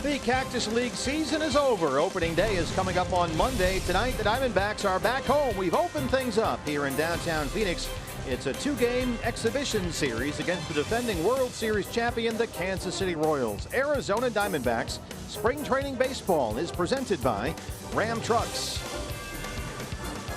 The Cactus League season is over. Opening day is coming up on Monday. Tonight, the Diamondbacks are back home. We've opened things up here in downtown Phoenix. It's a two-game exhibition series against the defending World Series champion, the Kansas City Royals. Arizona Diamondbacks Spring Training Baseball is presented by Ram Trucks.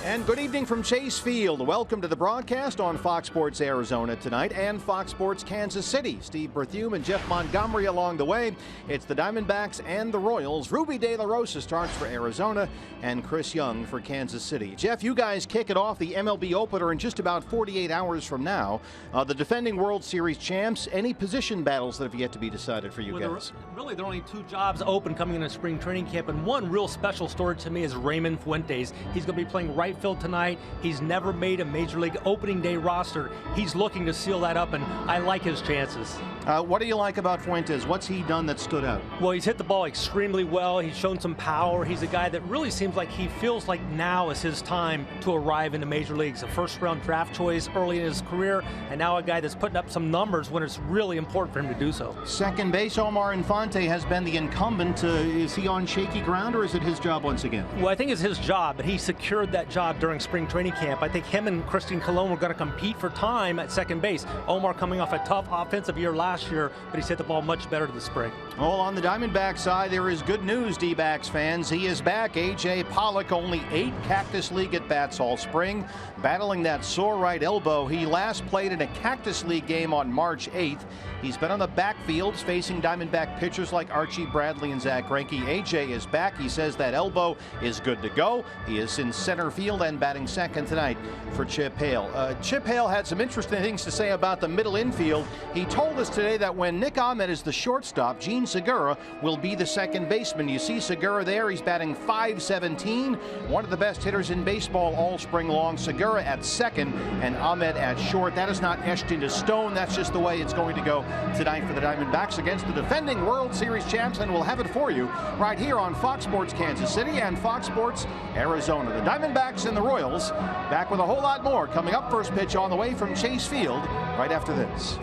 And good evening from Chase Field. Welcome to the broadcast on Fox Sports Arizona tonight and Fox Sports Kansas City. Steve Berthume and Jeff Montgomery along the way. It's the Diamondbacks and the Royals. Ruby De La Rosa starts for Arizona and Chris Young for Kansas City. Jeff, you guys kick it off, the MLB opener, in just about 48 hours from now. The defending World Series champs, any position battles that have yet to be decided for you guys? Really, there are only two jobs open coming into spring training camp, and one real special story to me is Raymond Fuentes. He's going to be playing right field tonight. He's never made a Major League opening day roster. He's looking to seal that up, and I like his chances. What do you like about Fuentes? What's he done that stood out? Well, he's hit the ball extremely well. He's shown some power. He's a guy that really seems like he feels like now is his time to arrive in the major leagues. A first-round draft choice early in his career, and now a guy that's putting up some numbers when it's really important for him to do so. Second base, Omar Infante has been the incumbent. Is he on shaky ground, or is it his job once again? Well, I think it's his job, but he secured that job during spring training camp. I think him and Christian Colon were going to compete for time at second base. Omar coming off a tough offensive year last year, but he's hit the ball much better this spring. Well, on the Diamondback side, there is good news, D-backs fans. He is back. A.J. Pollock, only 8 Cactus League at-bats all spring, battling that sore right elbow. He last played in a Cactus League game on March 8th. He's been on the backfields facing Diamondback pitchers like Archie Bradley and Zach Greinke. A.J. is back. He says that elbow is good to go. He is in center field and batting second tonight for Chip Hale. Chip Hale had some interesting things to say about the middle infield. He told us today that when Nick Ahmed is the shortstop, Gene Segura will be the second baseman. You see Segura there. He's batting .517. One of the best hitters in baseball all spring long. Segura at second and Ahmed at short. That is not etched into stone. That's just the way it's going to go tonight for the Diamondbacks against the defending World Series champs, and we'll have it for you right here on Fox Sports Kansas City and Fox Sports Arizona. The Diamondbacks and the Royals back with a whole lot more coming up. First pitch on the way from Chase Field right after this.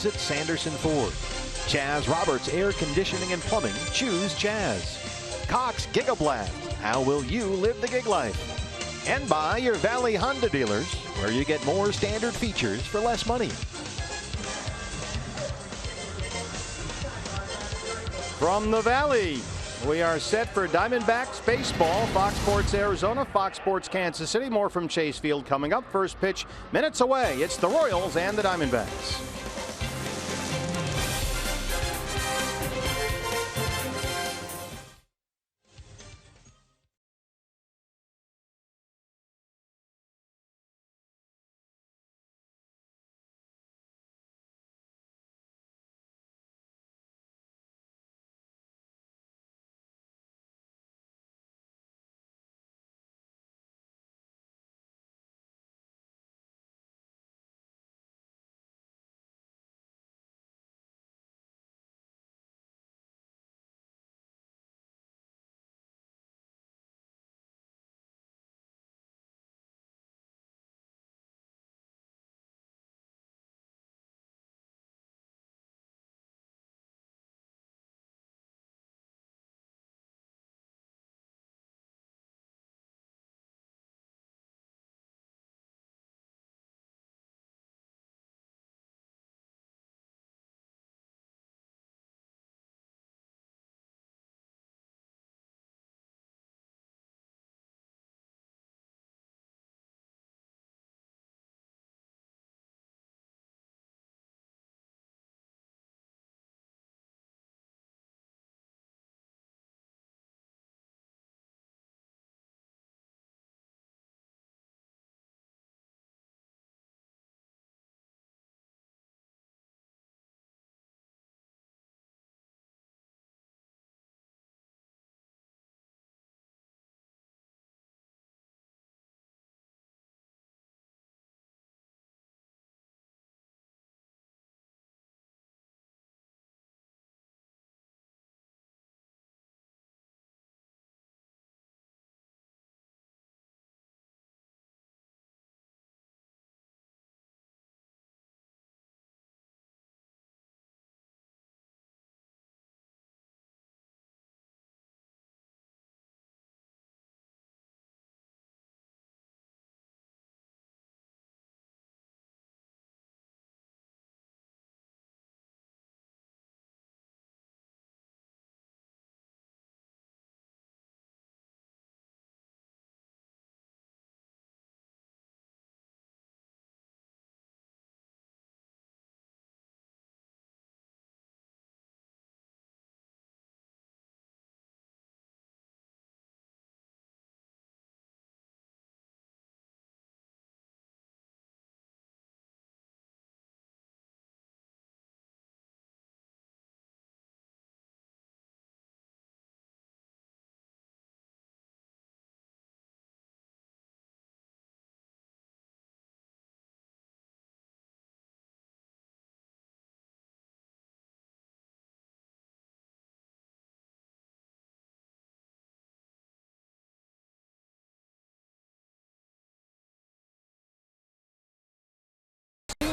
At Sanderson Ford. Chaz Roberts Air Conditioning and Plumbing. Choose Chaz. Cox Gigablast. How will you live the gig life? And by your Valley Honda dealers, where you get more standard features for less money. From the Valley, we are set for Diamondbacks baseball. Fox Sports Arizona, Fox Sports Kansas City. More from Chase Field coming up. First pitch minutes away. It's the Royals and the Diamondbacks.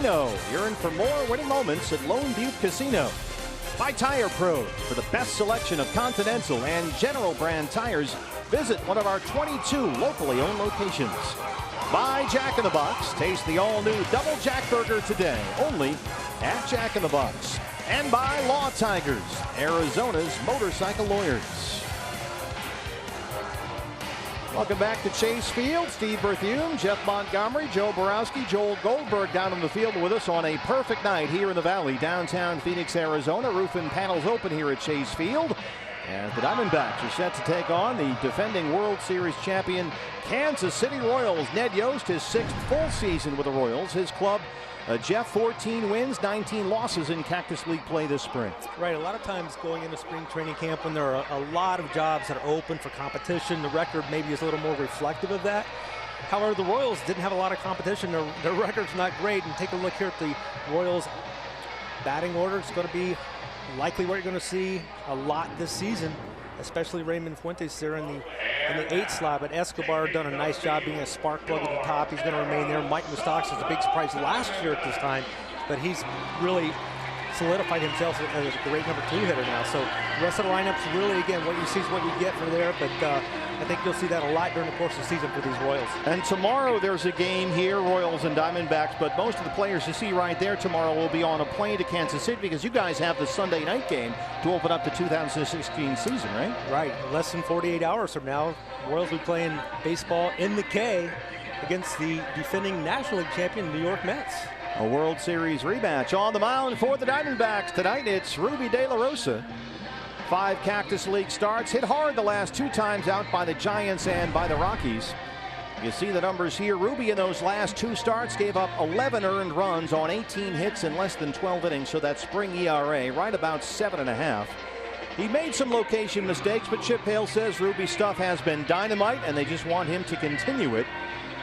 Casino. You're in for more winning moments at Lone Butte Casino. By Tire Pro. For the best selection of Continental and General brand tires, visit one of our 22 locally owned locations. By Jack in the Box. Taste the all-new Double Jack Burger today, only at Jack in the Box. And by Law Tigers, Arizona's motorcycle lawyers. Welcome back to Chase Field. Steve Berthiaume, Jeff Montgomery, Joe Borowski, Joel Goldberg down on the field with us on a perfect night here in the Valley, downtown Phoenix, Arizona. Roof and panels open here at Chase Field. And the Diamondbacks are set to take on the defending World Series champion Kansas City Royals. Ned Yost, his 6th full season with the Royals. His club, Jeff, 14 wins, 19 losses in Cactus League play this spring. Right, a lot of times going into spring training camp when there are a lot of jobs that are open for competition, the record maybe is a little more reflective of that. However, the Royals didn't have a lot of competition. Their record's not great. And take a look here at the Royals batting order. It's going to be likely what you're going to see a lot this season, especially Raymond Fuentes there in the 8th slot. But Escobar done a nice job being a spark plug at the top. He's going to remain there. Mike Moustakas is a big surprise last year at this time, but he's really solidified himself as a great number 2 hitter now. So the rest of the lineup's really, again, what you see is what you get from there. But I think you'll see that a lot during the course of the season for these Royals. And tomorrow there's a game here, Royals and Diamondbacks, but most of the players you see right there tomorrow will be on a plane to Kansas City because you guys have the Sunday night game to open up the 2016 season, right? Right. Less than 48 hours from now, Royals will be playing baseball in the K against the defending National League champion New York Mets. A World Series rematch on the mound for the Diamondbacks tonight. It's Ruby De La Rosa. 5 Cactus League starts, hit hard the last 2 times out by the Giants and by the Rockies. You see the numbers here. Ruby in those last 2 starts gave up 11 earned runs on 18 hits in less than 12 innings, so that spring ERA right about 7.5. He made some location mistakes, but Chip Hale says Ruby's stuff has been dynamite and they just want him to continue it.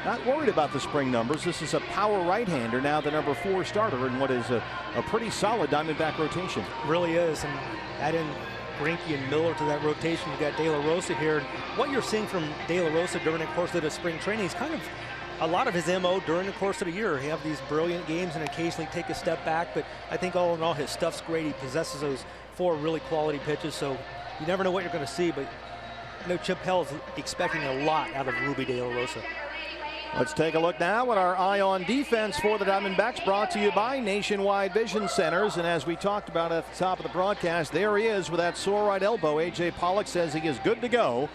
Not worried about the spring numbers. This is a power right-hander, now the number 4 starter in what is a pretty solid Diamondback rotation. Really is, and add in Greinke and Miller to that rotation. You got De La Rosa here. What you're seeing from De La Rosa during the course of the spring training is kind of a lot of his MO during the course of the year. He have these brilliant games and occasionally take a step back, but I think all in all his stuff's great. He possesses those 4 really quality pitches, so you never know what you're going to see, but I know Chip Hale is expecting a lot out of Ruby De La Rosa. Let's take a look now at our eye on defense for the Diamondbacks, brought to you by Nationwide Vision Centers. And as we talked about at the top of the broadcast, there he is with that sore right elbow. A.J. Pollock says he is good to go.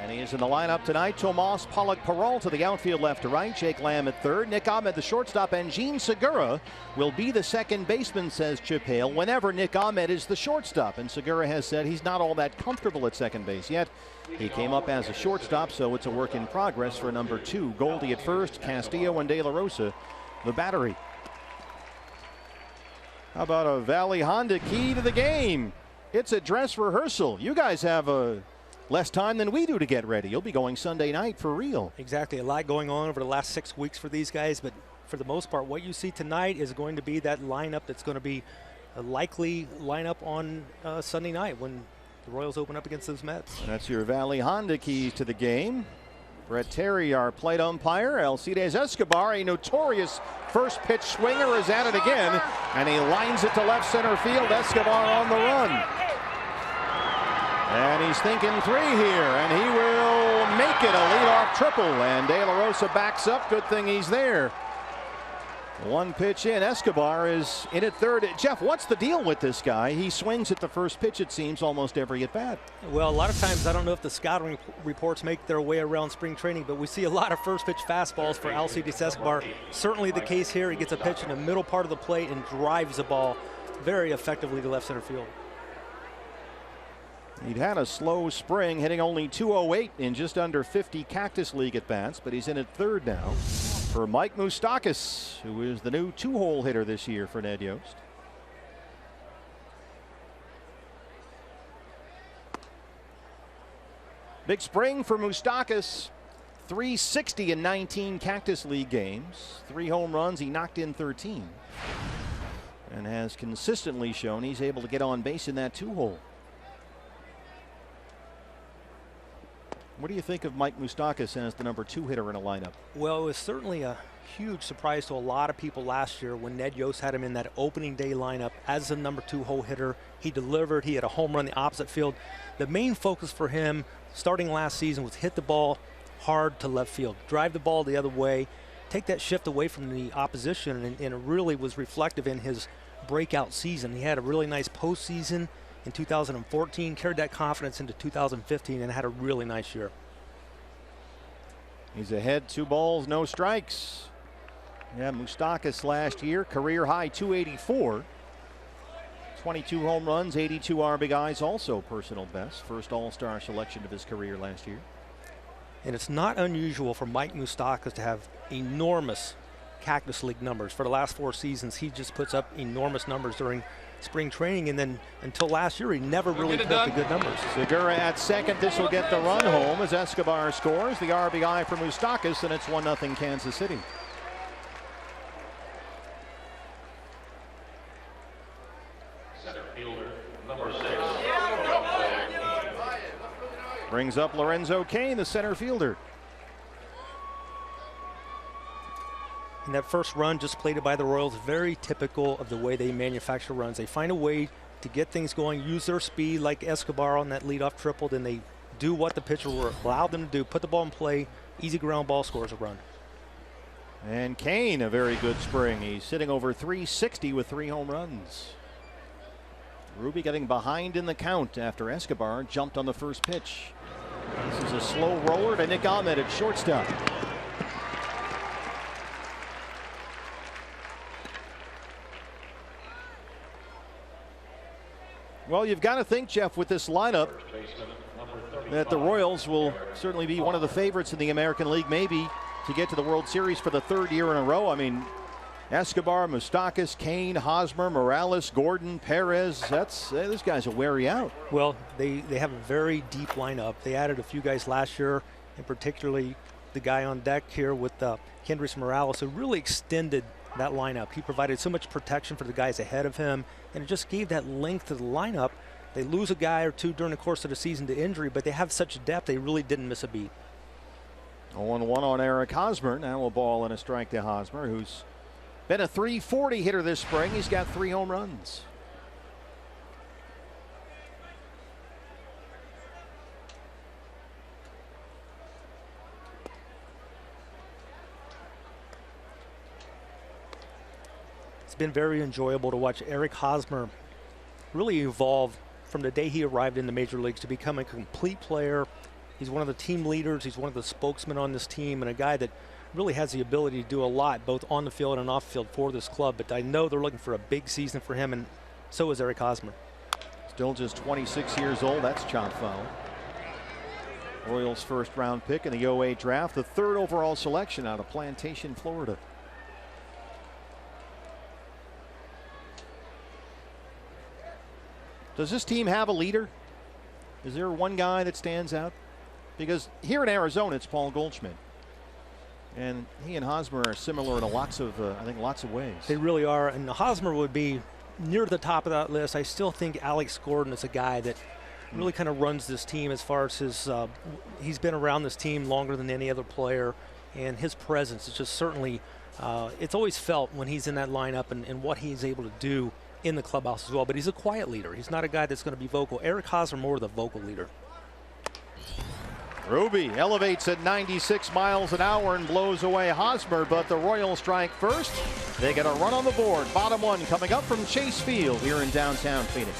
And he is in the lineup tonight. Tomas Pollock-Peralta, the outfield left to right. Jake Lamb at third. Nick Ahmed, the shortstop. And Gene Segura will be the second baseman, says Chip Hale, whenever Nick Ahmed is the shortstop. And Segura has said he's not all that comfortable at second base yet. He came up as a shortstop, so it's a work in progress for number 2. Goldie at first, Castillo and De La Rosa, the battery. How about a Valley Honda key to the game? It's a dress rehearsal. You guys have less time than we do to get ready. You'll be going Sunday night for real. Exactly. A lot going on over the last 6 weeks for these guys, but for the most part, what you see tonight is going to be that lineup that's going to be a likely lineup on Sunday night when the Royals open up against those Mets. That's your Valley Honda keys to the game. Brett Terry, our plate umpire. Alcides Escobar, a notorious first pitch swinger, is at it again, and he lines it to left center field. Escobar on the run. And he's thinking 3 here, and he will make it a leadoff triple. And De La Rosa backs up. Good thing he's there. 1 pitch in. Escobar is in at third. Jeff, what's the deal with this guy? He swings at the first pitch, it seems, almost every at bat. Well, a lot of times I don't know if the scouting reports make their way around spring training, but we see a lot of first pitch fastballs for Alcides Escobar. Certainly the case here. He gets a pitch in the middle part of the plate and drives the ball very effectively to left center field. He'd had a slow spring, hitting only .208 in just under 50 Cactus League at bats, but he's in at third now for Mike Moustakas, who is the new 2-hole hitter this year for Ned Yost. Big spring for Moustakas. 360 in 19 Cactus League games. 3 home runs. He knocked in 13. And has consistently shown he's able to get on base in that 2-hole. What do you think of Mike Moustakas as the #2 hitter in a lineup? Well, it was certainly a huge surprise to a lot of people last year when Ned Yost had him in that opening day lineup as the #2 hole hitter. He delivered. He had a home run the opposite field. The main focus for him starting last season was hit the ball hard to left field, drive the ball the other way, take that shift away from the opposition, and it really was reflective in his breakout season. He had a really nice postseason in 2014, carried that confidence into 2015, and had a really nice year. He's ahead, 2 balls, no strikes. Yeah, Moustakas last year, career high 284. 22 home runs, 82 RBIs, also personal best. First All-Star selection of his career last year. And it's not unusual for Mike Moustakas to have enormous Cactus League numbers. For the last 4 seasons, he just puts up enormous numbers during spring training, and then until last year, he never really put up the good numbers. Segura at second. This will get the run home as Escobar scores. The RBI for Moustakas, and it's 1-0 Kansas City. Center fielder, number 6. Brings up Lorenzo Cain, the center fielder. And that first run just plated by the Royals, very typical of the way they manufacture runs. They find a way to get things going, use their speed like Escobar on that leadoff triple, then they do what the pitcher will allow them to do, put the ball in play, easy ground ball, scores a run. And Cain, a very good spring. He's sitting over 360 with 3 home runs. Ruby getting behind in the count after Escobar jumped on the first pitch. This is a slow roller to Nick Ahmed at shortstop. Well, you've got to think, Jeff, with this lineup, that the Royals will certainly be one of the favorites in the American League, maybe to get to the World Series for the 3rd year in a row. I mean, Escobar, Moustakas, Cain, Hosmer, Morales, Gordon, Perez. Those guys will wear you out. Well, they have a very deep lineup. They added a few guys last year, and particularly the guy on deck here with Kendrys Morales, who really extended that lineup. He provided so much protection for the guys ahead of him, and it just gave that length to the lineup. They lose a guy or two during the course of the season to injury, but they have such depth, they really didn't miss a beat. 0-1 on Eric Hosmer. Now a ball and a strike to Hosmer, who's been a .340 hitter this spring. He's got 3 home runs. It's been very enjoyable to watch Eric Hosmer really evolve from the day he arrived in the major leagues to become a complete player. He's one of the team leaders. He's one of the spokesmen on this team, and a guy that really has the ability to do a lot both on the field and off the field for this club. But I know they're looking for a big season for him, and so is Eric Hosmer. Still just 26 years old. That's chop foul. Royals' first round pick in the 08 draft, the 3rd overall selection out of Plantation, Florida. Does this team have a leader? Is there one guy that stands out? Because here in Arizona, it's Paul Goldschmidt. And he and Hosmer are similar in lots of, I think, lots of ways. They really are, and Hosmer would be near the top of that list. I still think Alex Gordon is a guy that really kind of runs this team as far as his, he's been around this team longer than any other player, and his presence is just certainly, it's always felt when he's in that lineup and what he's able to do in the clubhouse as well. But he's a quiet leader. He's not a guy that's going to be vocal. Eric Hosmer more the vocal leader. Ruby elevates at 96 miles an hour and blows away Hosmer, but the Royals strike first. They get a run on the board. Bottom 1 coming up from Chase Field here in downtown Phoenix.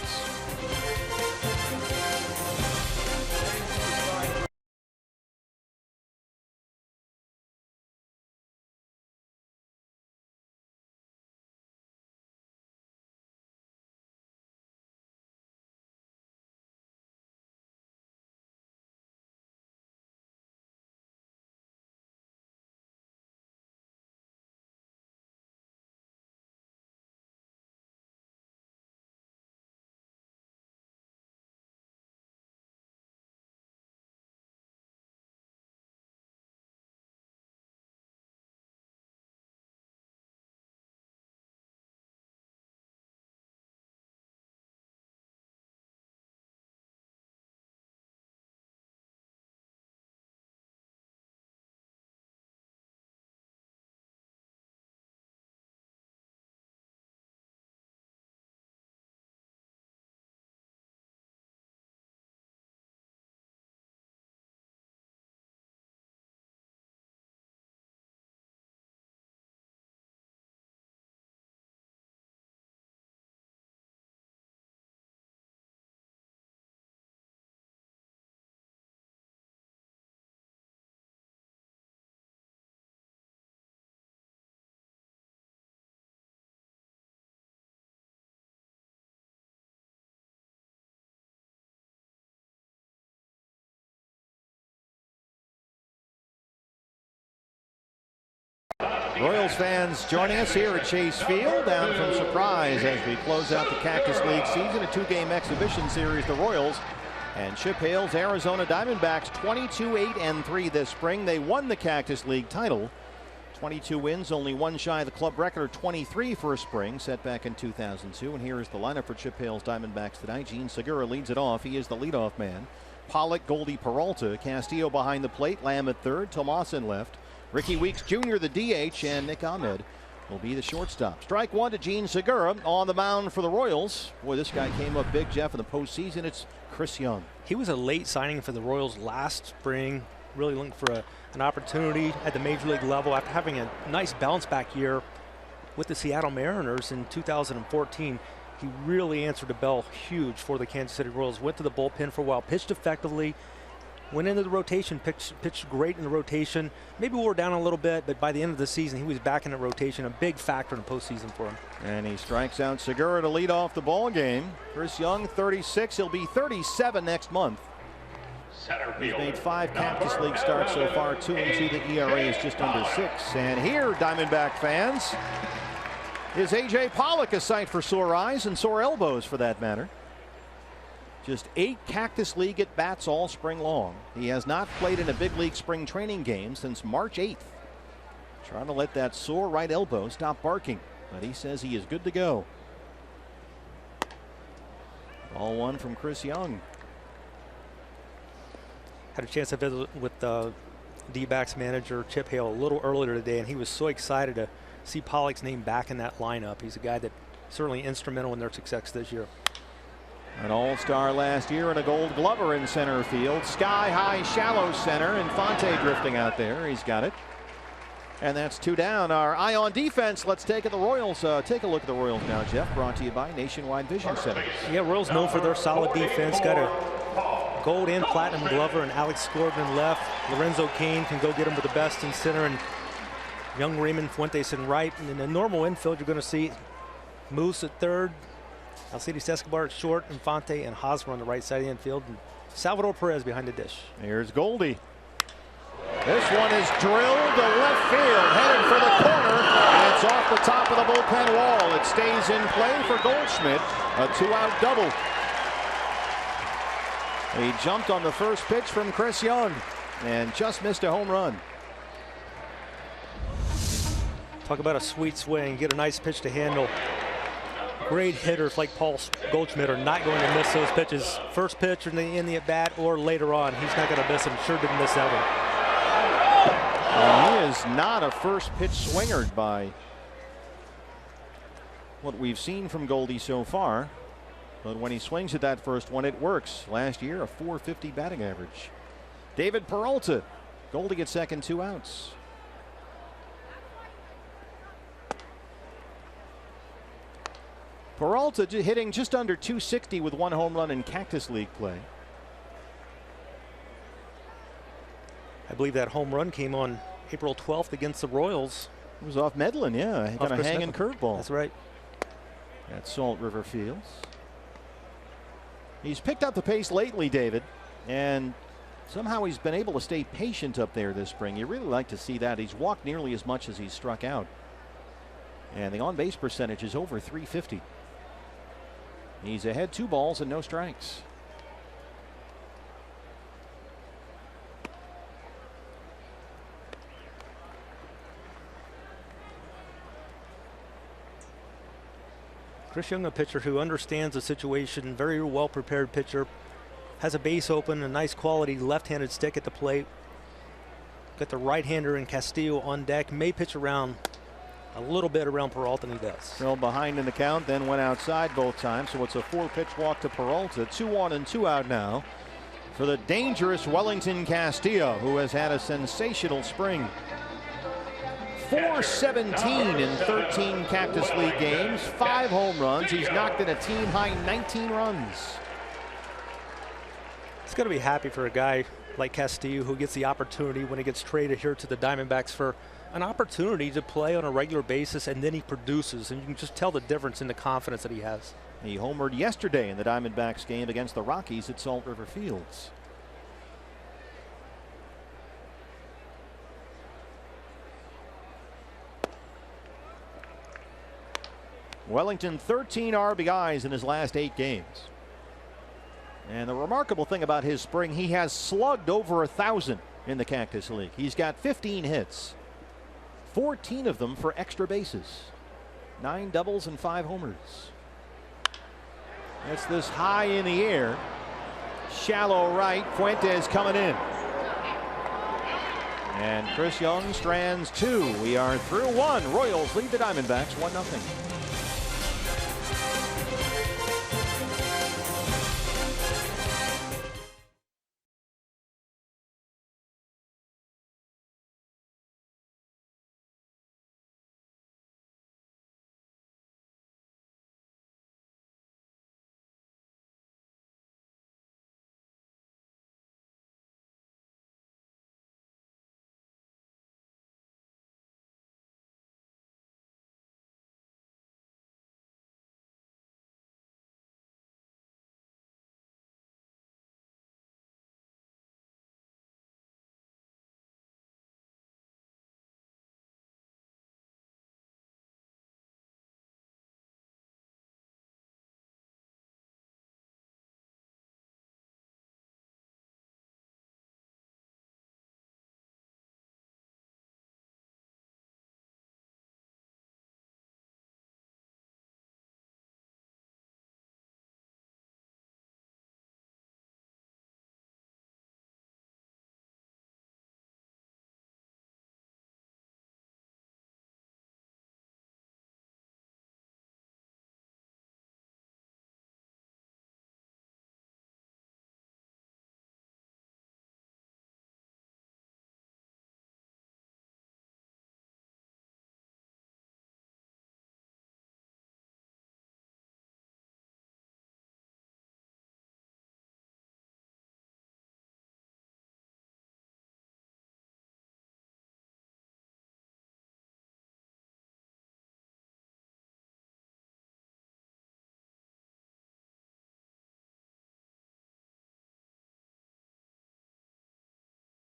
Royals fans joining us here at Chase Field, down from Surprise as we close out the Cactus League season. A 2-game exhibition series. The Royals and Chip Hale's Arizona Diamondbacks 22-8-3 this spring. They won the Cactus League title. 22 wins, only one shy of the club record, 23 for a spring set back in 2002. And here is the lineup for Chip Hale's Diamondbacks tonight. Gene Segura leads it off. He is the leadoff man. Pollock, Goldie, Peralta, Castillo behind the plate, Lamb at third, Tomas in left. Ricky Weeks Jr. the DH, and Nick Ahmed will be the shortstop. Strike one to Gene Segura on the mound for the Royals. Boy, this guy came up big, Jeff, in the postseason. It's Chris Young. He was a late signing for the Royals last spring. Really looking for an opportunity at the major league level after having a nice bounce back year with the Seattle Mariners in 2014. He really answered the bell huge for the Kansas City Royals. Went to the bullpen for a while, pitched effectively, went into the rotation, pitched great in the rotation. Maybe wore down a little bit, but by the end of the season, he was back in the rotation, a big factor in the postseason for him. And he strikes out Segura to lead off the ball game. Chris Young, 36. He'll be 37 next month. He's made 5 Cactus League starts so far, 2-2. The ERA is just under 6. And here, Diamondback fans, is A.J. Pollock, a sight for sore eyes and sore elbows for that matter. Just 8 Cactus League at bats all spring long. He has not played in a big league spring training game since March 8th. Trying to let that sore right elbow stop barking, but he says he is good to go. Ball one from Chris Young. Had a chance to visit with the D-backs manager Chip Hale a little earlier today, and he was so excited to see Pollock's name back in that lineup. He's a guy that certainly instrumental in their success this year. An all-star last year and a Gold Glover in center field. Sky high, shallow center. Infante drifting out there. He's got it. And that's 2 down. Our eye on defense. Let's take the Royals. Take a look at the Royals now, Jeff. Brought to you by Nationwide Vision Center. Yeah, Royals known for their solid defense. Got a Gold and Platinum Glover and Alex Gordon left. Lorenzo Cain can go get him with the best in center, and young Raymond Fuentes in right. And in the normal infield, you're going to see Moose at third, Alcides Escobar at short, Infante and Hosmer on the right side of the infield, and Salvador Perez behind the dish. Here's Goldie. This one is drilled to left field, headed for the corner, and it's off the top of the bullpen wall. It stays in play for Goldschmidt, a 2-out double. He jumped on the first pitch from Chris Young and just missed a home run. Talk about a sweet swing, get a nice pitch to handle. Great hitters like Paul Goldschmidt are not going to miss those pitches. First pitch in the at bat or later on, he's not going to miss them. Sure didn't miss that one. He is not a first pitch swinger by what we've seen from Goldie so far. But when he swings at that first one, it works. Last year, a .450 batting average. David Peralta. Goldie at second, 2 outs. Peralta hitting just under .260 with 1 home run in Cactus League play. I believe that home run came on April 12th against the Royals. It was off Medlin, yeah. Got a hanging curveball. That's right. At Salt River Fields. He's picked up the pace lately, David, and somehow he's been able to stay patient up there this spring. You really like to see that. He's walked nearly as much as he's struck out. And the on-base percentage is over .350. He's ahead 2 balls and no strikes. Chris Young, a pitcher who understands the situation, very well prepared pitcher, has a base open, a nice quality left-handed stick at the plate. Got the right-hander in Castillo on deck, may pitch around a little bit around Peralta, and he does. Well behind in the count, then went outside both times, so it's a 4-pitch walk to Peralta. 2-1 and 2 out now for the dangerous Wellington Castillo, who has had a sensational spring. 417 in 13 Cactus League games, 5 home runs. He's knocked in a team-high 19 runs. He's got to be happy for a guy like Castillo who gets the opportunity when he gets traded here to the Diamondbacks for an opportunity to play on a regular basis, and then he produces, and you can just tell the difference in the confidence that he has. He homered yesterday in the Diamondbacks game against the Rockies at Salt River Fields. Wellington 13 RBIs in his last 8 games. And the remarkable thing about his spring, he has slugged over 1,000 in the Cactus League. He's got 15 hits, 14 of them for extra bases, 9 doubles and 5 homers. That's this high in the air. Shallow right. Fuentes coming in. And Chris Young strands 2. We are through 1. Royals lead the Diamondbacks 1-0.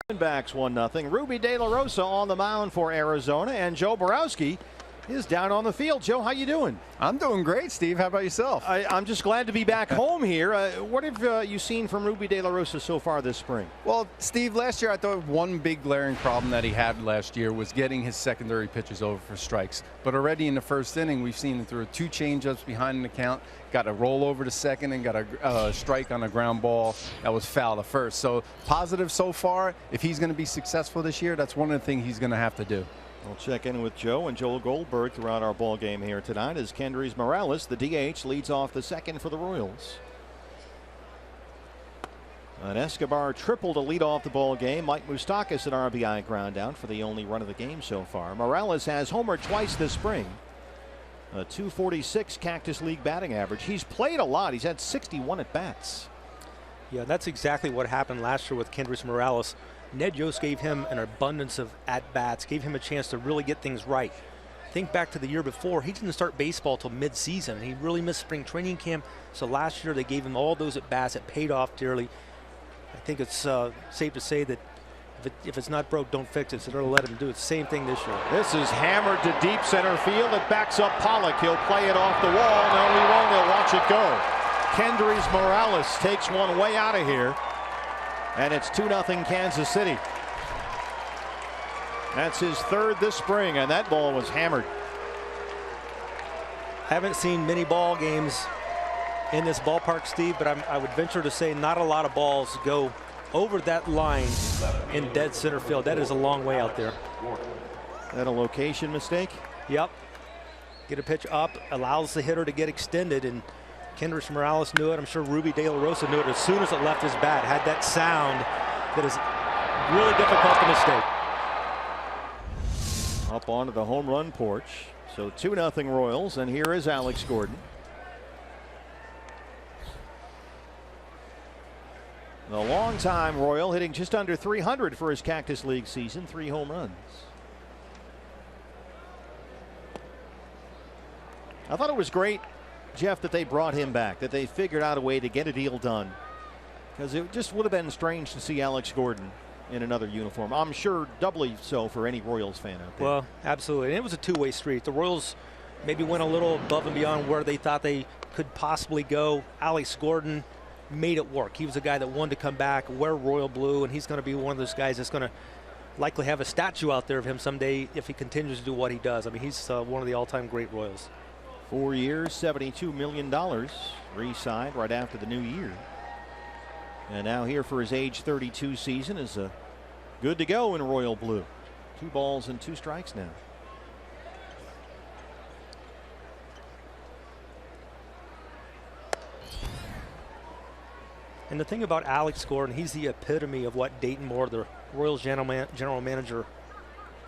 Diamondbacks 1-0. Ruby De La Rosa on the mound for Arizona, and Joe Borowski is down on the field. Joe, how you doing? I'm doing great, Steve. How about yourself? I'm just glad to be back home here. What have you seen from Ruby De La Rosa so far this spring? Well, Steve, last year I thought one big glaring problem that he had last year was getting his secondary pitches over for strikes. But already in the first inning, we've seen him through 2 changeups behind the count, got a roll over to second, and got a strike on a ground ball that was foul to first. So positive so far. If he's going to be successful this year, that's one of the things he's going to have to do. We'll check in with Joe and Joel Goldberg throughout our ball game here tonight as Kendrys Morales, the DH, leads off the second for the Royals. An Escobar triple to lead off the ball game. Mike Moustakas an RBI ground out for the only run of the game so far. Morales has homered twice this spring. A .246 Cactus League batting average. He's played a lot. He's had 61 at bats. Yeah, that's exactly what happened last year with Kendrys Morales. Ned Yost gave him an abundance of at-bats, gave him a chance to really get things right. Think back to the year before, he didn't start baseball till mid-season. He really missed spring training camp, so last year they gave him all those at-bats. It paid off dearly. I think it's safe to say that if it's not broke, don't fix it, so they're going to let him do it. Same thing this year. This is hammered to deep center field. It backs up Pollock. He'll play it off the wall. No, he won't. He'll watch it go. Kendrys Morales takes one way out of here. And it's 2-0 Kansas City. That's his 3rd this spring, and that ball was hammered. Haven't seen many ball games in this ballpark, Steve, but I would venture to say not a lot of balls go over that line in dead center field. That is a long way out there. That a location mistake? Yep. Get a pitch up, allows the hitter to get extended, and Kendrys Morales knew it. I'm sure Ruby De La Rosa knew it as soon as it left his bat. Had that sound that is really difficult to mistake. Up onto the home run porch. So 2-0 Royals, and here is Alex Gordon. The longtime Royal hitting just under 300 for his Cactus League season, 3 home runs. I thought it was great, Jeff, that they brought him back, that they figured out a way to get a deal done, because it just would have been strange to see Alex Gordon in another uniform. I'm sure doubly so for any Royals fan out there. Well, absolutely. And it was a two-way street. The Royals maybe went a little above and beyond where they thought they could possibly go. Alex Gordon made it work. He was a guy that wanted to come back, wear royal blue, and he's going to be one of those guys that's going to likely have a statue out there of him someday if he continues to do what he does. I mean, he's one of the all-time great Royals. 4 years, $72 million, re-signed right after the new year. And now here for his age 32 season is good to go in royal blue. 2 balls and 2 strikes now. And the thing about Alex Gordon, he's the epitome of what Dayton Moore, the Royals general manager,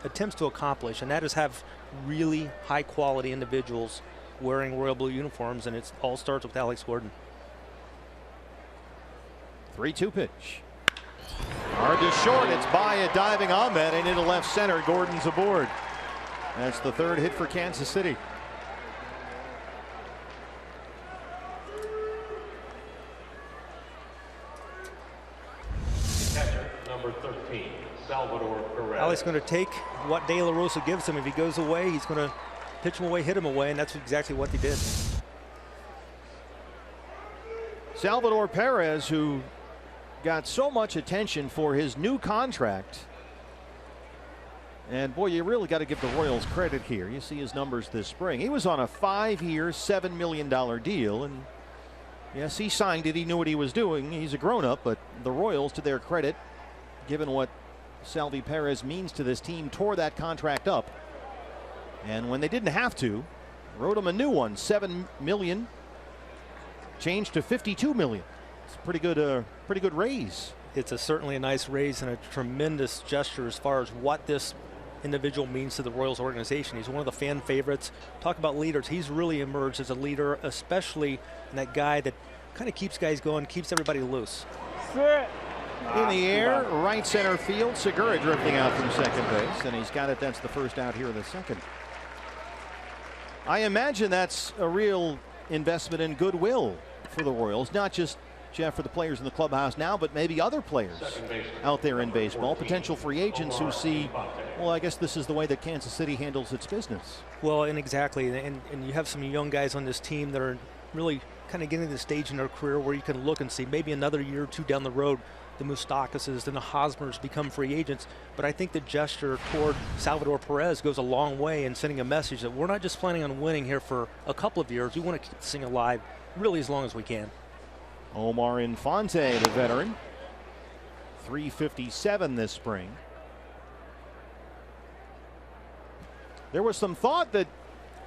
attempts to accomplish, and that is have really high quality individuals wearing royal blue uniforms, and it all starts with Alex Gordon. 3-2 pitch. Hard to short. It's by a diving Ahmed and into left center. Gordon's aboard. That's the 3rd hit for Kansas City. Catcher number 13, Salvador Perez. Alex going to take what De La Rosa gives him. If he goes away, he's going to pitch him away, hit him away, and that's exactly what he did. Salvador Perez, who got so much attention for his new contract. And boy, you really got to give the Royals credit here. You see his numbers this spring. He was on a 5-year, $7 million deal. And yes, he signed it. He knew what he was doing. He's a grown-up, but the Royals, to their credit, given what Salvi Perez means to this team, tore that contract up. And when they didn't have to, wrote him a new one, $7 million, changed to $52 million. It's a pretty good raise. It's certainly a nice raise and a tremendous gesture as far as what this individual means to the Royals organization. He's one of the fan favorites. Talk about leaders. He's really emerged as a leader, especially in that guy that kind of keeps guys going, keeps everybody loose. In the air, right center field. Segura drifting out from second base, and he's got it. That's the first out here in the second. I imagine that's a real investment in goodwill for the Royals, not just, Jeff, for the players in the clubhouse now, but maybe other players out there in baseball, potential free agents who see, well, I guess this is the way that Kansas City handles its business. Well, and exactly, and you have some young guys on this team that are really kind of getting to the stage in their career where you can look and see maybe another year or two down the road, the Moustakas and the Hosmers become free agents. But I think the gesture toward Salvador Perez goes a long way in sending a message that we're not just planning on winning here for a couple of years. We want to keep this thing alive really as long as we can. Omar Infante, the veteran, 357 this spring. There was some thought that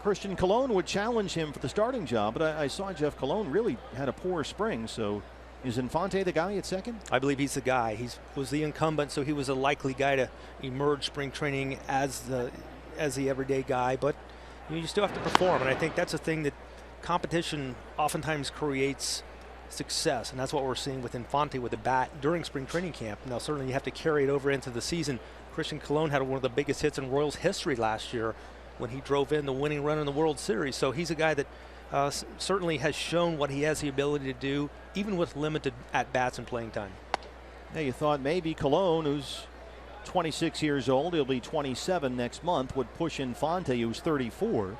Christian Colon would challenge him for the starting job, but I saw Jeff Colon really had a poor spring. So is Infante the guy at second? I believe he's the guy. He was the incumbent, so he was a likely guy to emerge spring training as the everyday guy. But you still have to perform, and I think that's a thing that competition oftentimes creates success, and that's what we're seeing with Infante with the bat during spring training camp. Now, certainly you have to carry it over into the season. Christian Colon had one of the biggest hits in Royals history last year when he drove in the winning run in the World Series. So he's a guy that certainly has shown what he has the ability to do, even with limited at-bats and playing time. Yeah, you thought maybe Colon, who's 26 years old, he'll be 27 next month, would push Infante, who's 34.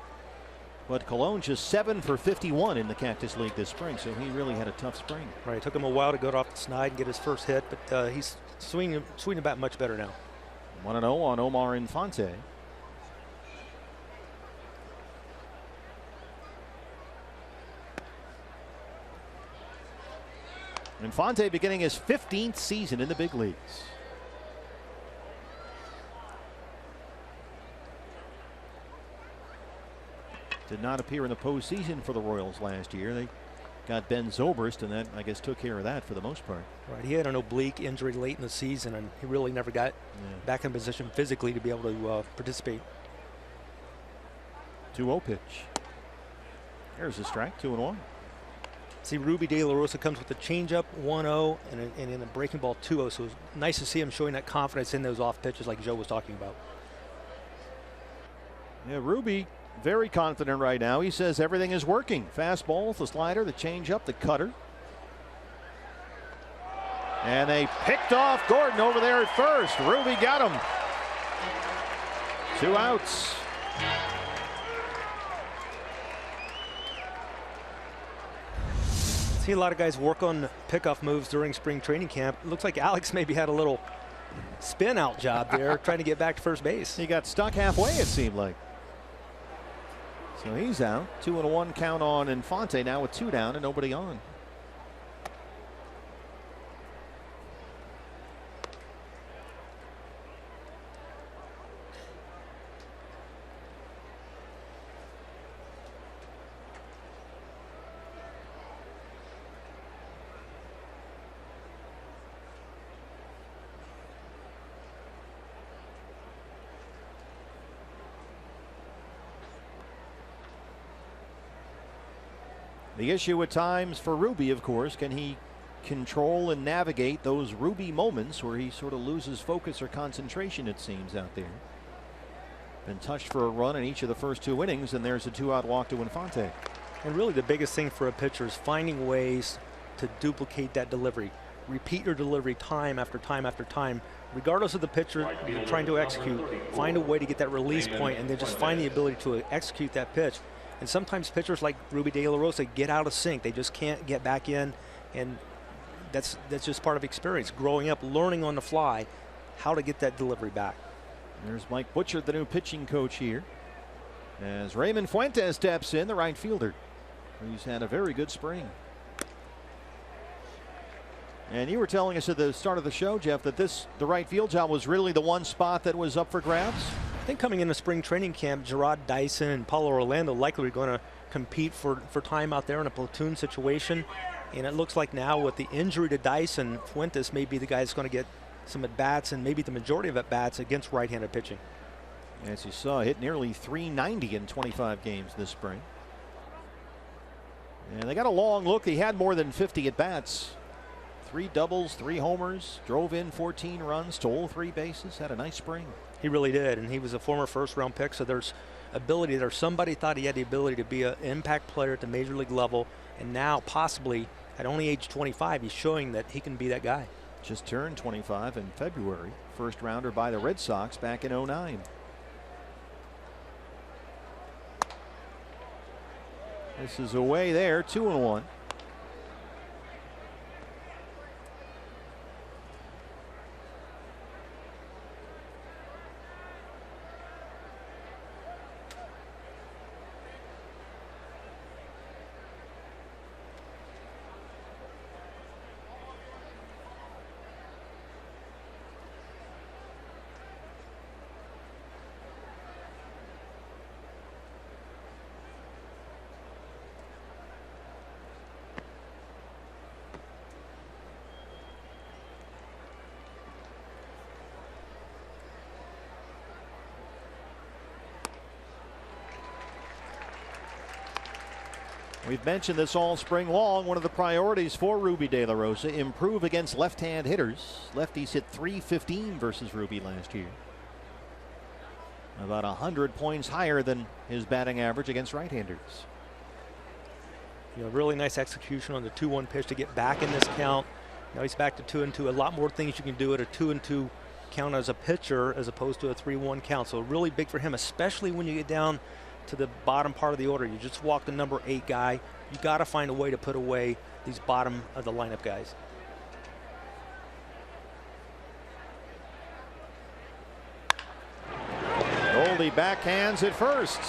But Colon just 7 for 51 in the Cactus League this spring, so he really had a tough spring. Right, it took him a while to go off the snide and get his first hit, but he's swinging the bat much better now. 1-0 on Omar Infante. Infante beginning his 15th season in the big leagues. Did not appear in the postseason for the Royals last year. They got Ben Zobrist, and that, I guess, took care of that for the most part. Right, he had an oblique injury late in the season, and he really never got back in position physically to be able to participate. 2-0 pitch. There's a strike, 2-1. See, Ruby De La Rosa comes with a changeup, 1-0, and in a breaking ball, 2-0. So it was nice to see him showing that confidence in those off pitches like Joe was talking about. Yeah, Ruby very confident right now. He says everything is working. Fastball, the slider, the changeup, the cutter. And they picked off Gordon over there at first. Ruby got him. 2 outs. See a lot of guys work on pickoff moves during spring training camp. It looks like Alex maybe had a little spin out job there trying to get back to first base. He got stuck halfway, it seemed like. So he's out. 2-1 count on Infante now with 2 down and nobody on. The issue at times for Ruby, of course, can he control and navigate those Ruby moments where he sort of loses focus or concentration, it seems, out there. Been touched for a run in each of the first 2 innings, and there's a 2-out walk to Infante. And really the biggest thing for a pitcher is finding ways to duplicate that delivery. Repeat your delivery time after time after time. Regardless of the pitcher you're trying to execute, find a way to get that release point and then just find the ability to execute that pitch. And sometimes pitchers like Ruby De La Rosa get out of sync. They just can't get back in, and that's just part of experience. Growing up, learning on the fly how to get that delivery back. There's Mike Butcher, the new pitching coach here, as Raymond Fuentes steps in, the right fielder. He's had a very good spring. And you were telling us at the start of the show, Jeff, that the right field job was really the one spot that was up for grabs. I think coming into spring training camp, Gerard Dyson and Paulo Orlando likely are going to compete for time out there in a platoon situation. And it looks like now with the injury to Dyson, Fuentes may be the guy that's going to get some at-bats and maybe the majority of at-bats against right-handed pitching. As you saw, hit nearly 390 in 25 games this spring. And they got a long look. He had more than 50 at-bats. 3 doubles, 3 homers, drove in 14 runs, stole 3 bases, had a nice spring. He really did, and he was a former first-round pick, so there's ability there. Somebody thought he had the ability to be an impact player at the major league level, and now possibly at only age 25, he's showing that he can be that guy. Just turned 25 in February. First rounder by the Red Sox back in '09. This is away there, 2-1. We've mentioned this all spring long. One of the priorities for Ruby De La Rosa, improve against left-hand hitters. Lefties hit .315 versus Ruby last year. About 100 points higher than his batting average against right-handers. You know, really nice execution on the 2-1 pitch to get back in this count. Now he's back to 2-2. A lot more things you can do at a 2-2 count as a pitcher as opposed to a 3-1 count. So really big for him, especially when you get down to the bottom part of the order. You just walked the number 8 guy. You got to find a way to put away these bottom of the lineup guys. Goldie backhands at first.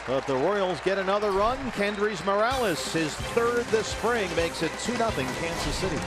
But the Royals get another run. Kendrys Morales, his 3rd this spring, makes it 2-0 Kansas City.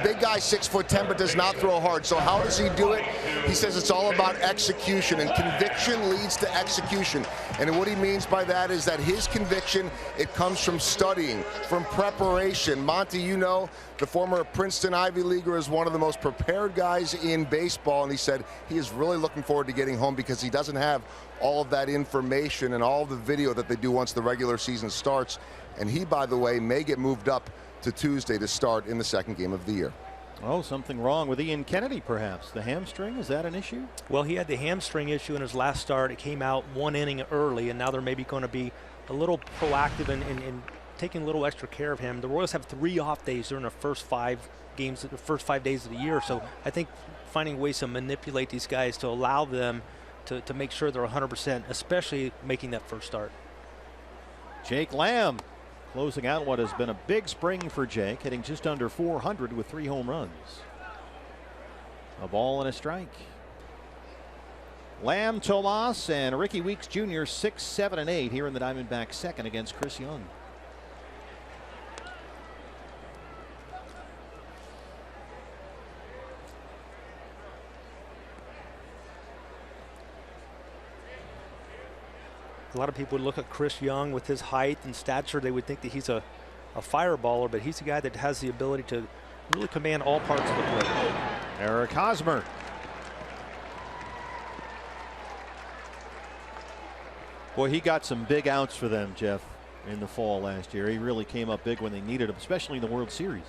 Big guy, 6'10", but does not throw hard. So how does he do it? He says it's all about execution, and conviction leads to execution. And what he means by that is that his conviction, it comes from studying, from preparation. Monty, you know, the former Princeton Ivy Leaguer is one of the most prepared guys in baseball, and he said he is really looking forward to getting home because he doesn't have all of that information and all of the video that they do once the regular season starts. And he, by the way, may get moved up to Tuesday to start in the second game of the year. Oh, something wrong with Ian Kennedy, perhaps. The hamstring, is that an issue? Well, he had the hamstring issue in his last start. It came out 1 inning early, and now they're maybe going to be a little proactive in taking a little extra care of him. The Royals have 3 off days during the first 5 games, the first 5 days of the year. So I think finding ways to manipulate these guys to allow them to make sure they're 100%, especially making that first start. Jake Lamb closing out what has been a big spring for Jake, hitting just under 400 with 3 home runs. A ball and a strike. Lamb, Tomas, and Ricky Weeks Jr. 6, 7, and 8 here in the Diamondbacks second against Chris Young. A lot of people would look at Chris Young with his height and stature. They would think that he's a fireballer, but he's a guy that has the ability to really command all parts of the plate. Eric Hosmer. Boy, he got some big outs for them, Jeff, in the fall last year. He really came up big when they needed him, especially in the World Series.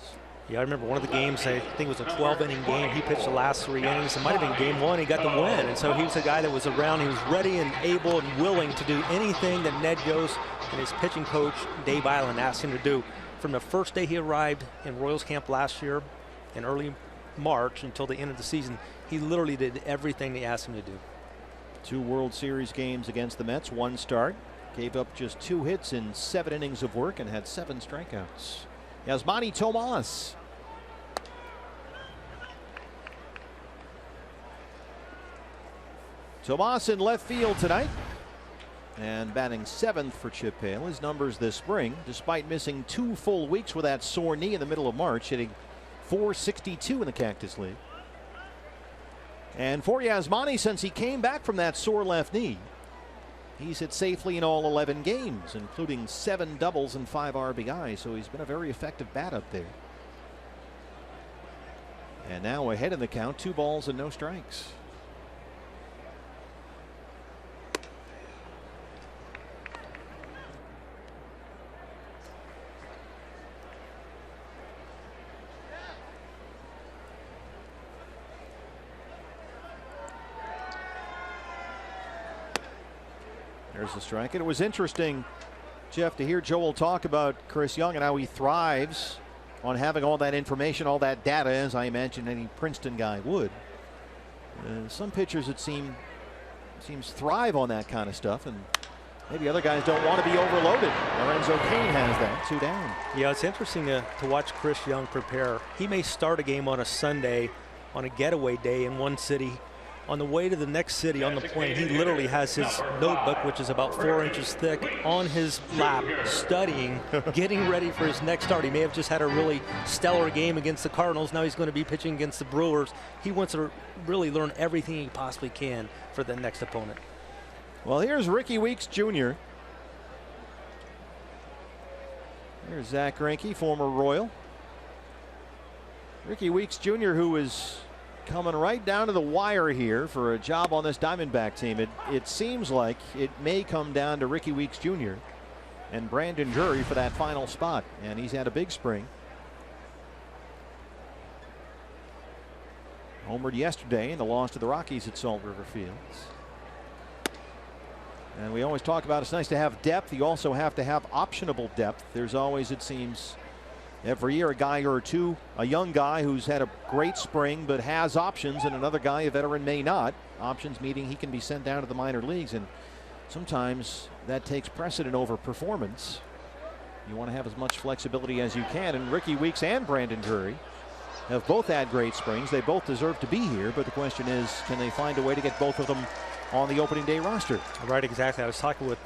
Yeah, I remember one of the games, I think it was a 12-inning game. He pitched the last 3 innings. It might have been game 1. He got the win. And so he was a guy that was around. He was ready and able and willing to do anything that Ned Yost and his pitching coach, Dave Island, asked him to do. From the first day he arrived in Royals camp last year in early March until the end of the season, he literally did everything they asked him to do. 2 World Series games against the Mets, 1 start. Gave up just 2 hits in 7 innings of work and had 7 strikeouts. Yasmani Tomas. Tomas in left field tonight and batting 7th for Chip Hale. His numbers this spring, despite missing 2 full weeks with that sore knee in the middle of March, hitting .462 in the Cactus League. And for Yasmani, since he came back from that sore left knee, he's hit safely in all 11 games, including 7 doubles and 5 RBIs. So he's been a very effective bat up there. And now ahead in the count, 2 balls and no strikes. There's the strike. And it was interesting, Jeff, to hear Joel talk about Chris Young and how he thrives on having all that information, all that data, as I imagine any Princeton guy would. Some pitchers, it seems thrive on that kind of stuff, and maybe other guys don't want to be overloaded. Lorenzo Cain has that, 2 down. Yeah, it's interesting to watch Chris Young prepare. He may start a game on a Sunday on a getaway day in one city. On the way to the next city on the plane, he literally has his notebook, which is about 4 inches thick, on his lap, studying, getting ready for his next start. He may have just had a really stellar game against the Cardinals. Now he's going to be pitching against the Brewers. He wants to really learn everything he possibly can for the next opponent. Well, here's Ricky Weeks Jr. Here's Zach Greinke, former Royal. Ricky Weeks Jr., who is coming right down to the wire here for a job on this Diamondback team. It seems like it may come down to Ricky Weeks Jr. and Brandon Drury for that final spot, and he's had a big spring. Homered yesterday in the loss to the Rockies at Salt River Fields. And we always talk about it's nice to have depth. You also have to have optionable depth. There's always, it seems, every year a guy or two, a young guy who's had a great spring but has options, and another guy, a veteran, may not. Options meaning he can be sent down to the minor leagues, and sometimes that takes precedent over performance. You want to have as much flexibility as you can, and Ricky Weeks and Brandon Drury have both had great springs. They both deserve to be here, but the question is, can they find a way to get both of them on the opening day roster? Right, exactly. I was talking with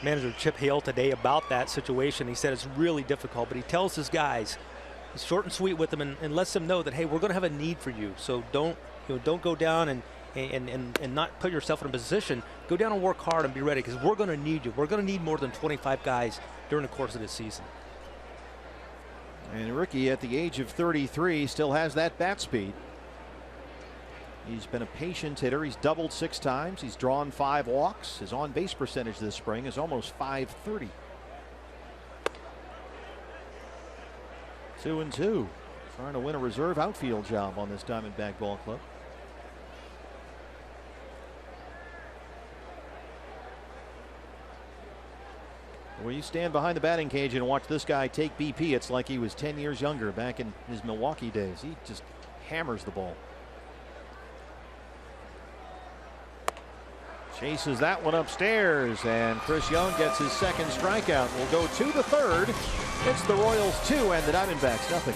manager Chip Hale today about that situation. He said it's really difficult, but he tells his guys, He's short and sweet with them and lets them know that, hey, we're going to have a need for you. So don't go down and not put yourself in a position. Go down and work hard and be ready, because we're going to need you. We're going to need more than 25 guys during the course of this season. And Ricky, at the age of 33, still has that bat speed. He's been a patient hitter. He's doubled 6 times. He's drawn 5 walks. His on-base percentage this spring is almost .530. 2-2. Trying to win a reserve outfield job on this Diamondback ball club. When you stand behind the batting cage and watch this guy take BP, it's like he was 10 years younger back in his Milwaukee days. He just hammers the ball. Chases that one upstairs, and Chris Young gets his second strikeout. We'll go to the third. It's the Royals 2 and the Diamondbacks nothing.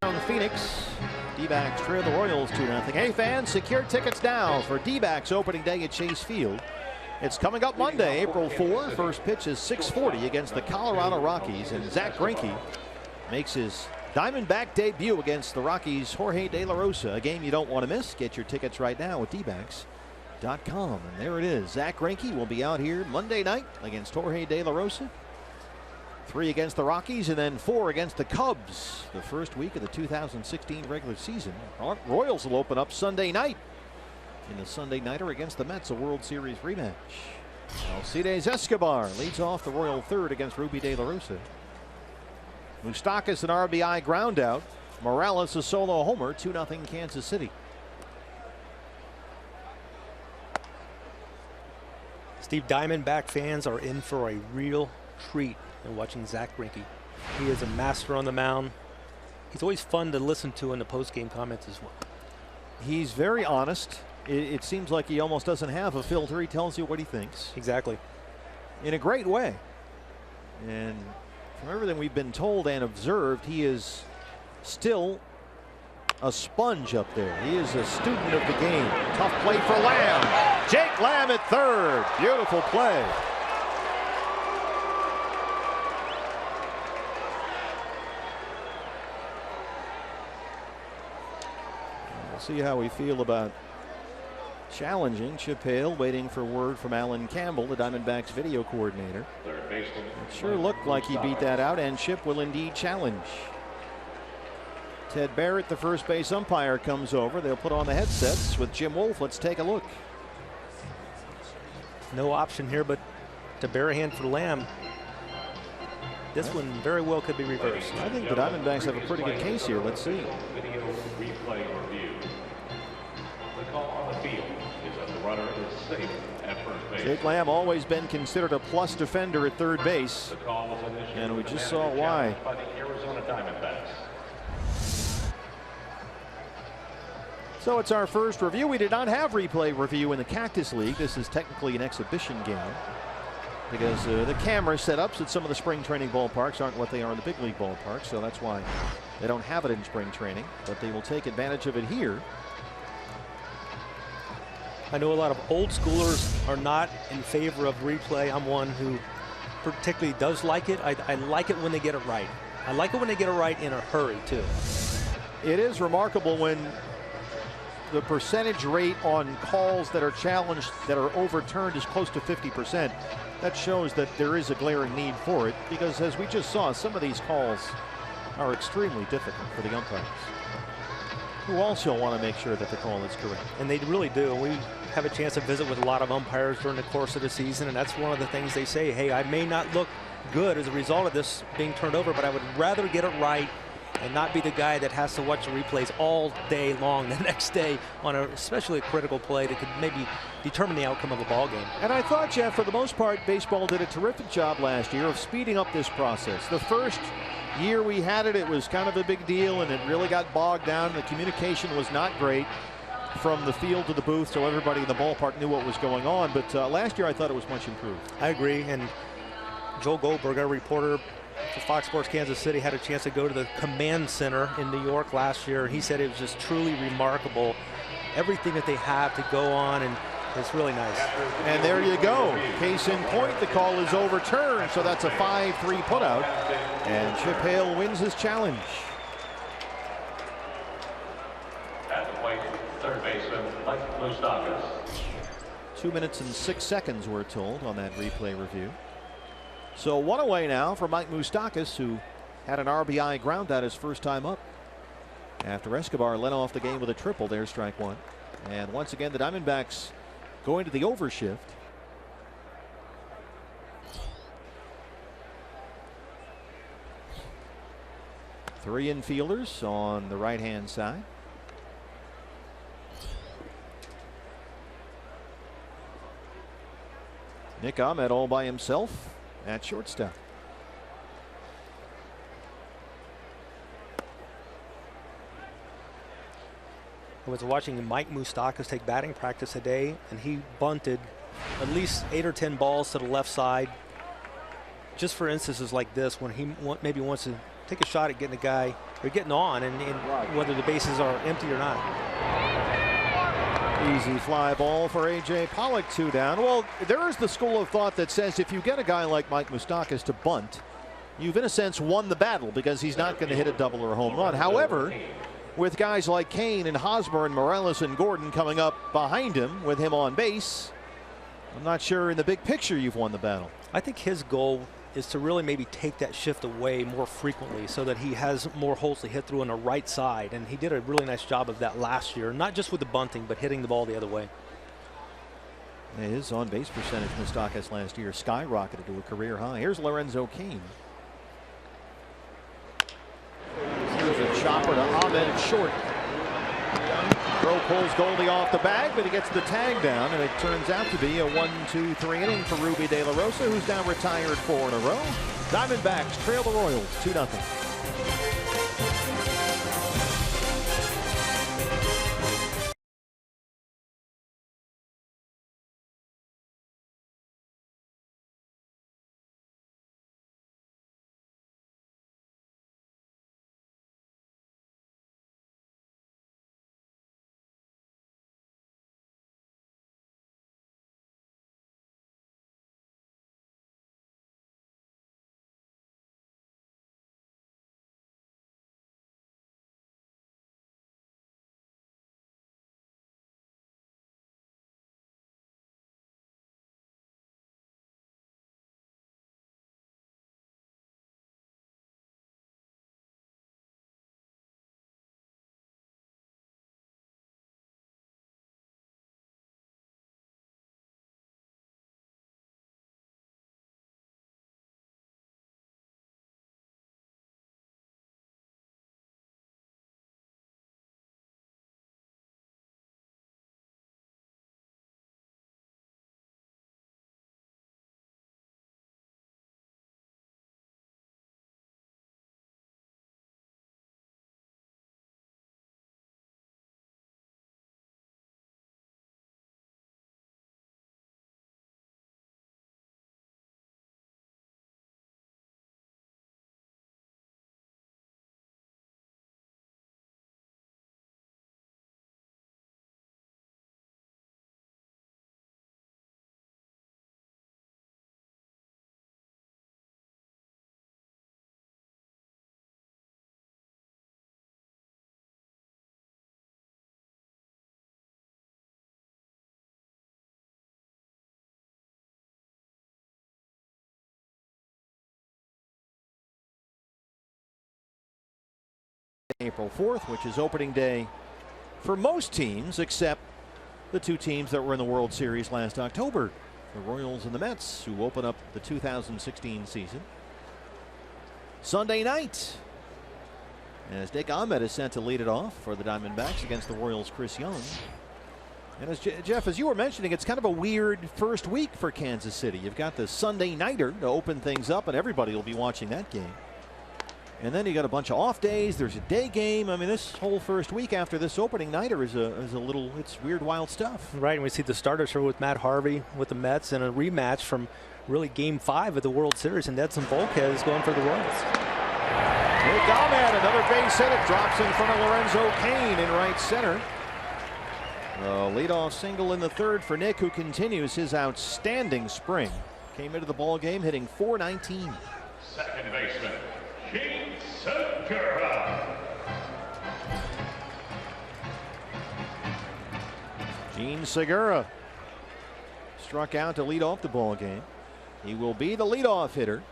Down Phoenix. D-backs trail the Royals 2-0. Hey fans, secure tickets now for D-backs opening day at Chase Field. It's coming up Monday, April 4. First pitch is 6:40 against the Colorado Rockies, and Zach Greinke makes his Diamondback debut against the Rockies' Jorge De La Rosa. A game you don't want to miss. Get your tickets right now at dbacks.com. And there it is. Zach Greinke will be out here Monday night against Jorge De La Rosa. 3 against the Rockies and then 4 against the Cubs the first week of the 2016 regular season. Royals will open up Sunday night in the Sunday nighter against the Mets, a World Series rematch. Alcides Escobar leads off the Royal third against Ruby De La Rosa. Moustakas an RBI ground out. Morales a solo homer. 2-0 Kansas City. Steve, Diamondback fans are in for a real treat in watching Zach Greinke. He is a master on the mound. He's always fun to listen to in the post-game comments as well. He's very honest. It seems like he almost doesn't have a filter. He tells you what he thinks. Exactly. In a great way. And from everything we've been told and observed, he is still a sponge up there. He is a student of the game. Tough play for Lamb. Jake Lamb at third. Beautiful play. We'll see how we feel about challenging Chip Hale, waiting for word from Alan Campbell, the Diamondbacks video coordinator. It sure looked like he beat that out, and Chip will indeed challenge. Ted Barrett, the first base umpire, comes over. They'll put on the headsets with Jim Wolf. Let's take a look. No option here but to bare hand for Lamb. This one very well could be reversed. I think the Diamondbacks have a pretty good case here. Let's see. Video replay review. The call on the field is that the runner is safe at first base. Jake Lamb always been considered a plus defender at third base. The call was initiated And we just saw why. by the Arizona Diamondbacks. So it's our first review. We did not have replay review in the Cactus League. This is technically an exhibition game. because the camera setups at some of the spring training ballparks aren't what they are in the big league ballparks, so that's why they don't have it in spring training, but they will take advantage of it here. I know a lot of old schoolers are not in favor of replay. I'm one who particularly does like it. I like it when they get it right. I like it when they get it right in a hurry too. It is remarkable when the percentage rate on calls that are challenged, that are overturned, is close to 50%. That shows that there is a glaring need for it, because as we just saw, some of these calls are extremely difficult for the umpires, who also want to make sure that the call is correct. And they really do. We have a chance to visit with a lot of umpires during the course of the season, and that's one of the things they say. Hey, I may not look good as a result of this being turned over, but I would rather get it right and not be the guy that has to watch the replays all day long the next day on especially a critical play that could maybe determine the outcome of a ball game. And I thought, Jeff, for the most part, baseball did a terrific job last year of speeding up this process. The first year we had it, it was kind of a big deal, and it really got bogged down. The communication was not great from the field to the booth, so everybody in the ballpark knew what was going on. But last year I thought it was much improved. I agree. And Joe Goldberg, our reporter for Fox Sports Kansas City, had a chance to go to the command center in New York last year. He said it was just truly remarkable, everything that they have to go on, and it's really nice. And there you go. Case in point, the call is overturned, so that's a 5-3 putout, and Chip Hale wins his challenge. At the plate, third baseman Mike Moustakas. 2 minutes and 6 seconds, we're told, on that replay review. So one away now for Mike Moustakas, who had an RBI ground out his first time up after Escobar led off the game with a triple. There's strike one. And once again, the Diamondbacks going to the overshift. Three infielders on the right-hand side. Nick Ahmed all by himself at shortstop. I was watching Mike Moustakas take batting practice today, and he bunted at least 8 or 10 balls to the left side, just for instances like this, when he maybe wants to take a shot at getting a guy or getting on, and whether the bases are empty or not. Easy fly ball for A.J. Pollock, 2 down. Well, there is the school of thought that says if you get a guy like Mike Moustakas to bunt, you've in a sense won the battle, because he's not going to hit a double or a home run. However, with guys like Kane and Hosmer and Morales and Gordon coming up behind him with him on base, I'm not sure in the big picture you've won the battle. I think his goal is to really maybe take that shift away more frequently, so that he has more holes to hit through on the right side, and he did a really nice job of that last year, not just with the bunting, but hitting the ball the other way. His on-base percentage, Moustakas, last year skyrocketed to a career high. Here's Lorenzo Cain. Here's a chopper to Ahmed at short. Throw pulls Goldie off the bag, but he gets the tag down, and it turns out to be a 1-2-3 inning for Ruby De La Rosa, who's now retired 4 in a row. Diamondbacks trail the Royals 2-0. April 4th, which is opening day for most teams except the two teams that were in the World Series last October, the Royals and the Mets, who open up the 2016 season Sunday night, as Nick Ahmed is sent to lead it off for the Diamondbacks against the Royals' Chris Young. And as Jeff, as you were mentioning, it's kind of a weird first week for Kansas City. You've got the Sunday nighter to open things up, and everybody will be watching that game. And then you got a bunch of off days. There's a day game. I mean, this whole first week after this opening nighter is a little, it's weird, wild stuff. Right, and we see the starters here with Matt Harvey with the Mets and a rematch from really Game 5 of the World Series, and Edson Volquez going for the Royals. Nick Ahmed, another base hit. It drops in front of Lorenzo Cain in right center. A leadoff single in the third for Nick, who continues his outstanding spring. Came into the ball game hitting .419. Second baseman, Gene Segura. Gene Segura struck out to lead off the ball game. He will be the leadoff hitter.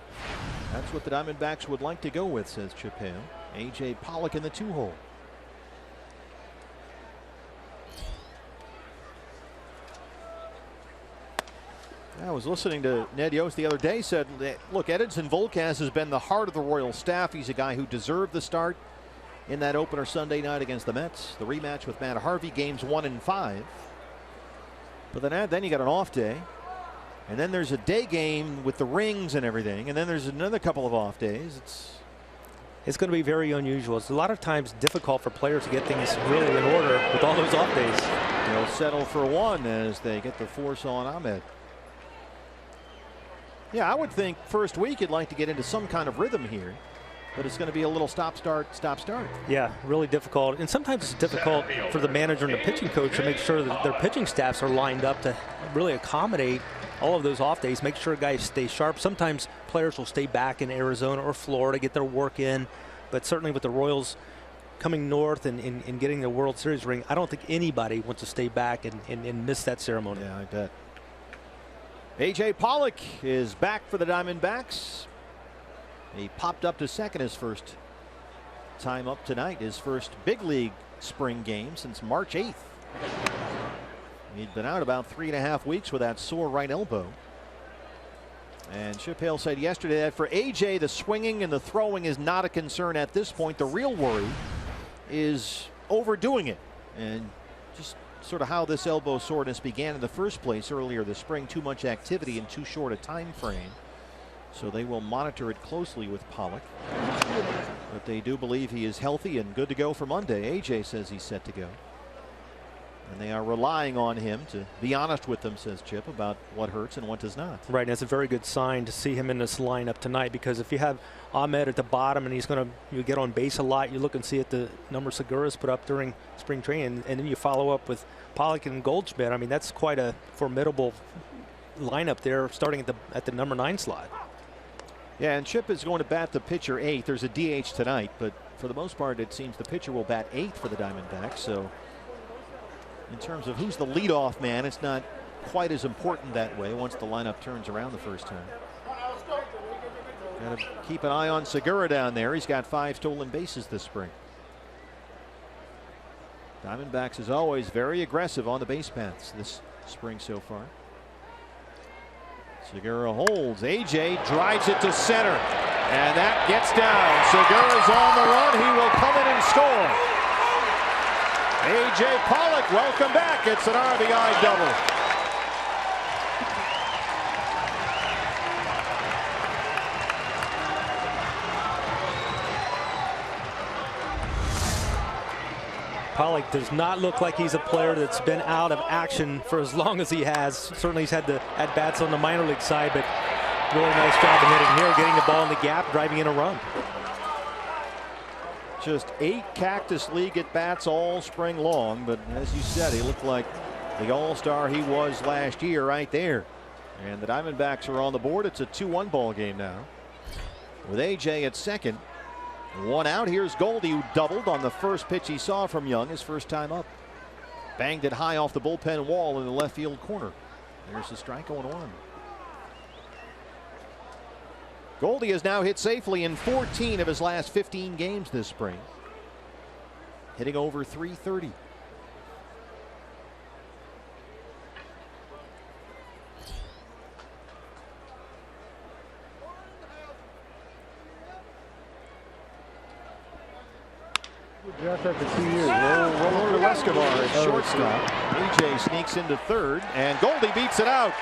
That's what the Diamondbacks would like to go with, says Chip Hale. A.J. Pollock in the 2-hole. I was listening to Ned Yost the other day, said, look, Edson Volquez has been the heart of the Royals staff. He's a guy who deserved the start in that opener Sunday night against the Mets. The rematch with Matt Harvey, games 1 and 5. But then you got an off day. And then there's a day game with the rings and everything. And then there's another couple of off days. It's going to be very unusual. It's a lot of times difficult for players to get things really in order with all those off days. They'll settle for one as they get the force on Ahmed. Yeah, I would think first week you'd like to get into some kind of rhythm here, but it's going to be a little stop start. Yeah, really difficult. And sometimes it's difficult for the manager and the pitching coach to make sure that their pitching staffs are lined up to really accommodate all of those off days, make sure guys stay sharp. Sometimes players will stay back in Arizona or Florida, get their work in, but certainly with the Royals coming north and getting the World Series ring, I don't think anybody wants to stay back and miss that ceremony. Yeah, I bet. A.J. Pollock is back for the Diamondbacks. He popped up to second his first time up tonight, his first big league spring game since March 8th. He'd been out about 3.5 weeks with that sore right elbow. And Chip Hale said yesterday that for A.J., the swinging and the throwing is not a concern at this point. The real worry is overdoing it. And just sort of how this elbow soreness began in the first place earlier this spring. Too much activity in too short a time frame. So they will monitor it closely with Pollock. But they do believe he is healthy and good to go for Monday. A.J. says he's set to go. And they are relying on him to be honest with them, says Chip, about what hurts and what does not. Right, and it's a very good sign to see him in this lineup tonight, because if you have Ahmed at the bottom and he's going to get on base a lot, you look and see at the number Segura's put up during spring training, and then you follow up with Pollock and Goldschmidt. I mean, that's quite a formidable lineup there, starting at the number 9 slot. Yeah, and Chip is going to bat the pitcher 8th. There's a DH tonight, but for the most part, it seems the pitcher will bat 8th for the Diamondbacks. So in terms of who's the leadoff man, it's not quite as important that way once the lineup turns around the first time. Got to keep an eye on Segura down there. He's got 5 stolen bases this spring. Diamondbacks, as always, very aggressive on the base paths this spring so far. Segura holds. A.J. drives it to center, and that gets down. Segura's on the run. He will come in and score. A.J. Pollock, welcome back. It's an RBI double. Pollock does not look like he's a player that's been out of action for as long as he has. Certainly he's had the at-bats on the minor league side, but really nice job of hitting here, getting the ball in the gap, driving in a run. Just 8 Cactus League at-bats all spring long, but as you said, he looked like the all-star he was last year right there. And the Diamondbacks are on the board. It's a 2-1 ball game now, with A.J. at second. 1 out. Here's Goldie, who doubled on the first pitch he saw from Young, his first time up. Banged it high off the bullpen wall in the left field corner. There's the strike, 0-1. Goldie has now hit safely in 14 of his last 15 games this spring. hitting over .330. Just after 2 years. Roller to Escobar at shortstop. AJ sneaks into third, and Goldie beats it out.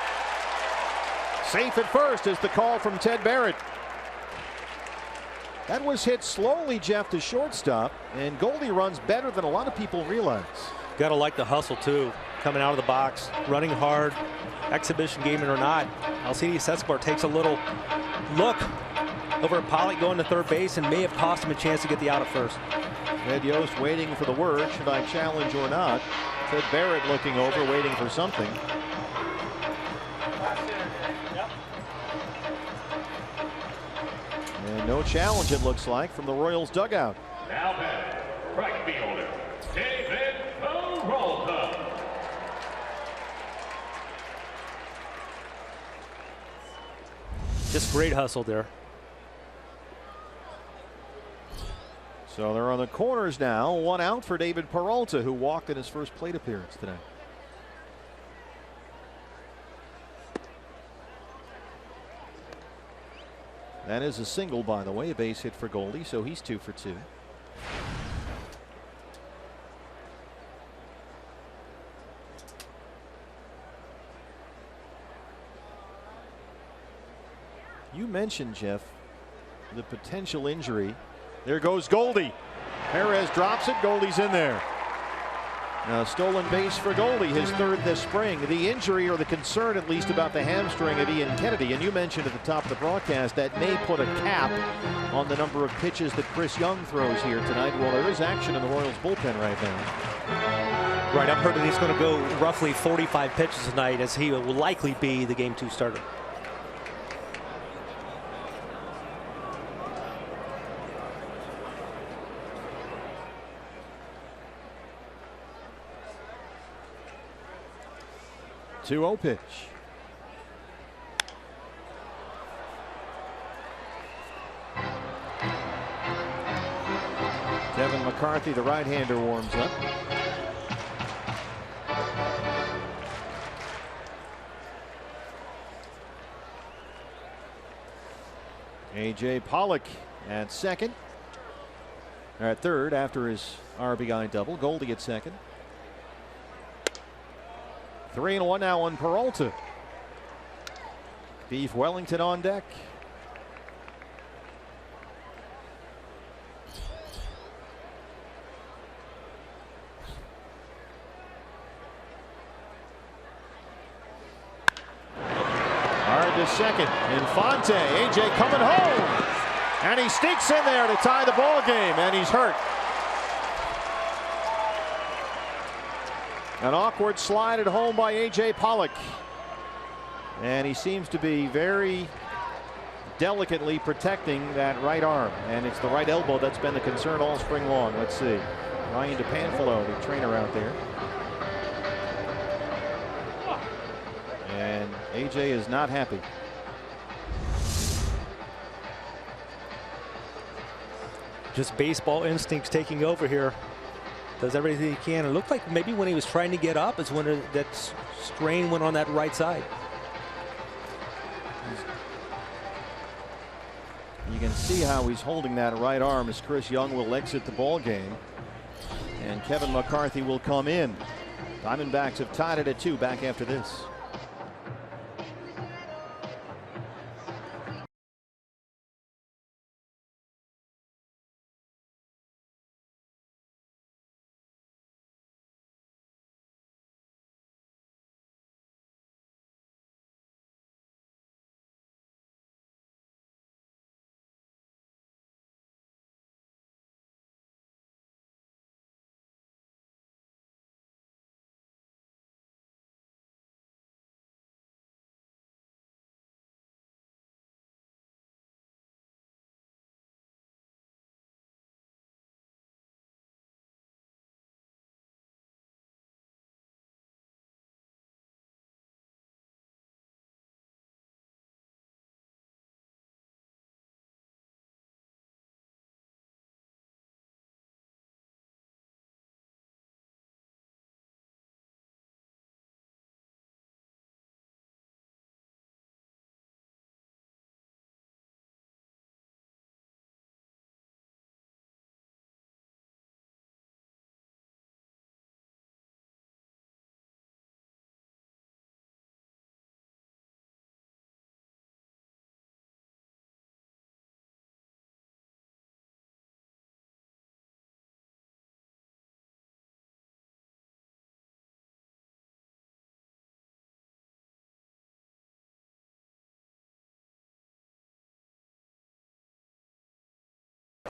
Safe at first is the call from Ted Barrett. That was hit slowly, Jeff, to shortstop, and Goldie runs better than a lot of people realize. Got to like the hustle, too. Coming out of the box, running hard, exhibition game or not. Alcides Escobar takes a little look over at Pollock going to third base and may have cost him a chance to get the out at first. Ed Yost waiting for the word, should I challenge or not? Ted Barrett looking over, waiting for something. And no challenge, it looks like, from the Royals dugout. Now batting, right fielder, David Peralta. Just great hustle there. So they're on the corners now. One out for David Peralta, who walked in his first plate appearance today. That is a single, by the way, a base hit for Goldie, so he's 2 for 2. You mentioned, Jeff, the potential injury. There goes Goldie. Perez drops it. Goldie's in there. Now, stolen base for Goldie, his third this spring. The injury, or the concern at least, about the hamstring of Ian Kennedy, and you mentioned at the top of the broadcast that may put a cap on the number of pitches that Chris Young throws here tonight. Well, there is action in the Royals bullpen right now. Right, I've heard that he's going to go roughly 45 pitches tonight, as he will likely be the Game 2 starter. Two-0 pitch. Kevin McCarthy, the right-hander, warms up. A.J. Pollock at second. Or at third after his RBI double. Goldie at second. 3-1 now on Peralta. Beef Wellington on deck. Hard to second. Infante. AJ coming home. And he sneaks in there to tie the ball game, and he's hurt. An awkward slide at home by A.J. Pollock. And he seems to be very delicately protecting that right arm. And it's the right elbow that's been the concern all spring long. Let's see. Ryan DePanfilo, the trainer out there. And A.J. is not happy. Just baseball instincts taking over here. Does everything he can. It looked like maybe when he was trying to get up is when that strain went on that right side. You can see how he's holding that right arm as Chris Young will exit the ball game. And Kevin McCarthy will come in. Diamondbacks have tied it at 2 back after this.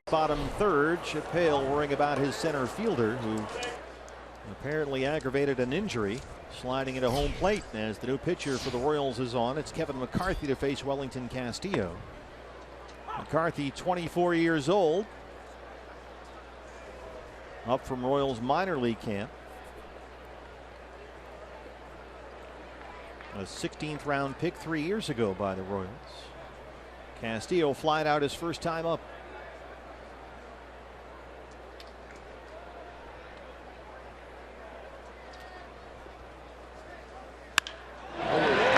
Bottom third, Chappelle worrying about his center fielder, who apparently aggravated an injury, sliding into home plate as the new pitcher for the Royals is on. It's Kevin McCarthy to face Wellington Castillo. McCarthy, 24 years old, up from Royals minor league camp. A 16th round pick 3 years ago by the Royals. Castillo flying out his first time up.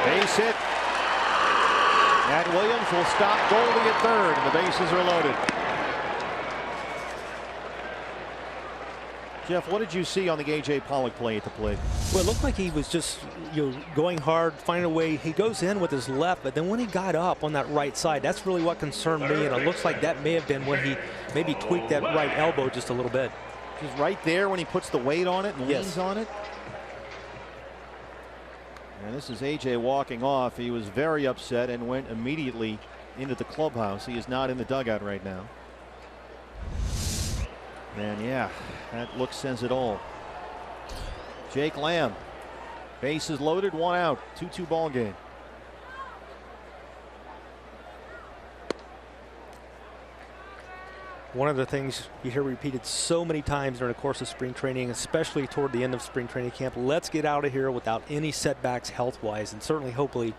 Base hit. And Williams will stop Goldie at third, and the bases are loaded. Jeff, what did you see on the A.J. Pollock play at the plate? Well, it looked like he was just going hard, finding a way. He goes in with his left, but then when he got up on that right side, that's really what concerned me. And it looks like that may have been when he maybe tweaked that right elbow just a little bit. Just right there when he puts the weight on it and leans on it. And this is A.J. walking off. He was very upset and went immediately into the clubhouse. He is not in the dugout right now. And yeah, that look says it all. Jake Lamb, bases loaded, 1 out, 2-2 ball game. One of the things you hear repeated so many times during the course of spring training, especially toward the end of spring training camp, let's get out of here without any setbacks health-wise, and certainly hopefully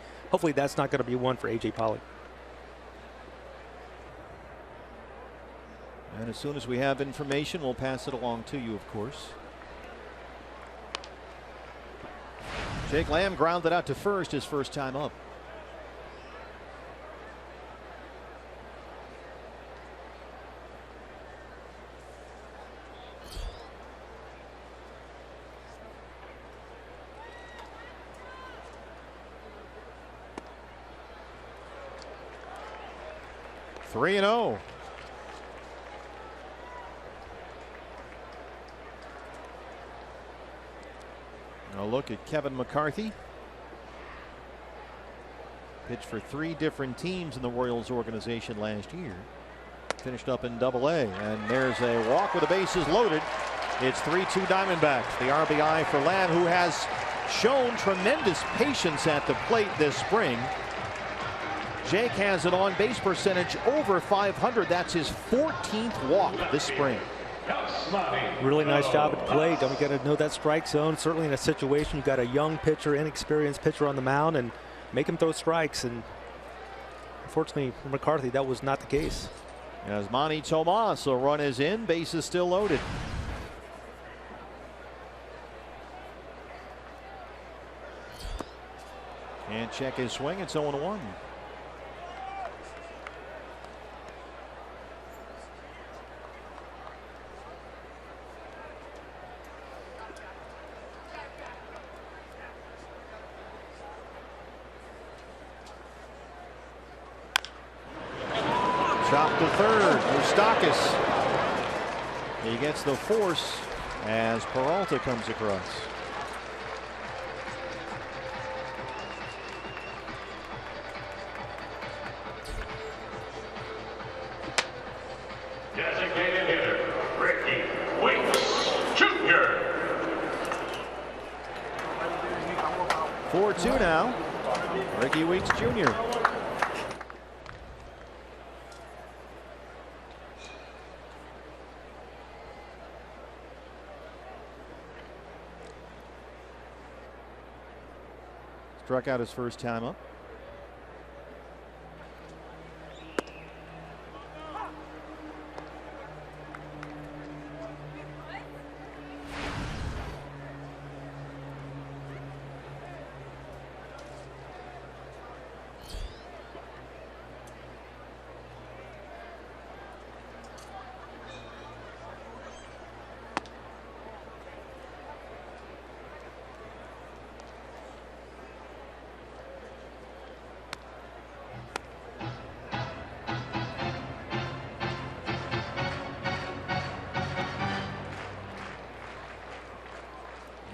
that's not going to be one for A.J. Pollock. And as soon as we have information, we'll pass it along to you, of course. Jake Lamb grounded out to first his first time up. Three and 0. A look at Kevin McCarthy. Pitched for 3 different teams in the Royals organization last year. Finished up in Double-A, and there's a walk with the bases loaded. It's 3-2 Diamondbacks. The RBI for Lamb, who has shown tremendous patience at the plate this spring. Jake has an on-base percentage over 500. That's his 14th walk this spring. Really nice job at the plate. Don't get to know that strike zone. Certainly in a situation you've got a young pitcher, inexperienced pitcher on the mound, and make him throw strikes. And unfortunately for McCarthy, that was not the case. As Manny Tomas, a run is in, base is still loaded. Can't check his swing. It's 0-1. Chop to third. Moustakas. He gets the force as Peralta comes across. Designated hitter, Ricky Weeks Jr. 4-2 now. Ricky Weeks Jr. Struck out his first time up.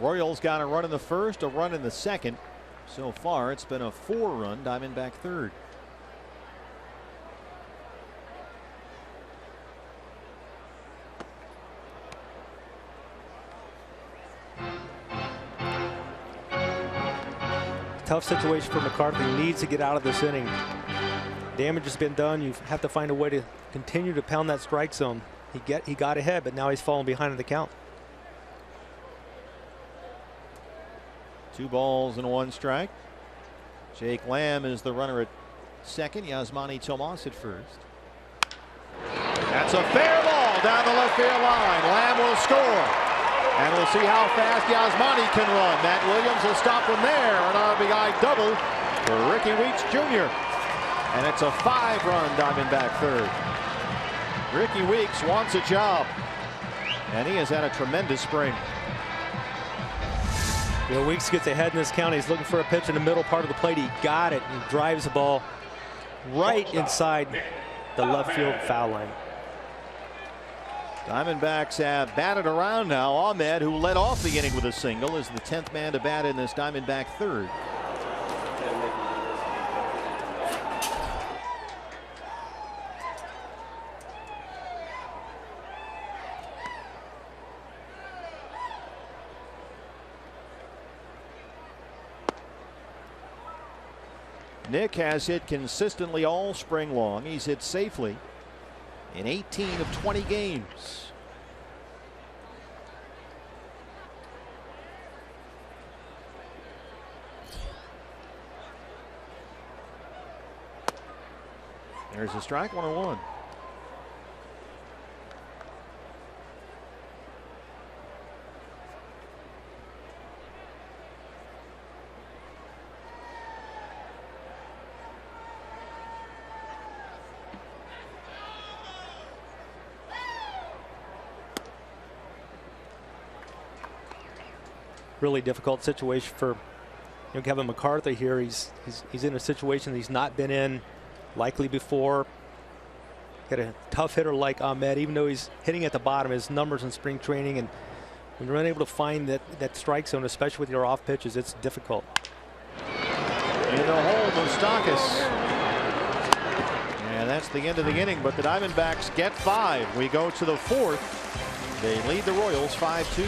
Royals got a run in the first, a run in the second. So far, it's been a 4-run Diamondback third. tough situation for McCarthy. He needs to get out of this inning. Damage has been done. You have to find a way to continue to pound that strike zone. He got ahead, but now he's falling behind in the count. 2 balls and 1 strike. Jake Lamb is the runner at second. Yasmani Tomas at first. That's a fair ball down the left field line. Lamb will score. And we'll see how fast Yasmani can run. Matt Williams will stop from there. An RBI double for Ricky Weeks Jr. And it's a 5-run Diamondback third. Ricky Weeks wants a job. And he has had a tremendous spring. Weeks gets ahead in this count. He's looking for a pitch in the middle part of the plate. He got it and drives the ball right inside the left field foul line. Diamondbacks have batted around now. Ahmed, who led off the inning with a single, is the 10th man to bat in this Diamondback third. Nick has hit consistently all spring long. He's hit safely in 18 of 20 games. There's a strike, 1-1. Really difficult situation for Kevin McCarthy here. He's in a situation that he's not been in likely before. Got a tough hitter like Ahmed, even though he's hitting at the bottom, his numbers in spring training, and when you're unable to find that strike zone, especially with your off pitches, it's difficult. In the hole, Moustakas. And that's the end of the inning, but the Diamondbacks get 5. We go to the 4th. They lead the Royals 5-2.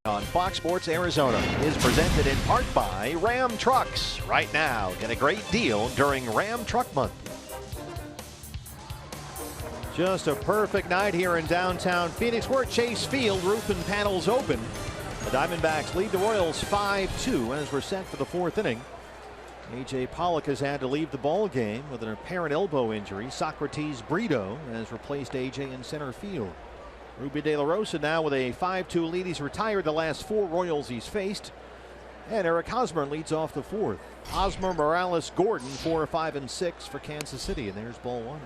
On Fox Sports Arizona is presented in part by Ram Trucks. Right now, get a great deal during Ram Truck Month. Just a perfect night here in downtown Phoenix. We're at Chase Field, roof and panels open. The Diamondbacks lead the Royals 5-2 as we're set for the 4th inning. A.J. Pollock has had to leave the ball game with an apparent elbow injury. Socrates Brito has replaced A.J. in center field. Ruby De La Rosa now with a 5-2 lead. He's retired the last 4 Royals he's faced. And Eric Hosmer leads off the 4th. Hosmer, Morales, Gordon 4, 5, and 6 for Kansas City. And there's ball 1.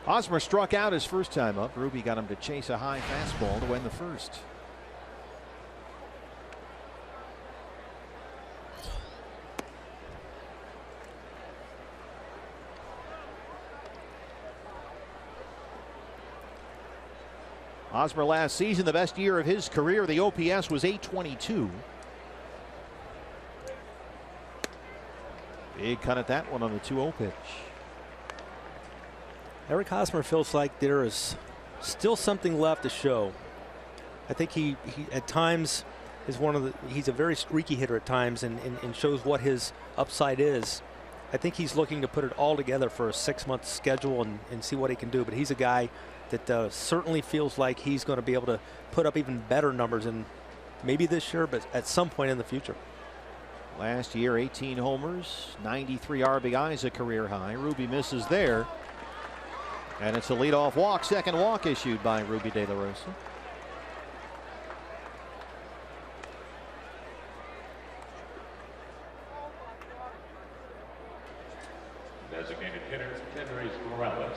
Hosmer struck out his first time up. Ruby got him to chase a high fastball to win the first. Hosmer last season, the best year of his career. The OPS was .822. Big cut at that one on the 2-0 pitch. Eric Hosmer feels like there is still something left to show. I think he at times is he's a very streaky hitter at times and shows what his upside is. I think he's looking to put it all together for a 6-month schedule and see what he can do. But he's a guy that certainly feels like he's going to be able to put up even better numbers, and maybe this year, but at some point in the future. Last year, 18 homers, 93 RBIs, a career high. Ruby misses there. And it's a leadoff walk, second walk issued by Ruby De La Rosa. Designated hitter, Kendrys Morales.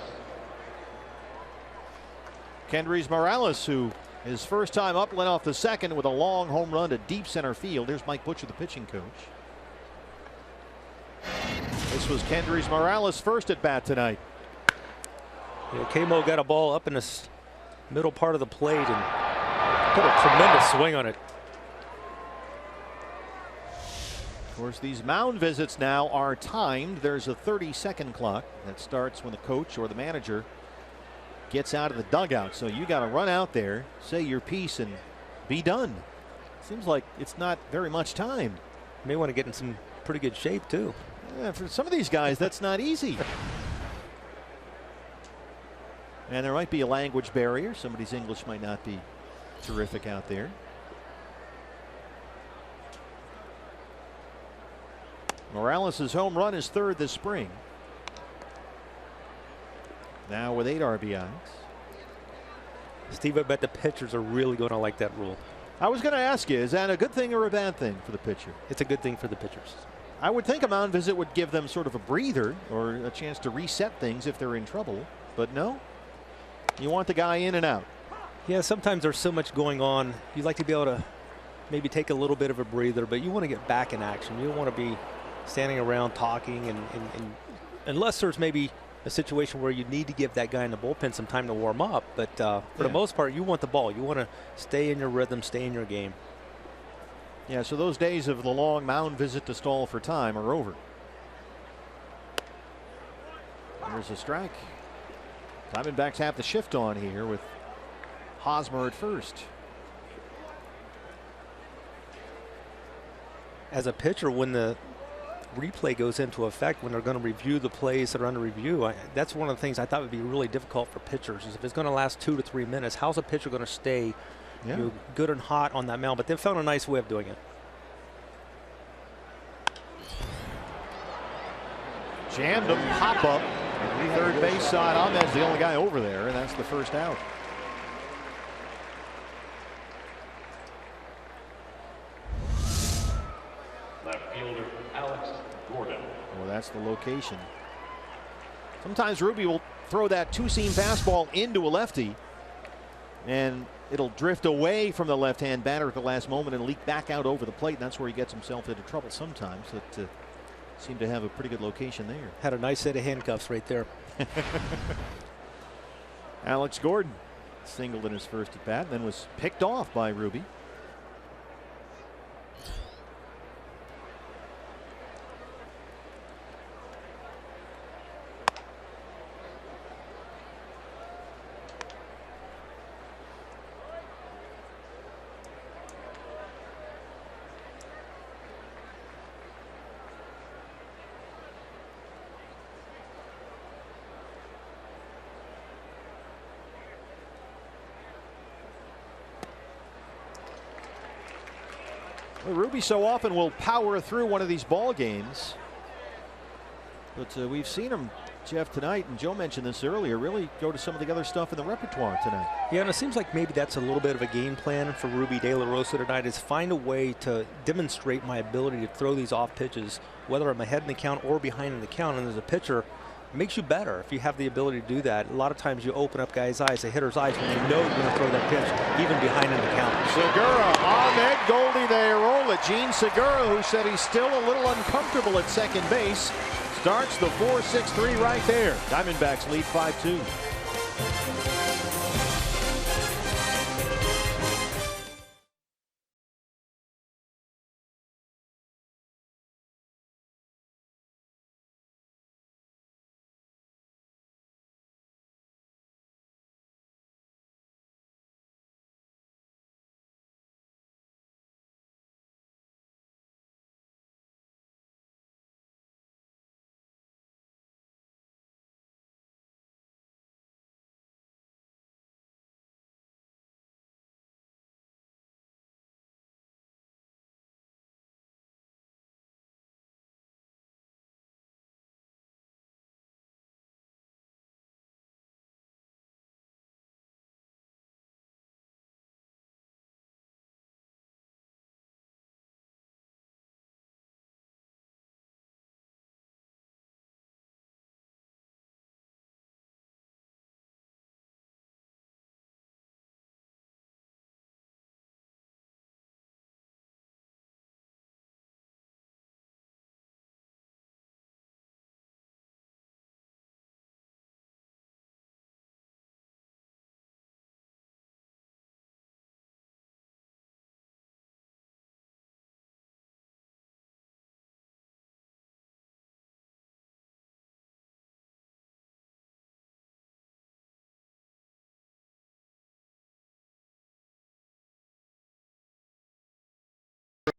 Kendrys Morales, who his first time up, led off the second with a long home run to deep center field. There's Mike Butcher, the pitching coach. This was Kendrys Morales' first at bat tonight. Yeah, K-Mo got a ball up in the middle part of the plate and put a tremendous swing on it. Of course, these mound visits now are timed. There's a 30-second clock that starts when the coach or the manager gets out of the dugout. So you got to run out there, say your piece, and be done. Seems like it's not very much time. You may want to get in some pretty good shape too. Yeah, for some of these guys, that's not easy. And there might be a language barrier. Somebody's English might not be terrific out there. Morales' home run is third this spring. Now with 8 RBIs. Steve, I bet the pitchers are really going to like that rule. I was going to ask you, is that a good thing or a bad thing for the pitcher? It's a good thing for the pitchers. I would think a mound visit would give them sort of a breather or a chance to reset things if they're in trouble. But no, you want the guy in and out. Yeah, sometimes there's so much going on. You'd like to be able to maybe take a little bit of a breather, but you want to get back in action. You don't want to be standing around talking and unless there's maybe a situation where you need to give that guy in the bullpen some time to warm up. But for the most part, you want the ball. You want to stay in your rhythm, stay in your game. Yeah, so those days of the long mound visit to stall for time are over. There's a strike. Diamondbacks have the shift on here with Hosmer at first. As a pitcher, when the replay goes into effect, when they're going to review the plays that are under review, that's one of the things I thought would be really difficult for pitchers. Is if it's going to last 2 to 3 minutes, how's a pitcher going to stay good and hot on that mound? But they've found a nice way of doing it. Jammed him, pop up. Third base side. Ahmed's the only guy over there, and that's the first out. Left fielder Alex Gordon. Well, that's the location. Sometimes Ruby will throw that two-seam fastball into a lefty, and it'll drift away from the left-hand batter at the last moment and leak back out over the plate. And that's where he gets himself into trouble sometimes. That seemed to have a pretty good location there. Had a nice set of handcuffs right there. Alex Gordon singled in his first at bat, then was picked off by Ruby. Well, Ruby so often will power through one of these ball games, but we've seen him, Jeff, tonight, and Joe mentioned this earlier, really go to some of the other stuff in the repertoire tonight. Yeah, and it seems like maybe that's a little bit of a game plan for Ruby De La Rosa tonight, is find a way to demonstrate my ability to throw these off pitches, whether I'm ahead in the count or behind in the count. And as a pitcher, it makes you better if you have the ability to do that. A lot of times you open up guys' eyes, the hitter's eyes, when you know you're going to throw that pitch, even behind in the count. Segura, Ahmed, Goldie, they roll it. Gene Segura, who said he's still a little uncomfortable at second base, starts the 4-6-3 right there. Diamondbacks lead 5-2.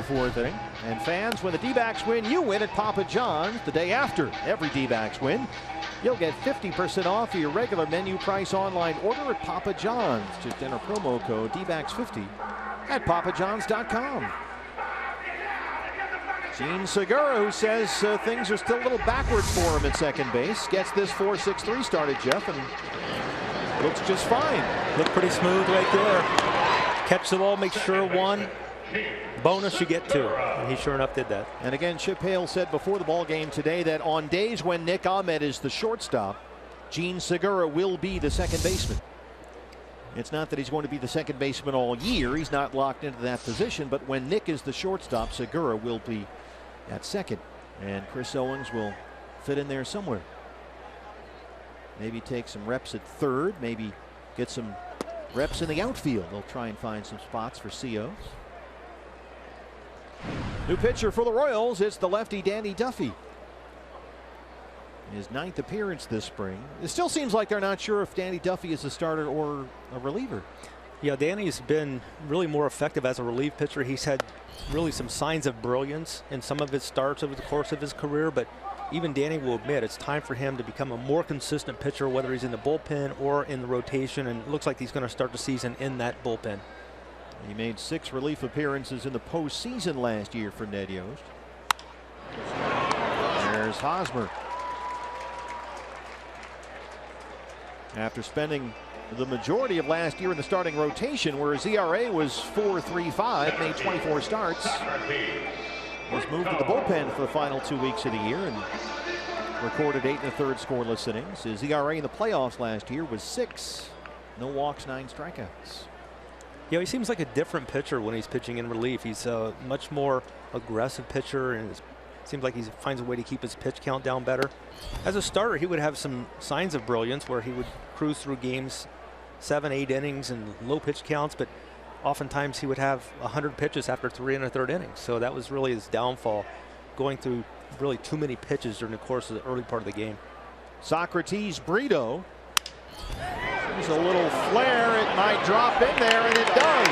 4th inning. And fans, when the D-backs win, you win at Papa John's the day after every D-backs win. You'll get 50% off your regular menu price online order at Papa John's. Just enter promo code DBACS50 at papajohns.com. Gene Segura, who says things are still a little backwards for him at second base, gets this 4-6-3 started, Jeff, and looks just fine. Looked pretty smooth right there. Catch the ball, make sure one. Bonus you get 2. And he sure enough did that. And again, Chip Hale said before the ball game today that on days when Nick Ahmed is the shortstop, Gene Segura will be the second baseman. It's not that he's going to be the second baseman all year. He's not locked into that position. But when Nick is the shortstop, Segura will be at second. And Chris Owens will fit in there somewhere. Maybe take some reps at third. Maybe get some reps in the outfield. They'll try and find some spots for COs. New pitcher for the Royals, it's the lefty Danny Duffy. His 9th appearance this spring. It still seems like they're not sure if Danny Duffy is a starter or a reliever. Yeah, Danny's been really more effective as a relief pitcher. He's had really some signs of brilliance in some of his starts over the course of his career, but even Danny will admit it's time for him to become a more consistent pitcher, whether he's in the bullpen or in the rotation, and it looks like he's going to start the season in that bullpen. He made 6 relief appearances in the postseason last year for Ned Yost. There's Hosmer. After spending the majority of last year in the starting rotation, where his ERA was 4.35, made 24 starts, was moved to the bullpen for the final 2 weeks of the year and recorded 8 1/3 scoreless innings. His ERA in the playoffs last year was 6. No walks, 9 strikeouts. Yeah, he seems like a different pitcher when he's pitching in relief. He's a much more aggressive pitcher, and it seems like he finds a way to keep his pitch count down better. As a starter, he would have some signs of brilliance where he would cruise through games 7, 8 innings and low pitch counts, but oftentimes he would have 100 pitches after 3 1/3 innings. So that was really his downfall, going through really too many pitches during the course of the early part of the game. Socrates Brito. There's a little flare. It might drop in there, and it does.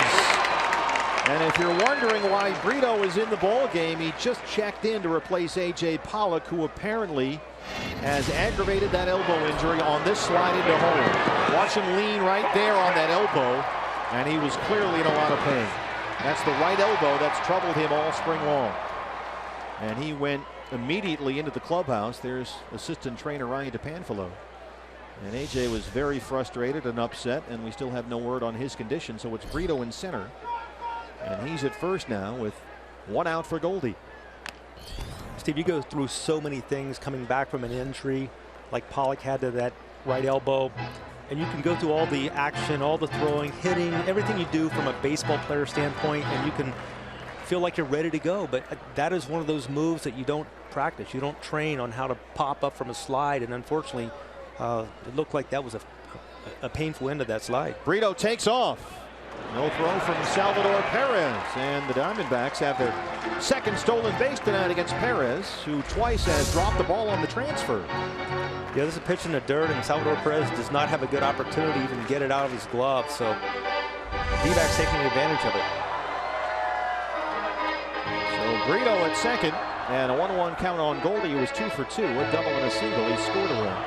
And if you're wondering why Brito is in the ball game, he just checked in to replace A.J. Pollock, who apparently has aggravated that elbow injury on this slide into home. Watch him lean right there on that elbow, and he was clearly in a lot of pain. That's the right elbow that's troubled him all spring long. And he went immediately into the clubhouse. There's assistant trainer Ryan DePanfilo. And AJ was very frustrated and upset, and we still have no word on his condition. So it's Brito in center, and he's at first now with 1 out for Goldie. Steve, you go through so many things coming back from an injury like Pollock had to that right elbow, and you can go through all the action, all the throwing, hitting, everything you do from a baseball player standpoint, and you can feel like you're ready to go. But that is one of those moves that you don't practice. You don't train on how to pop up from a slide, and unfortunately, it looked like that was a painful end of that slide. Brito takes off. No throw from Salvador Perez, and the Diamondbacks have their 2nd stolen base tonight against Perez, who twice has dropped the ball on the transfer. Yeah, this is a pitch in the dirt, and Salvador Perez does not have a good opportunity to even get it out of his glove, so D-backs taking advantage of it. So Brito at second, and a 1-1 count on Goldie, who was 2 for 2, a double and a single. He scored a run.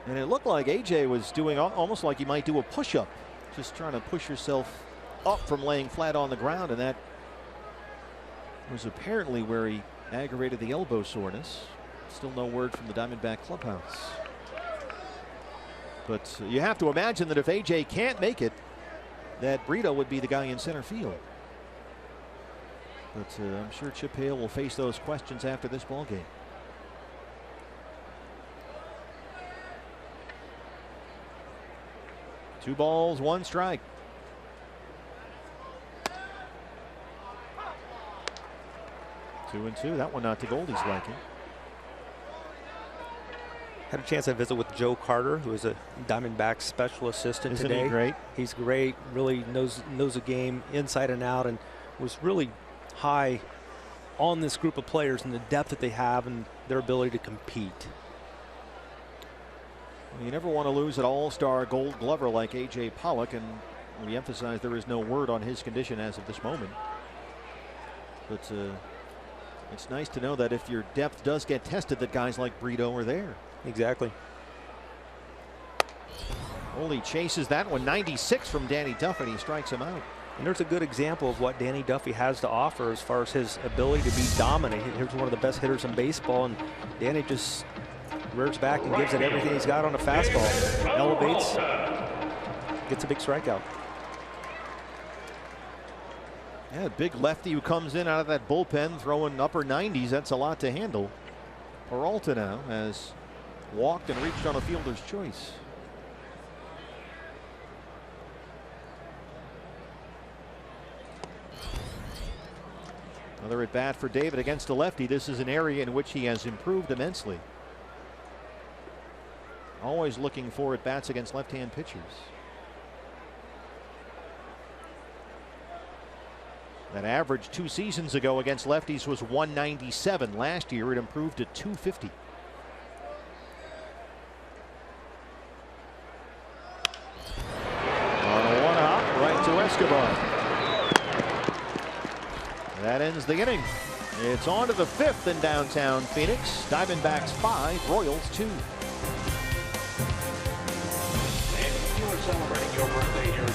And it looked like AJ was doing almost like he might do a push-up, just trying to push yourself up from laying flat on the ground, and that was apparently where he aggravated the elbow soreness. Still no word from the Diamondback clubhouse. But you have to imagine that if AJ can't make it, that Brito would be the guy in center field. But I'm sure Chip Hale will face those questions after this ball game. Two balls, 1 strike. 2-2. That one not to Goldie's liking. Had a chance to visit with Joe Carter, who is a Diamondbacks special assistant today. Isn't he great? He's great. Really knows the game inside and out, and was really high on this group of players and the depth that they have and their ability to compete. You never want to lose an all-star Gold Glover like A.J. Pollock, and We emphasize there is no word on his condition as of this moment. But it's nice to know that if your depth does get tested, that guys like Brito are there. Exactly. Only chases that one. 96 from Danny Duffy, and he strikes him out. And there's a good example of what Danny Duffy has to offer as far as his ability to be dominant. Here's one of the best hitters in baseball, and Danny just rears back and gives it everything he's got on a fastball. Elevates, gets a big strikeout. Yeah, big lefty who comes in out of that bullpen throwing upper 90s. That's a lot to handle. Peralta now has walked and reached on a fielder's choice. Another at bat for David against a lefty. This is an area in which he has improved immensely. Always looking for at bats against left-hand pitchers. That average 2 seasons ago against lefties was 197. Last year it improved to 250. On a 1-hop right to Escobar. That ends the inning. It's on to the 5th in downtown Phoenix. Diamondbacks 5, Royals 2. And you are celebrating your birthday here.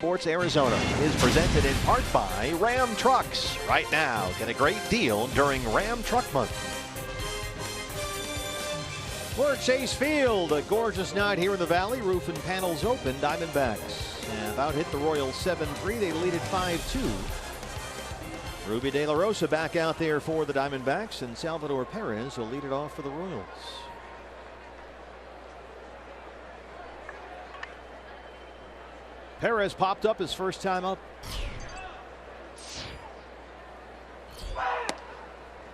Sports Arizona is presented in part by Ram Trucks. Right now, get a great deal during Ram Truck Month. We're at Chase Field. A gorgeous night here in the Valley. Roof and panels open. Diamondbacks about hit the Royals 7-3. They lead it 5-2. Ruby De La Rosa back out there for the Diamondbacks, and Salvador Perez will lead it off for the Royals. Perez popped up his first time up.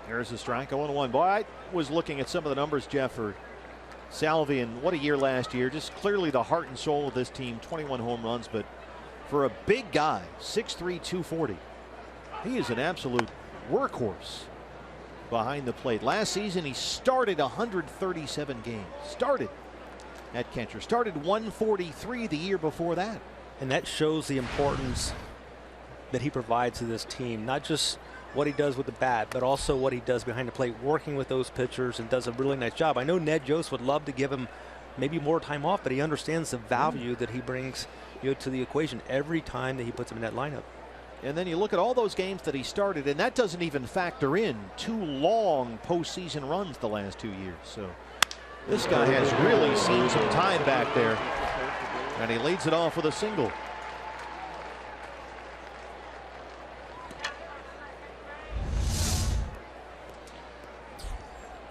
There's a strike, 0-1. Boy, I was looking at some of the numbers, Jeff, for Salvi, and what a year last year. Just clearly the heart and soul of this team. 21 home runs, but for a big guy, 6'3", 240, he is an absolute workhorse behind the plate. Last season, he started 137 games. Started at catcher. Started 143 the year before that. And that shows the importance that he provides to this team. Not just what he does with the bat, but also what he does behind the plate, working with those pitchers, and does a really nice job. I know Ned Jost would love to give him maybe more time off, but he understands the value that he brings, you know, to the equation every time that he puts him in that lineup. And then you look at all those games that he started, and that doesn't even factor in 2 long postseason runs the last 2 years. So this guy has really seen some time back there, and he leads it off with a single.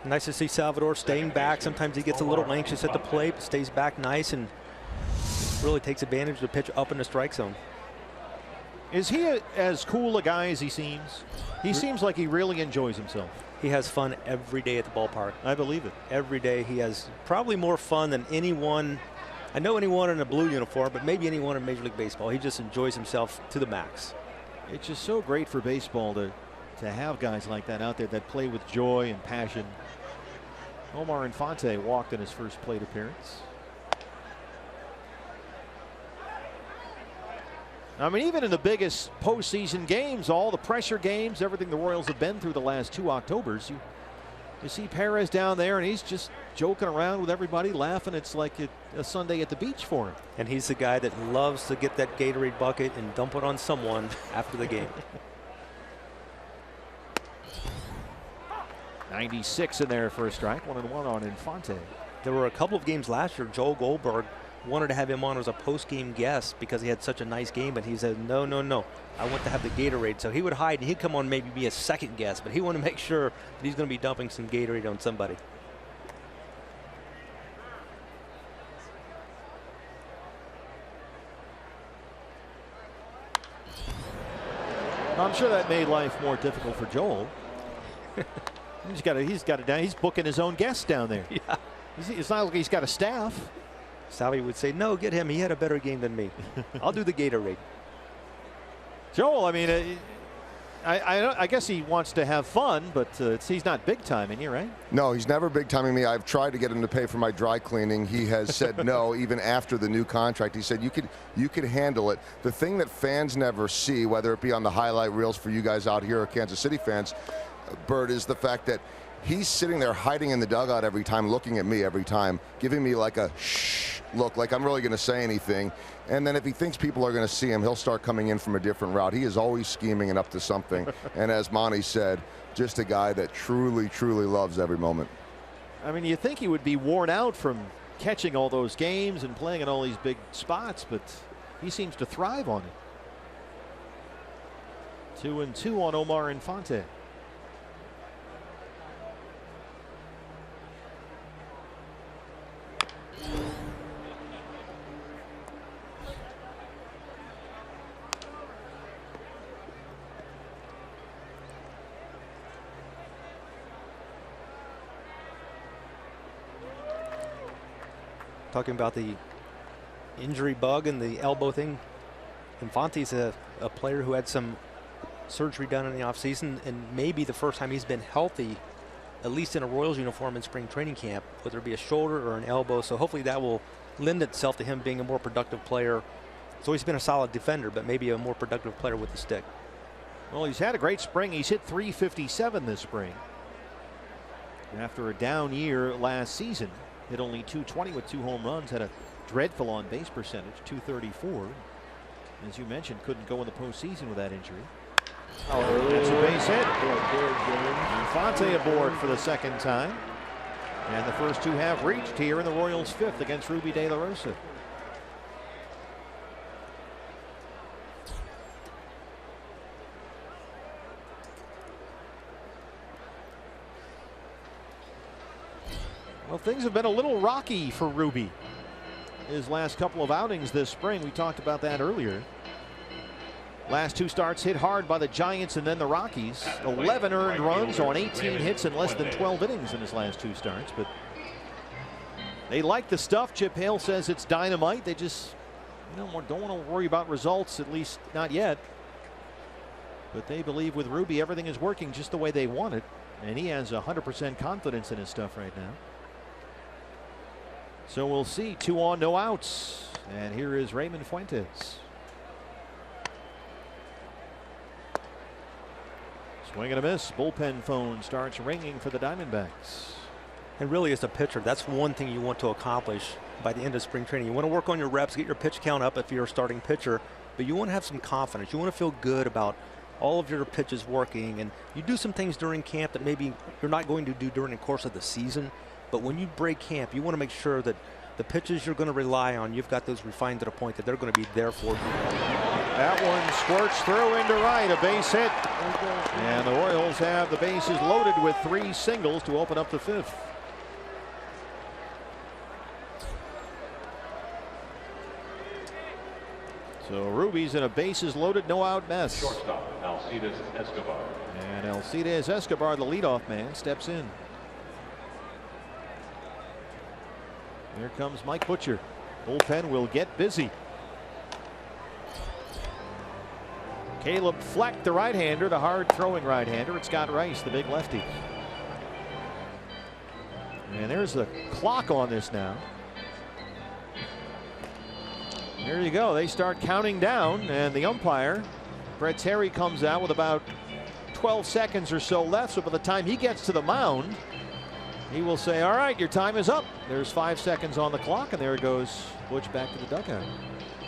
Nice to see Salvador staying back. Sometimes he gets a little anxious at the plate, but stays back nice and really takes advantage of the pitch up in the strike zone. Is he as cool a guy as he seems? He seems like he really enjoys himself. He has fun every day at the ballpark. I believe it. Every day he has probably more fun than anyone. I know anyone in a blue uniform, but maybe anyone in Major League Baseball. He just enjoys himself to the max. It's just so great for baseball to have guys like that out there that play with joy and passion. Omar Infante walked in his first plate appearance. I mean, even in the biggest postseason games, all the pressure games, everything the Royals have been through the last 2 Octobers, you see Perez down there, and he's just joking around with everybody, laughing. It's like a Sunday at the beach for him. And he's the guy that loves to get that Gatorade bucket and dump it on someone after the game. 96 in there for a strike, 1-1 on Infante. There were a couple of games last year, Joel Goldberg wanted to have him on as a post-game guest because he had such a nice game, but he said, no, no, no, I want to have the Gatorade. So he would hide, and he'd come on, maybe be a second guest, but he wanted to make sure that he's going to be dumping some Gatorade on somebody. I'm sure that made life more difficult for Joel. He's booking his own guests down there. Yeah. It's not like he's got a staff. Sally would say, no, get him. He had a better game than me. I'll do the Gatorade. Joel, I mean, I guess he wants to have fun, but he's not big timing you, right? No, he's never big timing me. I've tried to get him to pay for my dry cleaning. He has said no, even after the new contract. He said you could handle it. The thing that fans never see, whether it be on the highlight reels for you guys out here or Kansas City fans, Bert, is the fact that he's sitting there hiding in the dugout every time, looking at me every time, giving me like a shh look, like I'm really going to say anything. And then if he thinks people are going to see him, he'll start coming in from a different route. He is always scheming and up to something. And as Monty said, just a guy that truly, truly loves every moment. I mean, you think he would be worn out from catching all those games and playing in all these big spots, but he seems to thrive on it. 2-2 on Omar Infante. Talking about the injury bug and the elbow thing. Infante's a player who had some surgery done in the offseason, and maybe the first time he's been healthy, at least in a Royals uniform in spring training camp, whether it be a shoulder or an elbow. So hopefully that will lend itself to him being a more productive player. So he's been a solid defender, but maybe a more productive player with the stick. Well, he's had a great spring. He's hit .357 this spring. After a down year last season, hit only .220 with 2 home runs, had a dreadful on base percentage, .234. As you mentioned, couldn't go in the postseason with that injury. That's a base hit. Infante aboard for the second time. And the first 2 have reached here in the Royals' 5th against Ruby De La Rosa. Well, things have been a little rocky for Ruby. His last couple of outings this spring, we talked about that earlier. Last 2 starts hit hard by the Giants and then the Rockies. 11 earned runs on 18 hits in less than 12 innings in his last 2 starts. But they like the stuff. Chip Hale says it's dynamite. They just don't want to worry about results, at least not yet. But they believe with Ruby everything is working just the way they want it. And he has 100% confidence in his stuff right now. So we'll see. 2 on, no outs. And here is Raymond Fuentes. Swing and a miss. Bullpen phone starts ringing for the Diamondbacks. And really, as a pitcher, that's one thing you want to accomplish by the end of spring training. You want to work on your reps, get your pitch count up if you're a starting pitcher, but you want to have some confidence. You want to feel good about all of your pitches working, and you do some things during camp that maybe you're not going to do during the course of the season. But when you break camp, you want to make sure that the pitches you're going to rely on, you've got those refined to the point that they're going to be there for you. That one squirts through into right, a base hit. And the Royals have the bases loaded with 3 singles to open up the 5th. So Ruby's in a bases loaded, no out mess. Shortstop, Alcides Escobar. And Alcides Escobar, the leadoff man, steps in. Here comes Mike Butcher. Bullpen will get busy. Caleb Fleck, the right-hander, the hard-throwing right-hander. It's Scott Rice, the big lefty. And there's the clock on this now. There you go. They start counting down, and the umpire, Brett Terry, comes out with about 12 seconds or so left. So by the time he gets to the mound, he will say, all right, your time is up. There's 5 seconds on the clock, and there goes Butch back to the dugout.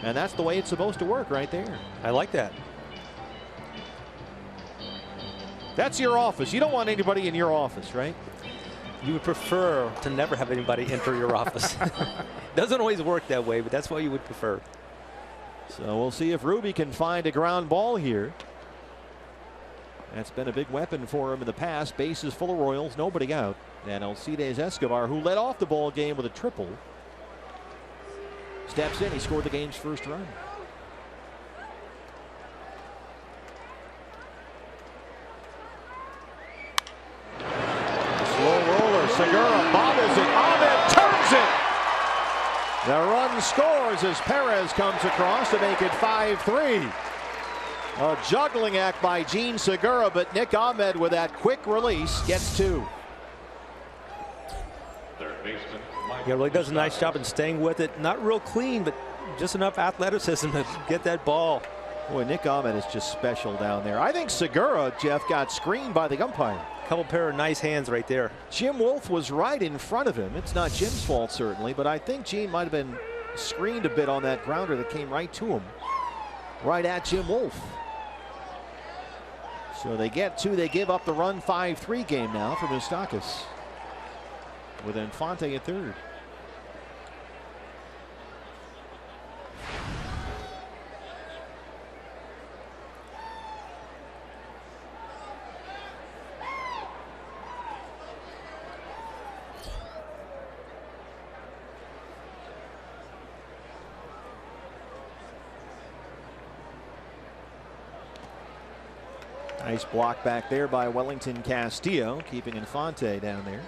And that's the way it's supposed to work right there. I like that. That's your office. You don't want anybody in your office, right? You would prefer to never have anybody enter your office. Doesn't always work that way, but that's what you would prefer. So we'll see if Ruby can find a ground ball here. That's been a big weapon for him in the past. Bases full of Royals, nobody out. And Alcides Escobar, who led off the ball game with a triple, steps in. He scored the game's first run. Slow roller. Segura bobbles it. Ahmed turns it. The run scores as Perez comes across to make it 5-3. A juggling act by Gene Segura, but Nick Ahmed with that quick release gets 2. Third baseman, Yeah, really does a nice job in staying with it. Not real clean, but just enough athleticism to get that ball. Boy, Nick Ahmed is just special down there. I think Segura, Jeff, got screened by the umpire. Couple pair of nice hands right there. Jim Wolf was right in front of him. It's not Jim's fault, certainly, but I think Gene might have been screened a bit on that grounder that came right to him, right at Jim Wolf. So they get 2. They give up the run. 5-3 game now for Moustakas with Infante at third. Nice block back there by Wellington Castillo, keeping Infante down there.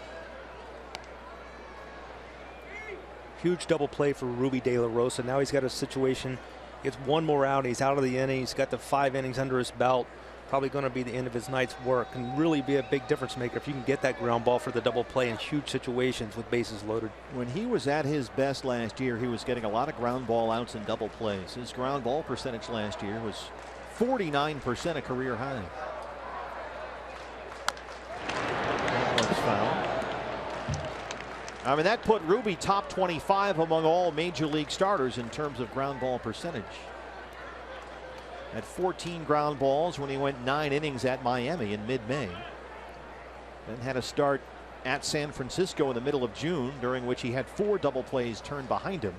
Huge double play for Ruby De La Rosa. Now he's got a situation. Gets one more out. He's out of the inning. He's got the 5 innings under his belt. Probably going to be the end of his night's work and really be a big difference maker if you can get that ground ball for the double play in huge situations with bases loaded. When he was at his best last year, he was getting a lot of ground ball outs and double plays. His ground ball percentage last year was 49%, a career high. Foul. I mean, that put Ruby top 25 among all major league starters in terms of ground ball percentage. Had 14 ground balls when he went 9 innings at Miami in mid-May. Then had a start at San Francisco in the middle of June, during which he had 4 double plays turned behind him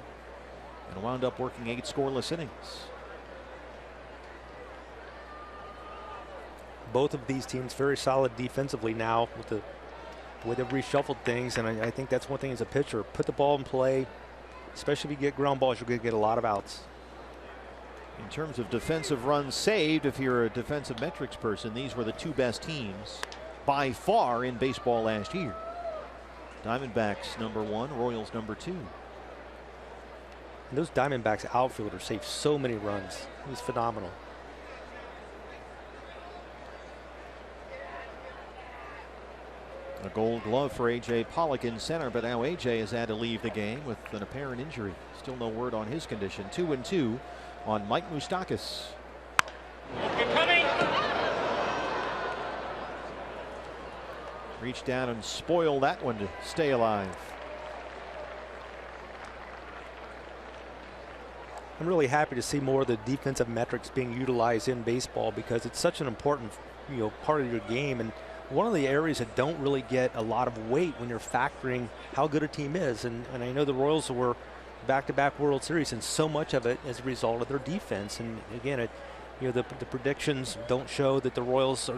and wound up working 8 scoreless innings. Both of these teams very solid defensively now with the way they've reshuffled things, and I think that's one thing as a pitcher. Put the ball in play, especially if you get ground balls, you're going to get a lot of outs. In terms of defensive runs saved, if you're a defensive metrics person, these were the 2 best teams by far in baseball last year. Diamondbacks #1, Royals #2. And those Diamondbacks outfielders saved so many runs. It was phenomenal. A Gold Glove for A.J. Pollock in center, but now A.J. has had to leave the game with an apparent injury. Still no word on his condition. 2-2 on Mike Moustakas. Reach down and spoil that one to stay alive. I'm really happy to see more of the defensive metrics being utilized in baseball because it's such an important, part of your game, and one of the areas that don't really get a lot of weight when you're factoring how good a team is. And I know the Royals were back-to-back World Series, and so much of it as a result of their defense. And again, the predictions don't show that the Royals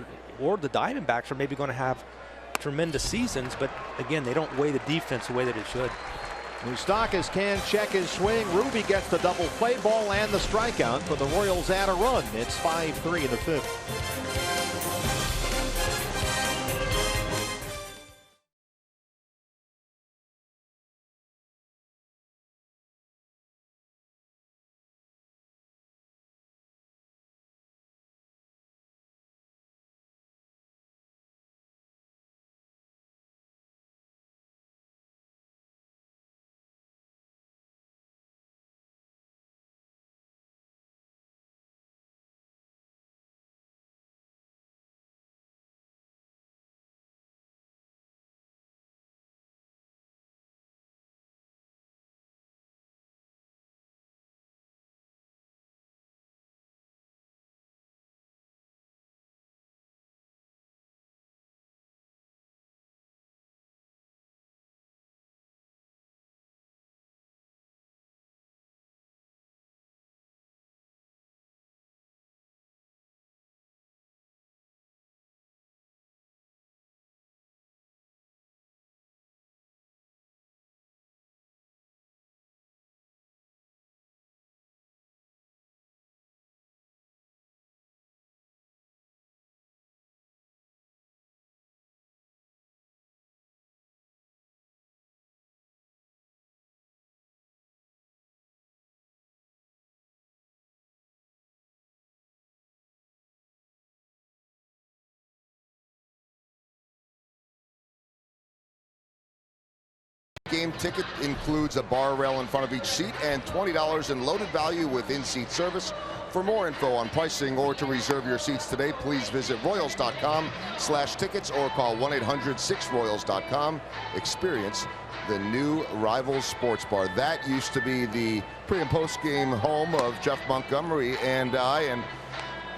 or the Diamondbacks are maybe going to have tremendous seasons, but again, they don't weigh the defense the way that it should. Moustakas can check his swing. Ruby gets the double play ball and the strikeout, but the Royals add a run. It's 5-3 in the 5th. Game ticket includes a bar rail in front of each seat and $20 in loaded value with in-seat service. For more info on pricing or to reserve your seats today, please visit royals.com/tickets or call 1-800-6royals.com. Experience the new Rivals Sports Bar. That used to be the pre- and post-game home of Jeff Montgomery and I, and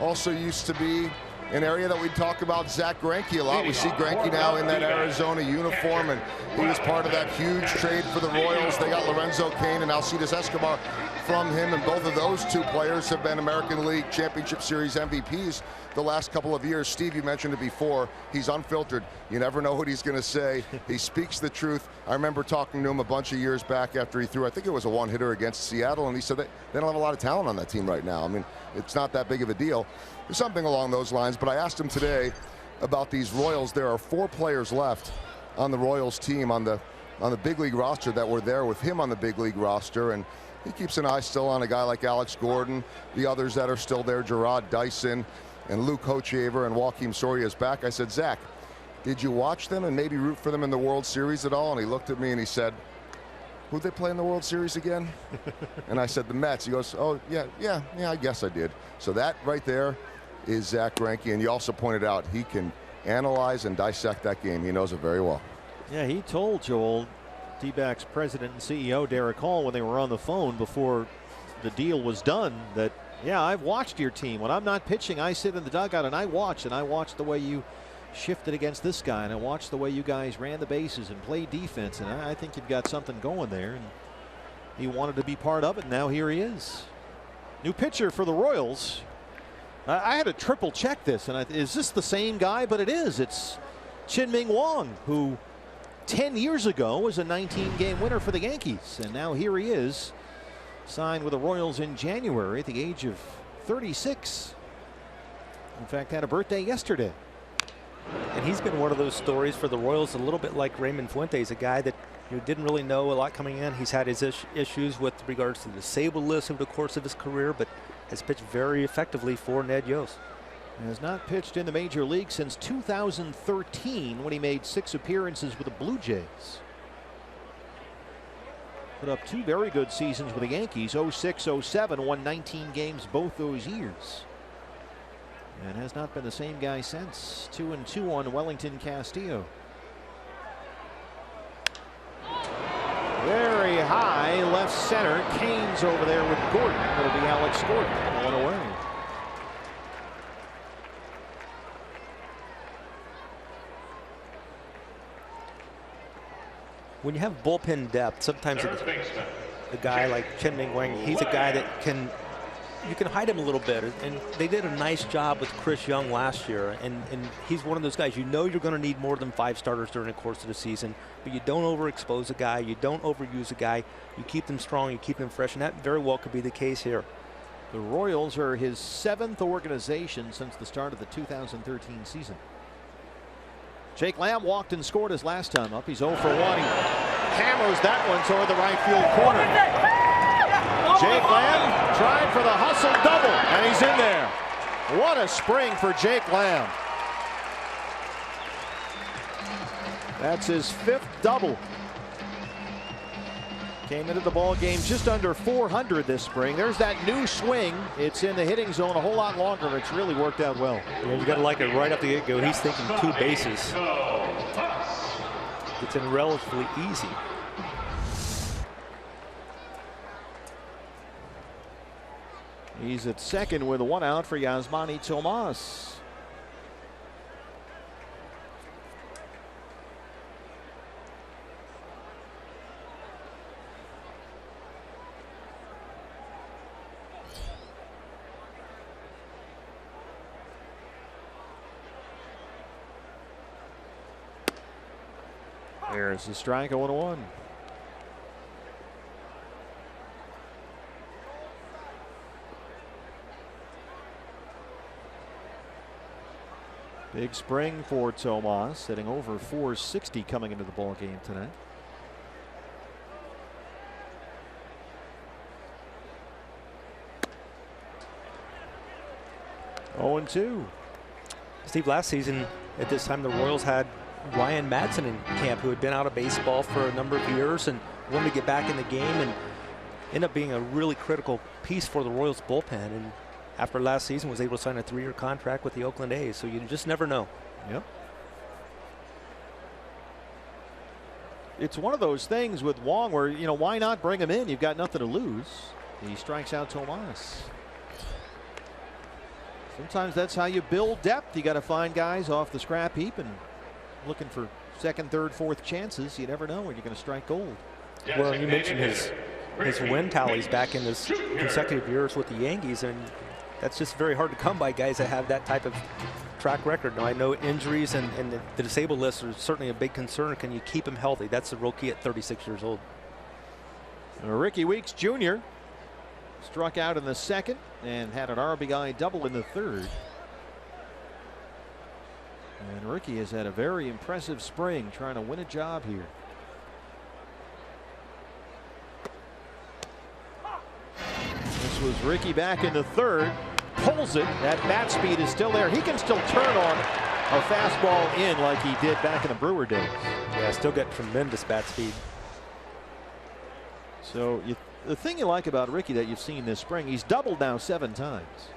also used to be an area that we talk about Zach Greinke a lot. We see Greinke now in that Arizona uniform, and he was part of that huge trade for the Royals. They got Lorenzo Cain and Alcides Escobar from him, and both of those two players have been American League Championship Series MVPs the last couple of years. Steve, you mentioned it before. He's unfiltered. You never know what he's going to say. He speaks the truth. I remember talking to him a bunch of years back after he threw, I think it was a one-hitter against Seattle, and he said that they don't have a lot of talent on that team right now. I mean, it's not that big of a deal. Something along those lines. But I asked him today about these Royals. There are 4 players left on the Royals team on the big league roster that were there with him on the big league roster, and he keeps an eye still on a guy like Alex Gordon, the others that are still there, Gerard Dyson and Luke Hochevar, and Joakim Soria is back. I said, Zach, did you watch them and maybe root for them in the World Series at all? And he looked at me and he said, who'd they play in the World Series again? And I said, the Mets. He goes, oh, yeah, I guess I did. So that right there is Zach Greinke, and you also pointed out he can analyze and dissect that game. He knows it very well. Yeah, he told Joel, D-backs president and CEO Derek Hall, when they were on the phone before the deal was done, that, yeah, I've watched your team. When I'm not pitching, I sit in the dugout and I watch the way you shifted against this guy, and I watched the way you guys ran the bases and played defense, and I think you've got something going there, and he wanted to be part of it, and now here he is. New pitcher for the Royals. I had to triple check this, and is this the same guy? But it is. It's Chien-Ming Wang, who 10 years ago was a 19-game winner for the Yankees, and now here he is, signed with the Royals in January at the age of 36. In fact, had a birthday yesterday. And he's been one of those stories for the Royals, a little bit like Raymond Fuentes, a guy that didn't really know a lot coming in. He's had his issues with regards to the disabled list over the course of his career, but has pitched very effectively for Ned Yost. Has not pitched in the major league since 2013 when he made 6 appearances with the Blue Jays. Put up 2 very good seasons with the Yankees, 06-07, won 19 games both those years. And has not been the same guy since. 2-2 on Wellington Castillo. Very high left center. Cain's over there with Gordon. It'll be Alex Gordon going away. When you have bullpen depth, sometimes a guy like Chien-Ming Wang, he's a guy that can you can hide him a little bit. And they did a nice job with Chris Young last year. And he's one of those guys, you know you're going to need more than 5 starters during the course of the season. But you don't overexpose a guy. You don't overuse a guy. You keep them strong. You keep them fresh. And that very well could be the case here. The Royals are his 7th organization since the start of the 2013 season. Jake Lamb walked and scored his last time up. He's 0 for 1. He hammers that one toward the right field corner. Jake Lamb tried for the hustle double, and he's in there. What a spring for Jake Lamb. That's his 5th double. Came into the ball game just under 400 this spring. There's that new swing. It's in the hitting zone a whole lot longer. It's really worked out well. Yeah, you got to like it right up the get-go. He's thinking 2 bases. It's in relatively easy. He's at second with 1 out for Yasmani Tomas. There's the strike, 0-1. Big spring for Tomas, sitting over 460 coming into the ball game tonight. Oh, 0-2. Steve, last season at this time the Royals had Ryan Madsen in camp, who had been out of baseball for a number of years and wanted to get back in the game, and ended up being a really critical piece for the Royals bullpen. And after last season was able to sign a 3-year contract with the Oakland A's. So you just never know. Yep. It's one of those things with Wong where, you know, why not bring him in? You've got nothing to lose. He strikes out Tomas. Sometimes that's how you build depth. You got to find guys off the scrap heap and looking for 2nd, 3rd, 4th chances. You never know when you're going to strike gold. Well, you mentioned his win tallies back in his consecutive years with the Yankees, and that's just very hard to come by, guys that have that type of track record. Now, I know injuries and the disabled list are certainly a big concern. Can you keep him healthy? That's the rookie at 36 years old. Ricky Weeks Jr. struck out in the 2nd and had an RBI double in the 3rd. And Ricky has had a very impressive spring trying to win a job here. This was Ricky back in the 3rd. Pulls it. That bat speed is still there. He can still turn on a fastball in like he did back in the Brewer days. Yeah, still got tremendous bat speed. So the thing you like about Ricky that you've seen this spring, he's doubled now 7 times.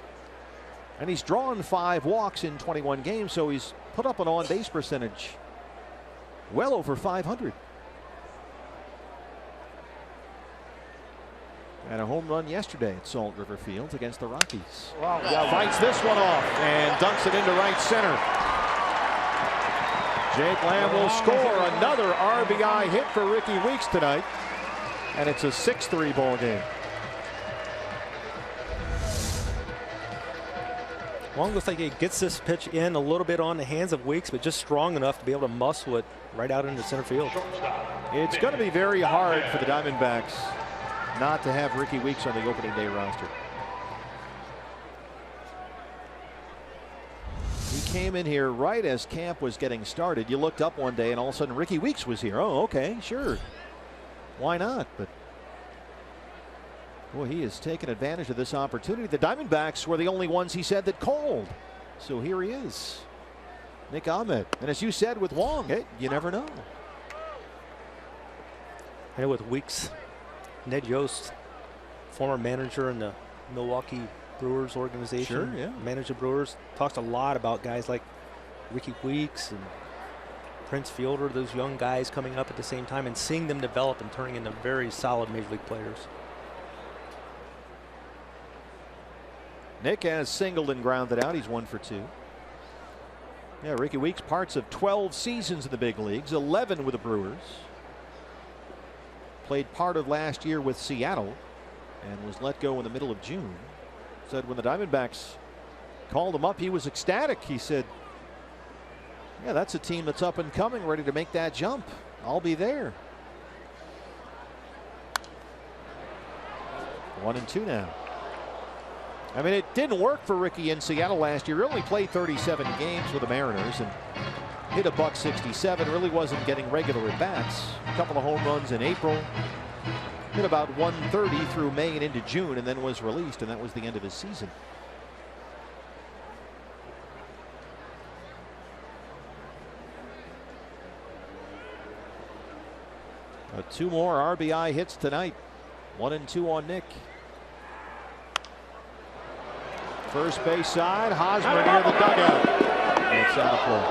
And he's drawn 5 walks in 21 games, so he's put up an on-base percentage well over 500. And a home run yesterday at Salt River Field against the Rockies. Wow. Fights this one off and dunks it into right center. Jake Lamb will score another RBI hit for Ricky Weeks tonight. And it's a 6-3 ball game. Wong looks like he gets this pitch in a little bit on the hands of Weeks, but just strong enough to be able to muscle it right out into center field. It's going to be very hard for the Diamondbacks not to have Ricky Weeks on the opening day roster. He came in here right as camp was getting started. You looked up one day and all of a sudden Ricky Weeks was here. Oh, okay, sure. Why not? But boy, he has taken advantage of this opportunity. The Diamondbacks were the only ones he said that called. So here he is, Nick Ahmed. And as you said with Wong, hey, you never know. And with Weeks, Ned Yost, former manager in the Milwaukee Brewers organization, sure, yeah. Manager Brewers, talks a lot about guys like Ricky Weeks and Prince Fielder, those young guys coming up at the same time and seeing them develop and turning into very solid major league players. Nick has singled and grounded out. He's 1 for 2. Yeah, Ricky Weeks, parts of 12 seasons in the big leagues, 11 with the Brewers. Played part of last year with Seattle and was let go in the middle of June. Said when the Diamondbacks called him up, he was ecstatic. He said, yeah, that's a team that's up and coming, ready to make that jump. I'll be there. 1-2 now. I mean, it didn't work for Ricky in Seattle last year. He only played 37 games with the Mariners and hit a .167. Really wasn't getting regular at bats. A couple of home runs in April. Hit about 130 through May and into June, and then was released, and that was the end of his season. Two more RBI hits tonight. 1-2 on Nick. First base side, Hosmer near the dugout. And it's out of play.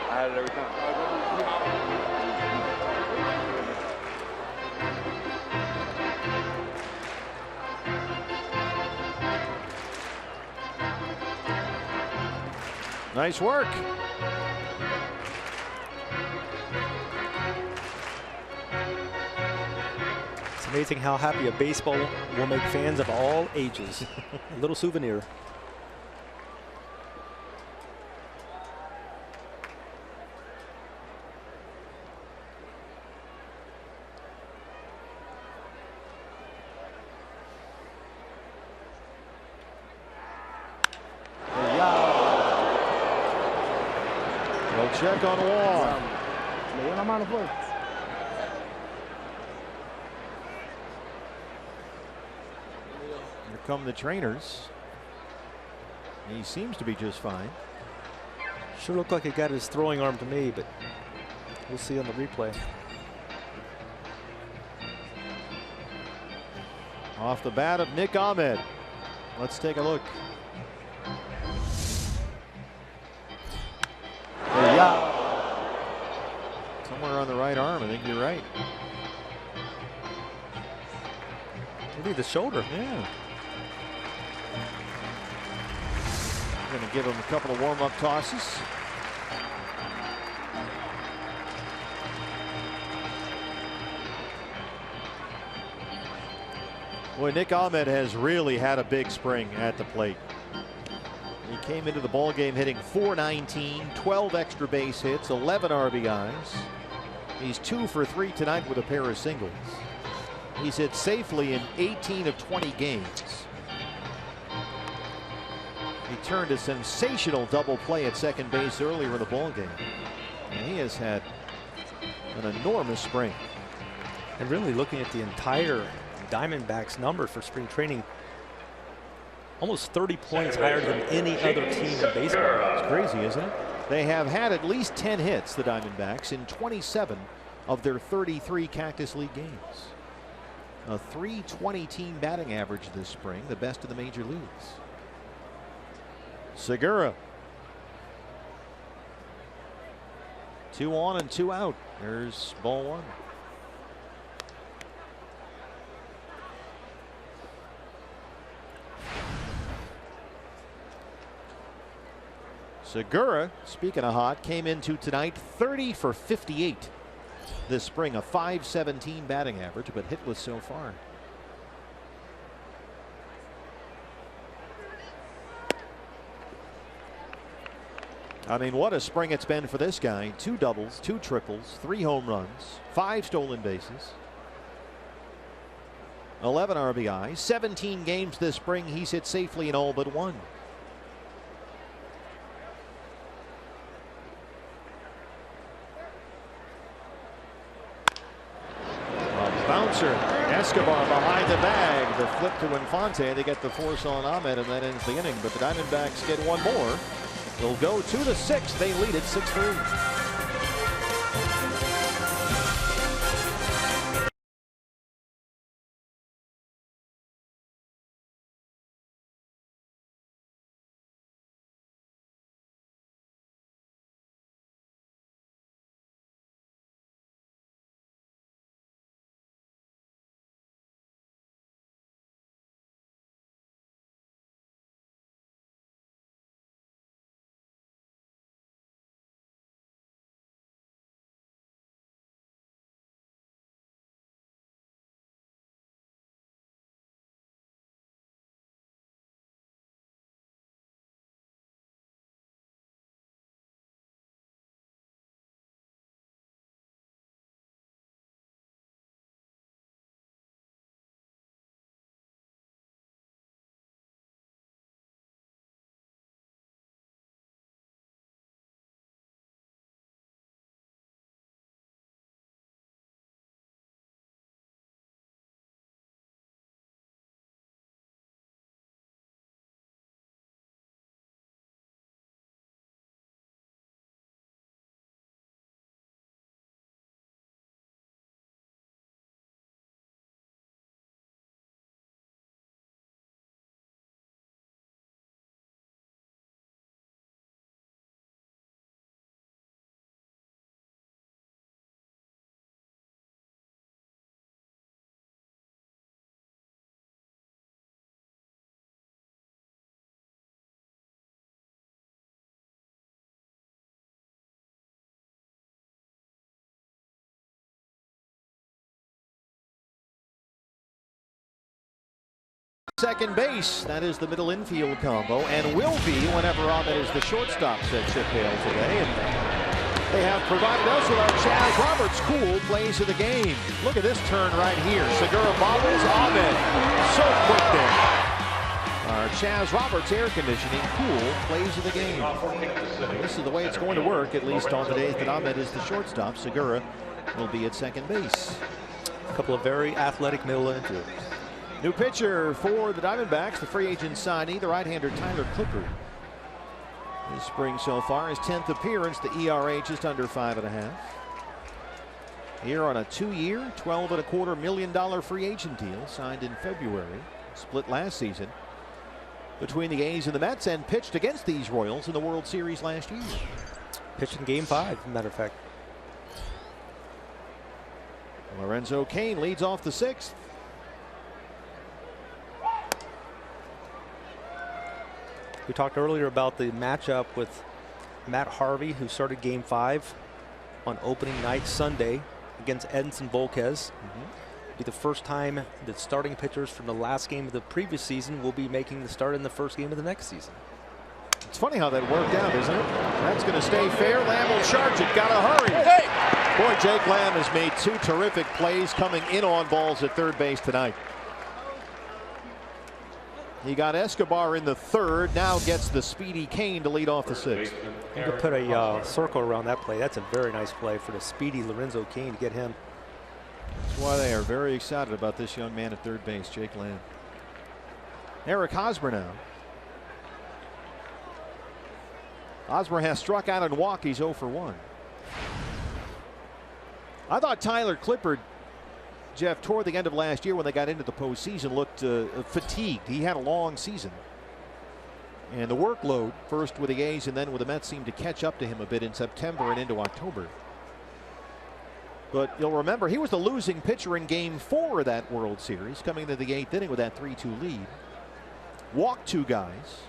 I had it every time. Nice work. It's amazing how happy a baseball will make fans of all ages. A little souvenir. They'll check on Wall. Here come the trainers. He seems to be just fine. Sure looked like he got his throwing arm to me, but we'll see on the replay. Off the bat of Nick Ahmed. Let's take a look. Somewhere on the right arm. I think you're right. Maybe the shoulder. Yeah. Going to give him a couple of warm-up tosses. Boy, Nick Ahmed has really had a big spring at the plate. He came into the ball game hitting .419, 12 extra base hits, 11 RBIs. He's 2 for 3 tonight with a pair of singles. He's hit safely in 18 of 20 games. He turned a sensational double play at second base earlier in the ball game. And he has had an enormous spring. And really looking at the entire Diamondbacks number for spring training, almost 30 points higher than any other team in baseball. It's crazy, isn't it? They have had at least 10 hits, the Diamondbacks, in 27 of their 33 Cactus League games. A .320 team batting average this spring, the best in the major leagues. Segura. 2 on and 2 out. There's ball 1. Segura, speaking of hot, came into tonight 30 for 58 this spring, a .517 batting average, but hitless so far. I mean, what a spring it's been for this guy. 2 doubles, 2 triples, 3 home runs, 5 stolen bases, 11 RBI, 17 games this spring. He's hit safely in all but 1. Bouncer. Escobar behind the bag. The flip to Infante. They get the force on Ahmed, and that ends the inning. But the Diamondbacks get 1 more. They'll go to the 6th. They lead it 6-3. Second base, that is the middle infield combo, and will be whenever Ahmed is the shortstop, said Chip Hale today. And they have provided us with our Chaz Roberts cool plays of the game. Look at this turn right here. Segura bobbles, Ahmed so quick there. Our Chaz Roberts air conditioning cool plays of the game. This is the way it's going to work, at least on the days that Ahmed is the shortstop. Segura will be at second base. A couple of very athletic middle infielders. New pitcher for the Diamondbacks, the free agent signee, the right-hander Tyler Clippard. This spring so far, his 10th appearance, the ERA just under 5.5. Here on a 2-year, $12.25 million free agent deal signed in February, split last season between the A's and the Mets, and pitched against these Royals in the World Series last year. Pitched in Game 5, as a matter of fact. Lorenzo Cain leads off the 6th. We talked earlier about the matchup with Matt Harvey, who started Game 5 on opening night Sunday against Edinson Volquez. Be the first time that starting pitchers from the last game of the previous season will be making the start in the first game of the next season. It's funny how that worked out, isn't it? That's going to stay fair. Lamb will charge it. Got to hurry. Hey! Boy, Jake Lamb has made 2 terrific plays coming in on balls at third base tonight. He got Escobar in the 3rd, now gets the speedy Cain to lead off the 6th. You could put a circle around that play. That's a very nice play for the speedy Lorenzo Cain to get him. That's why they are very excited about this young man at third base, Jake Lamb. Eric Hosmer now. Hosmer has struck out in walk. He's 0 for 1. I thought Tyler Clippard, Jeff, toward the end of last year when they got into the postseason, looked fatigued. He had a long season. And the workload, first with the A's and then with the Mets, seemed to catch up to him a bit in September and into October. But you'll remember he was the losing pitcher in Game 4 of that World Series, coming into the 8th inning with that 3-2 lead. Walked 2 guys,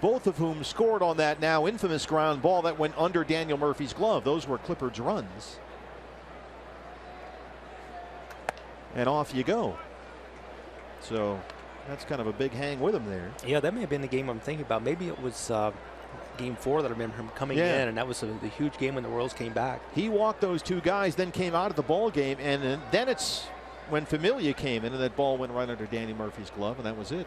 both of whom scored on that now infamous ground ball that went under Daniel Murphy's glove. Those were Clippard's runs. And off you go. So that's kind of a big hang with him there. Yeah, that may have been the game I'm thinking about. Maybe it was Game 4 that I remember him coming in, and that was the huge game when the Royals came back. He walked those 2 guys, then came out of the ball game, and then it's when Familia came in and that ball went right under Danny Murphy's glove, and that was it.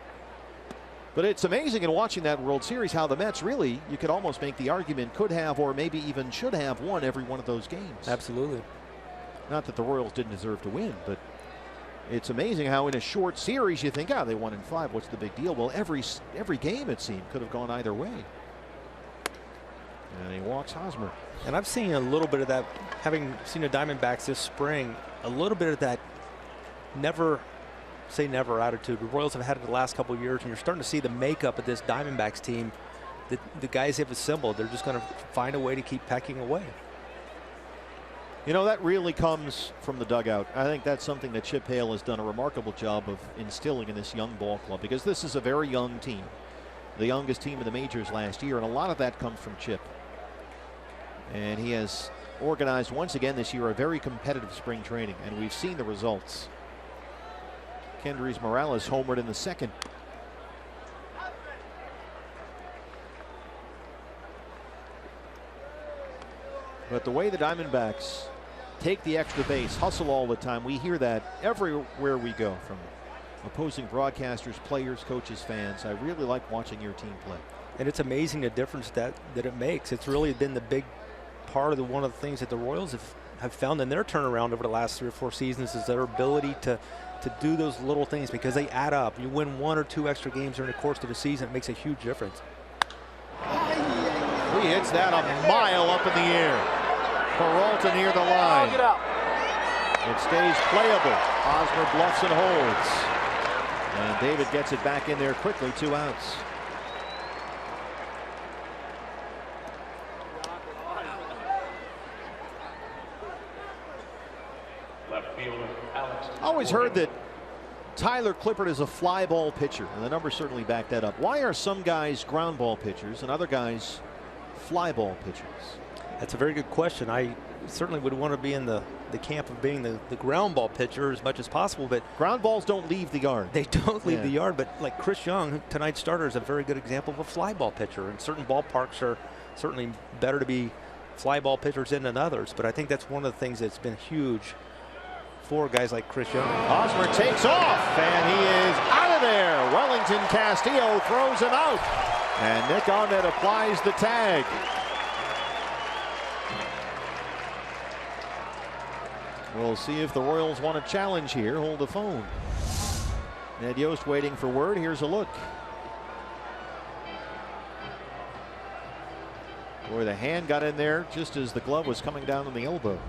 But it's amazing in watching that World Series how the Mets really, you could almost make the argument, could have or maybe even should have won every one of those games. Absolutely. Not that the Royals didn't deserve to win, but it's amazing how in a short series you think, they won in 5. What's the big deal? Well, every game it seemed could have gone either way. And he walks Hosmer. And I've seen a little bit of that, having seen the Diamondbacks this spring, a little bit of that never say never attitude the Royals have had it the last couple of years, and you're starting to see the makeup of this Diamondbacks team. The guys have assembled. They're just going to find a way to keep pecking away. You know, that really comes from the dugout. I think that's something that Chip Hale has done a remarkable job of instilling in this young ball club, because this is a very young team, the youngest team in the majors last year, and a lot of that comes from Chip. And he has organized once again this year a very competitive spring training, and we've seen the results. Kendrys Morales homered in the 2nd. But the way the Diamondbacks take the extra base, hustle all the time, we hear that everywhere we go, from opposing broadcasters, players, coaches, fans. I really like watching your team play. And it's amazing the difference that it makes. It's really been the big part of one of the things that the Royals have found in their turnaround over the last 3 or 4 seasons, is their ability to do those little things, because they add up. You win 1 or 2 extra games during the course of the season, it makes a huge difference. He hits that a mile up in the air. Peralta near the line. It stays playable. Hosmer bluffs and holds. And David gets it back in there quickly, 2 outs. Always heard that Tyler Clippard is a fly ball pitcher, and the numbers certainly back that up. Why are some guys ground ball pitchers and other guys fly ball pitchers? That's a very good question. I certainly would want to be in the the camp of being the ground ball pitcher as much as possible, but ground balls don't leave the yard. They don't leave the yard, but like Chris Young, tonight's starter, is a very good example of a fly ball pitcher. And certain ballparks are certainly better to be fly ball pitchers in than others, but I think that's one of the things that's been huge for guys like Chris Young. Hosmer takes off, and he is out of there. Wellington Castillo throws him out, and Nick Ahmed applies the tag. We'll see if the Royals want to challenge here. Hold the phone. Ned Yost waiting for word. Here's a look. Boy, the hand got in there just as the glove was coming down on the elbow.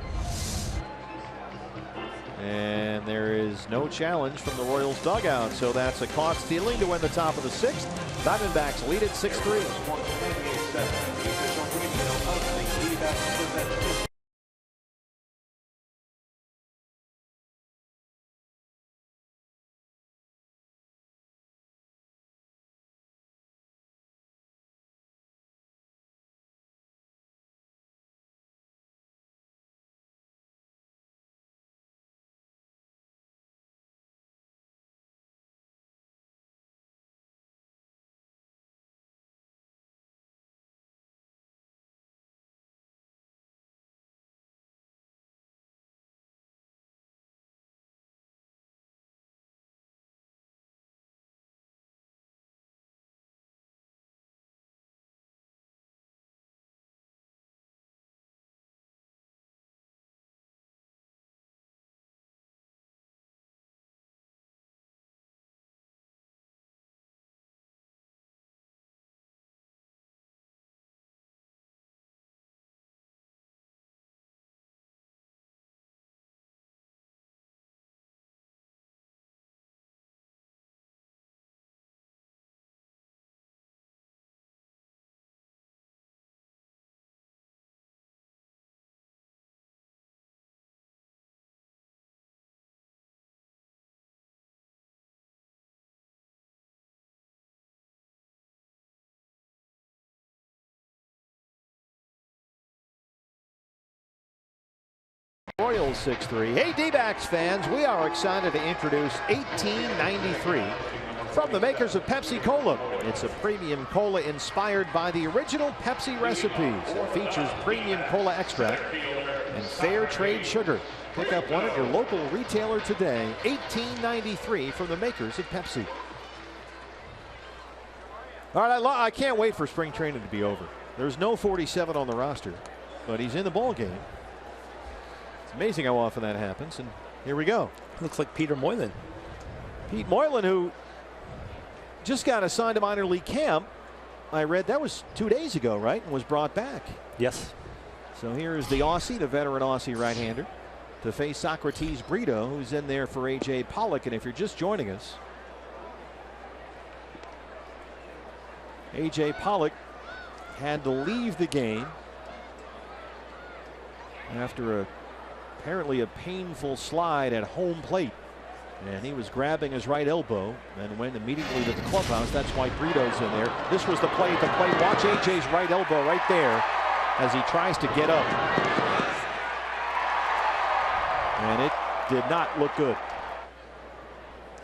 And there is no challenge from the Royals dugout. So that's a caught stealing to win the top of the 6th. Diamondbacks lead at 6-3. Royals 6-3. Hey, D-backs fans, we are excited to introduce 1893 from the makers of Pepsi Cola. It's a premium cola inspired by the original Pepsi recipes. It features premium cola extract and fair trade sugar. Pick up one at your local retailer today. 1893 from the makers of Pepsi. All right, I can't wait for spring training to be over. There's no 47 on the roster, but he's in the ball game. It's amazing how often that happens, and here we go. Looks like Peter Moylan. Pete Moylan, who just got assigned to minor league camp. I read that was 2 days ago, right? And was brought back. Yes. So here's the Aussie, the veteran Aussie right-hander, to face Socrates Brito, who's in there for A.J. Pollock. And if you're just joining us, A.J. Pollock had to leave the game after apparently a painful slide at home plate. And he was grabbing his right elbow and went immediately to the clubhouse. That's why Brito's in there. This was the play at the plate. Watch AJ's right elbow right there as he tries to get up. And it did not look good.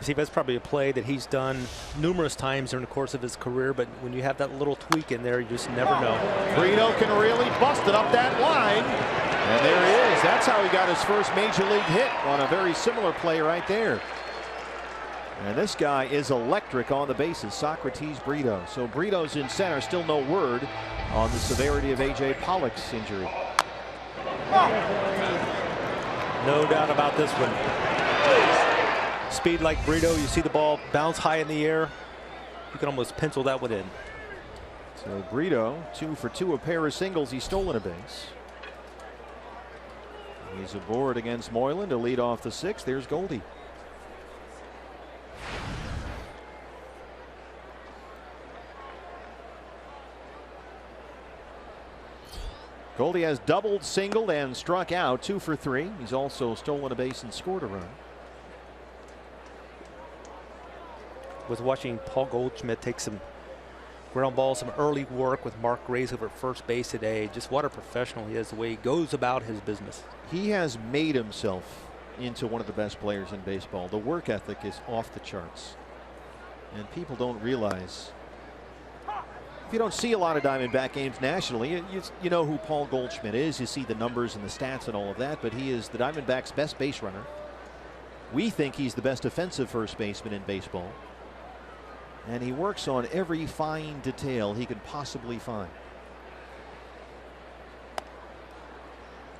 See, that's probably a play that he's done numerous times during the course of his career, but when you have that little tweak in there, you just never know. Brito can really bust it up that line. And there he is. That's how he got his first major league hit, on a very similar play right there. And this guy is electric on the bases, Socrates Brito. So Brito's in center. Still no word on the severity of A.J. Pollock's injury. No doubt about this one. Speed like Brito, you see the ball bounce high in the air. You can almost pencil that one in. So Brito, 2 for 2, a pair of singles. He's stolen a base. He's aboard against Moylan to lead off the 6th. There's Goldie. Goldie has doubled, singled, and struck out. 2 for 3. He's also stolen a base and scored a run. Was watching Paul Goldschmidt take some ground ball, some early work with Mark Graves over at first base today. Just what a professional he is, the way he goes about his business. He has made himself into one of the best players in baseball. The work ethic is off the charts. And people don't realize, if you don't see a lot of Diamondback games nationally, you know who Paul Goldschmidt is. You see the numbers and the stats and all of that, but he is the Diamondbacks' best base runner. We think he's the best offensive first baseman in baseball. And he works on every fine detail he can possibly find.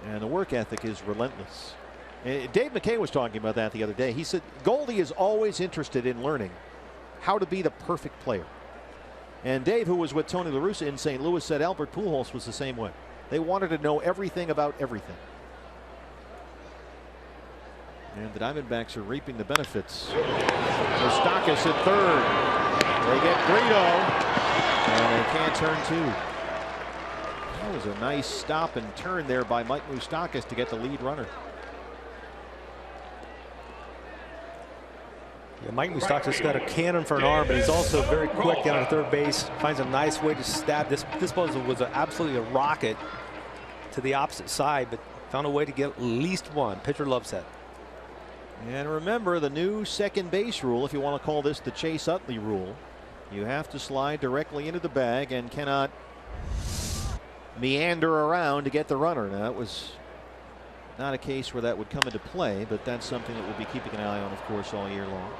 And the work ethic is relentless. Dave McKay was talking about that the other day. He said Goldie is always interested in learning how to be the perfect player. And Dave, who was with Tony La Russa in St. Louis, said Albert Pujols was the same way. They wanted to know everything about everything. And the Diamondbacks are reaping the benefits. Moustakas at third. They get Brito, and they can't turn two. That was a nice stop and turn there by Mike Moustakas to get the lead runner. Yeah, Mike Moustakas got a cannon for an arm, but he's also very quick down to third base. Finds a nice way to stab. This was absolutely a rocket to the opposite side, but found a way to get at least one. Pitcher loves that. And remember the new second base rule, if you want to call this the Chase Utley rule. You have to slide directly into the bag and cannot meander around to get the runner. Now, that was not a case where that would come into play, but that's something that we'll be keeping an eye on, of course, all year long.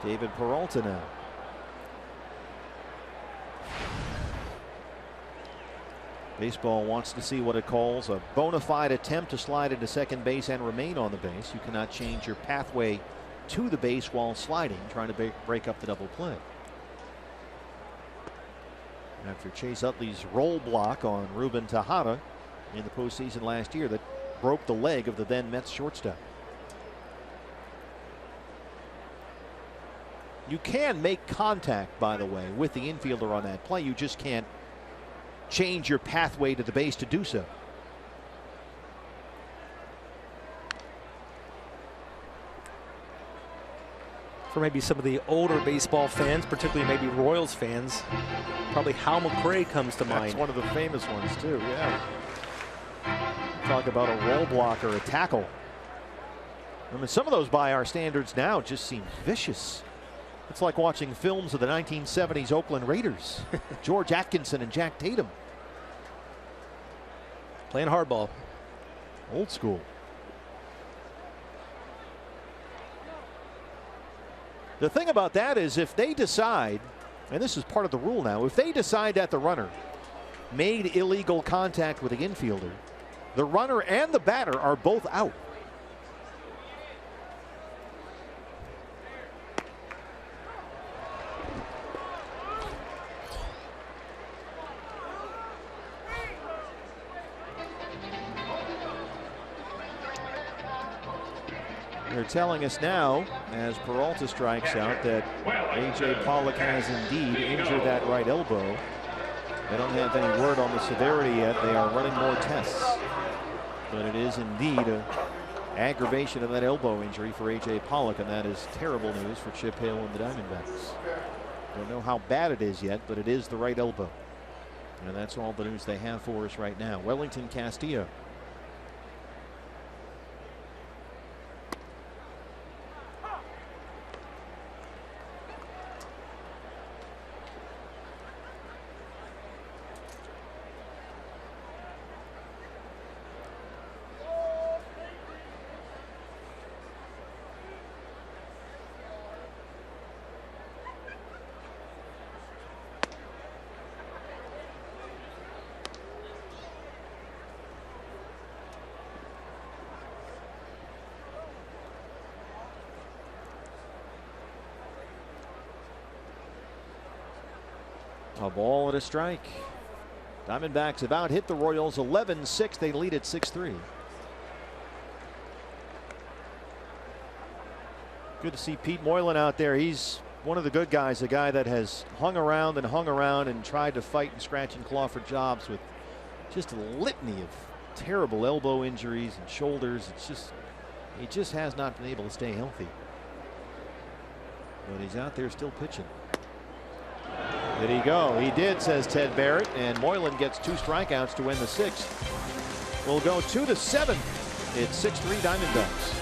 David Peralta now. Baseball wants to see what it calls a bona fide attempt to slide into second base and remain on the base. You cannot change your pathway to the base while sliding, trying to break up the double play. After Chase Utley's roll block on Ruben Tejada in the postseason last year that broke the leg of the then Mets shortstop. You can make contact, by the way, with the infielder on that play. You just can't change your pathway to the base to do so. For maybe some of the older baseball fans, particularly maybe Royals fans, probably Hal McRae comes to mind. That's one of the famous ones too, yeah. Talk about a roll block or a tackle. I mean, some of those by our standards now just seem vicious. It's like watching films of the 1970s Oakland Raiders. George Atkinson and Jack Tatum. Playing hardball. Old school. The thing about that is if they decide, and this is part of the rule now, if they decide that the runner made illegal contact with the infielder, the runner and the batter are both out. They're telling us now, as Peralta strikes out, that A.J. Pollock has indeed injured that right elbow. They don't have any word on the severity yet. They are running more tests. But it is indeed an aggravation of that elbow injury for A.J. Pollock, and that is terrible news for Chip Hale and the Diamondbacks. Don't know how bad it is yet, but it is the right elbow. And that's all the news they have for us right now. Wellington Castillo. A ball and a strike. Diamondbacks have out hit the Royals 11-6. They lead at 6-3. Good to see Pete Moylan out there. He's one of the good guys, a guy that has hung around and tried to fight and scratch and claw for jobs with just a litany of terrible elbow injuries and shoulders. It's just, he just has not been able to stay healthy. But he's out there still pitching. Did he go? He did, says Ted Barrett, and Moylan gets 2 strikeouts to win the 6th. We'll go 2 to 7. It's 6-3 Diamondbacks.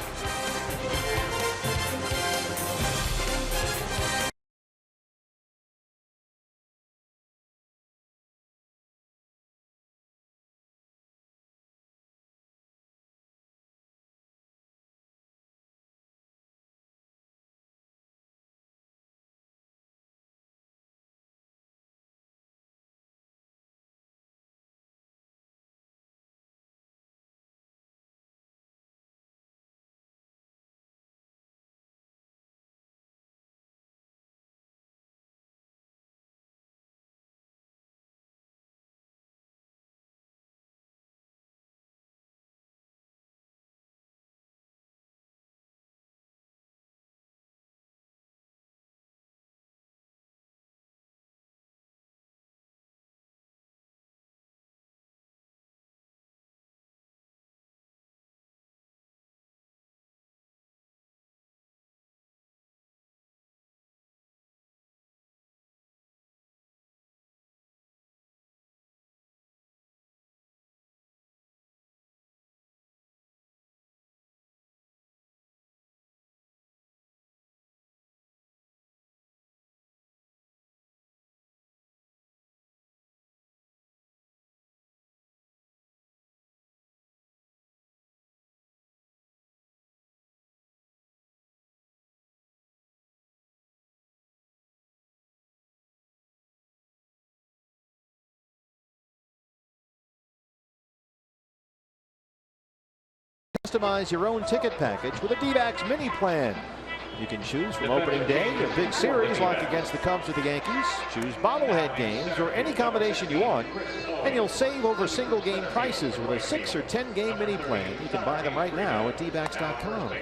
Customize your own ticket package with a D-backs mini plan. You can choose from opening day, a big series like against the Cubs or the Yankees, choose bobblehead games, or any combination you want, and you'll save over single game prices with a 6 or 10 game mini plan. You can buy them right now at dbacks.com.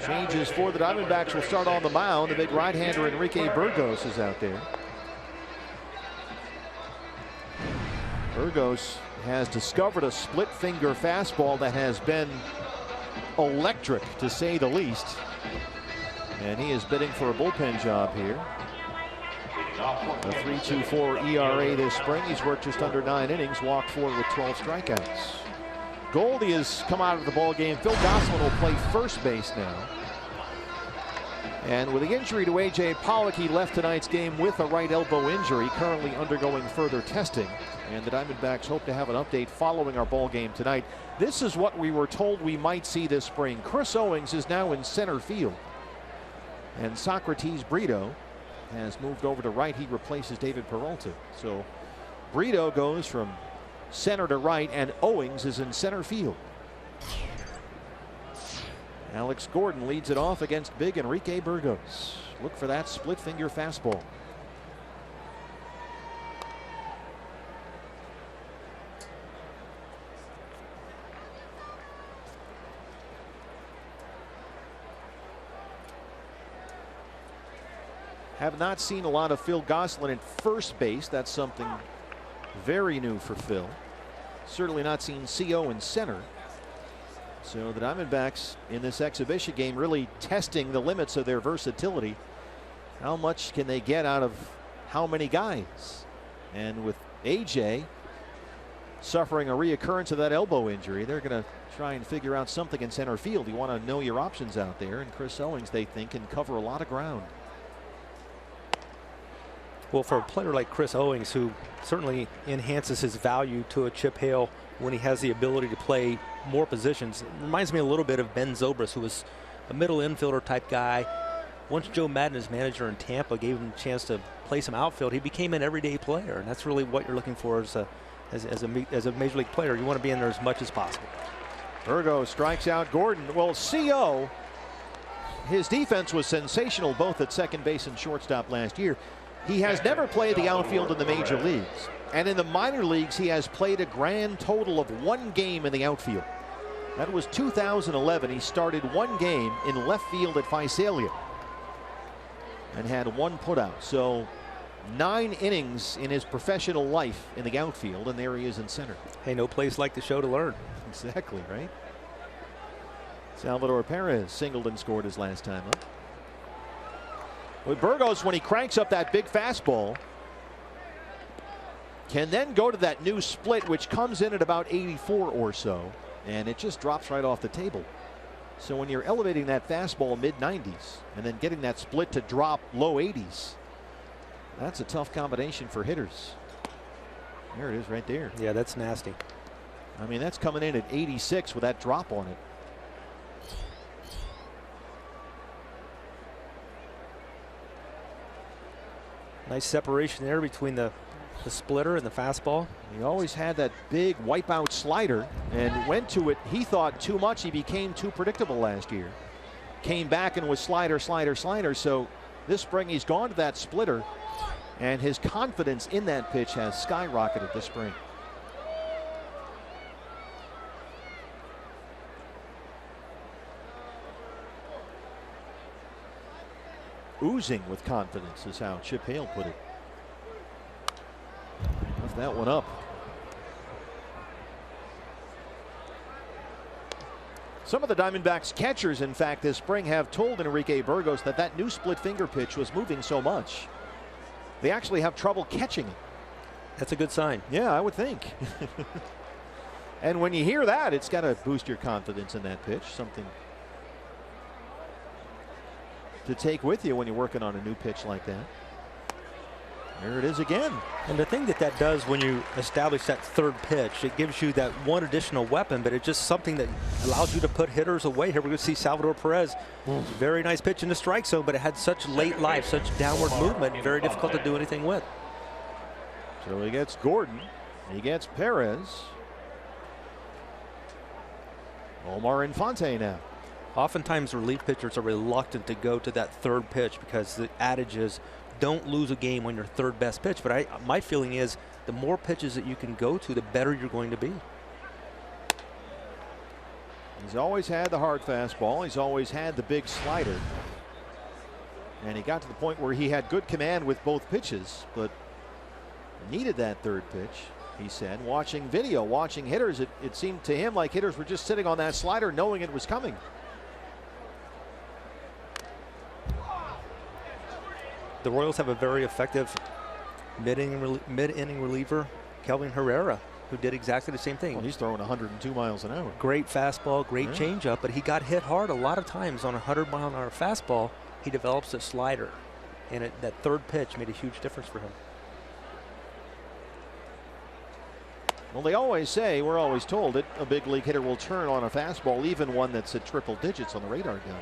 Changes for the Diamondbacks will start on the mound. The big right-hander Enrique Burgos is out there. Burgos has discovered a split finger fastball that has been electric, to say the least. And he is bidding for a bullpen job here. A 3.24 ERA this spring. He's worked just under 9 innings, walked 4 with 12 strikeouts. Goldie has come out of the ball game. Phil Gosselin will play first base now. And with the injury to A.J. Pollock, he left tonight's game with a right elbow injury, currently undergoing further testing. And the Diamondbacks hope to have an update following our ball game tonight. This is what we were told we might see this spring. Chris Owings is now in center field. And Socrates Brito has moved over to right. He replaces David Peralta. So Brito goes from center to right, and Owings is in center field. Alex Gordon leads it off against big Enrique Burgos. Look for that split finger fastball. Have not seen a lot of Phil Gosselin at first base. That's something very new for Phil. Certainly not seen CO in center. So the Diamondbacks in this exhibition game really testing the limits of their versatility. How much can they get out of how many guys? And with AJ suffering a reoccurrence of that elbow injury, they're going to try and figure out something in center field. You want to know your options out there, and Chris Owings, they think, can cover a lot of ground. Well, for a player like Chris Owings, who certainly enhances his value to a Chip Hale when he has the ability to play more positions, it reminds me a little bit of Ben Zobrist, who was a middle infielder type guy. Once Joe Madden, his manager in Tampa, gave him a chance to play some outfield, he became an everyday player, and that's really what you're looking for as a major league player. You want to be in there as much as possible. Burgos strikes out Gordon. Well, CO, his defense was sensational both at second base and shortstop last year. He has never played the outfield in the major leagues. And in the minor leagues, he has played a grand total of 1 game in the outfield. That was 2011. He started 1 game in left field at Visalia and had 1 putout. So 9 innings in his professional life in the outfield, and there he is in center. Hey, no place like the show to learn. Exactly, right? Salvador Perez singled and scored his last time up. With Burgos, when he cranks up that big fastball, can then go to that new split, which comes in at about 84 or so, and it just drops right off the table. So when you're elevating that fastball mid-90s and then getting that split to drop low 80s, that's a tough combination for hitters. There it is right there. Yeah, that's nasty. I mean, that's coming in at 86 with that drop on it. Nice separation there between the splitter and the fastball. He always had that big wipeout slider and went to it. He thought too much. He became too predictable last year. Came back and was slider, slider, slider. So this spring he's gone to that splitter, and his confidence in that pitch has skyrocketed this spring. Oozing with confidence is how Chip Hale put it. Left that one up. Some of the Diamondbacks catchers, in fact, this spring have told Enrique Burgos that that new split finger pitch was moving so much. They actually have trouble catching it. That's a good sign. Yeah, I would think. And when you hear that, it's got to boost your confidence in that pitch. Something to take with you when you're working on a new pitch like that. There it is again. And the thing that does when you establish that third pitch, it gives you that one additional weapon, but it's just something that allows you to put hitters away. Here we're going to see Salvador Perez. Very nice pitch in the strike zone, but it had such late life, such downward movement, very difficult to do anything with. So he gets Gordon. He gets Perez. Omar Infante now. Oftentimes relief pitchers are reluctant to go to that third pitch because the adage is don't lose a game on your third best pitch. But my feeling is the more pitches that you can go to, the better you're going to be. He's always had the hard fastball. He's always had the big slider. And he got to the point where he had good command with both pitches, but needed that third pitch. He said, watching video, watching hitters, it seemed to him like hitters were just sitting on that slider knowing it was coming. The Royals have a very effective mid-inning reliever, Kelvin Herrera, who did exactly the same thing. Well, he's throwing 102 miles an hour. Great fastball, great changeup, but he got hit hard a lot of times on a 100-mile-an-hour fastball. He develops a slider, and that third pitch made a huge difference for him. Well, they always say, we're always told that a big league hitter will turn on a fastball, even one that's at triple digits on the radar gun.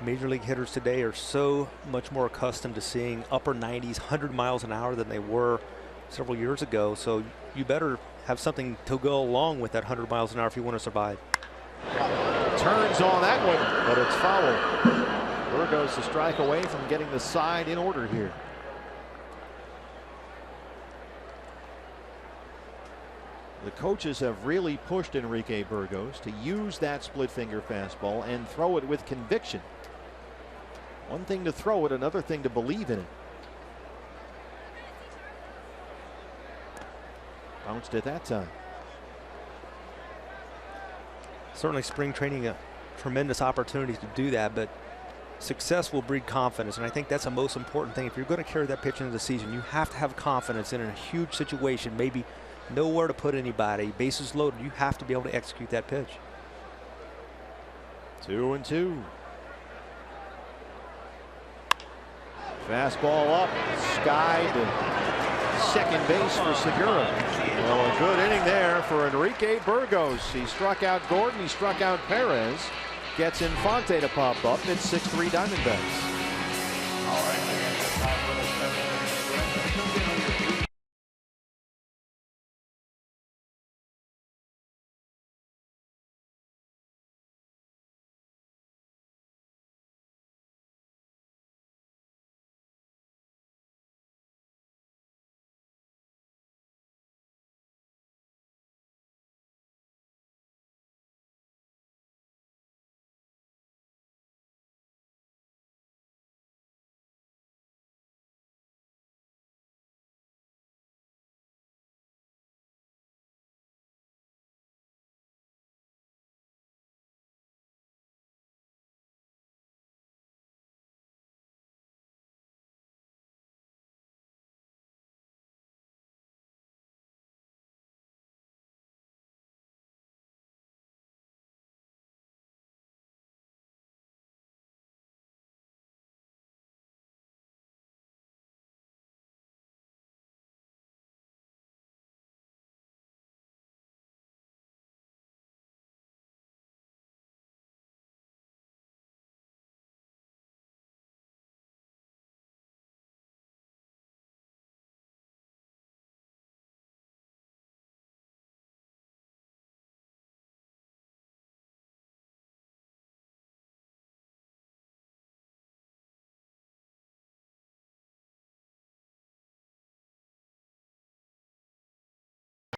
Major league hitters today are so much more accustomed to seeing upper 90s, 100 miles an hour than they were several years ago. So you better have something to go along with that 100 miles an hour if you want to survive. Turns on that one, but it's foul. Burgos to strike away from getting the side in order here. The coaches have really pushed Enrique Burgos to use that split finger fastball and throw it with conviction. One thing to throw it, another thing to believe in it. Bounced it that time. Certainly spring training a tremendous opportunity to do that, but success will breed confidence, and I think that's the most important thing. If you're going to carry that pitch into the season, you have to have confidence in a huge situation, maybe nowhere to put anybody, bases loaded. You have to be able to execute that pitch. 2-2. Fastball up, skied to second base for Segura. Well, a good inning there for Enrique Burgos. He struck out Gordon, he struck out Perez, gets Infante to pop up. It's 6-3 Diamondbacks.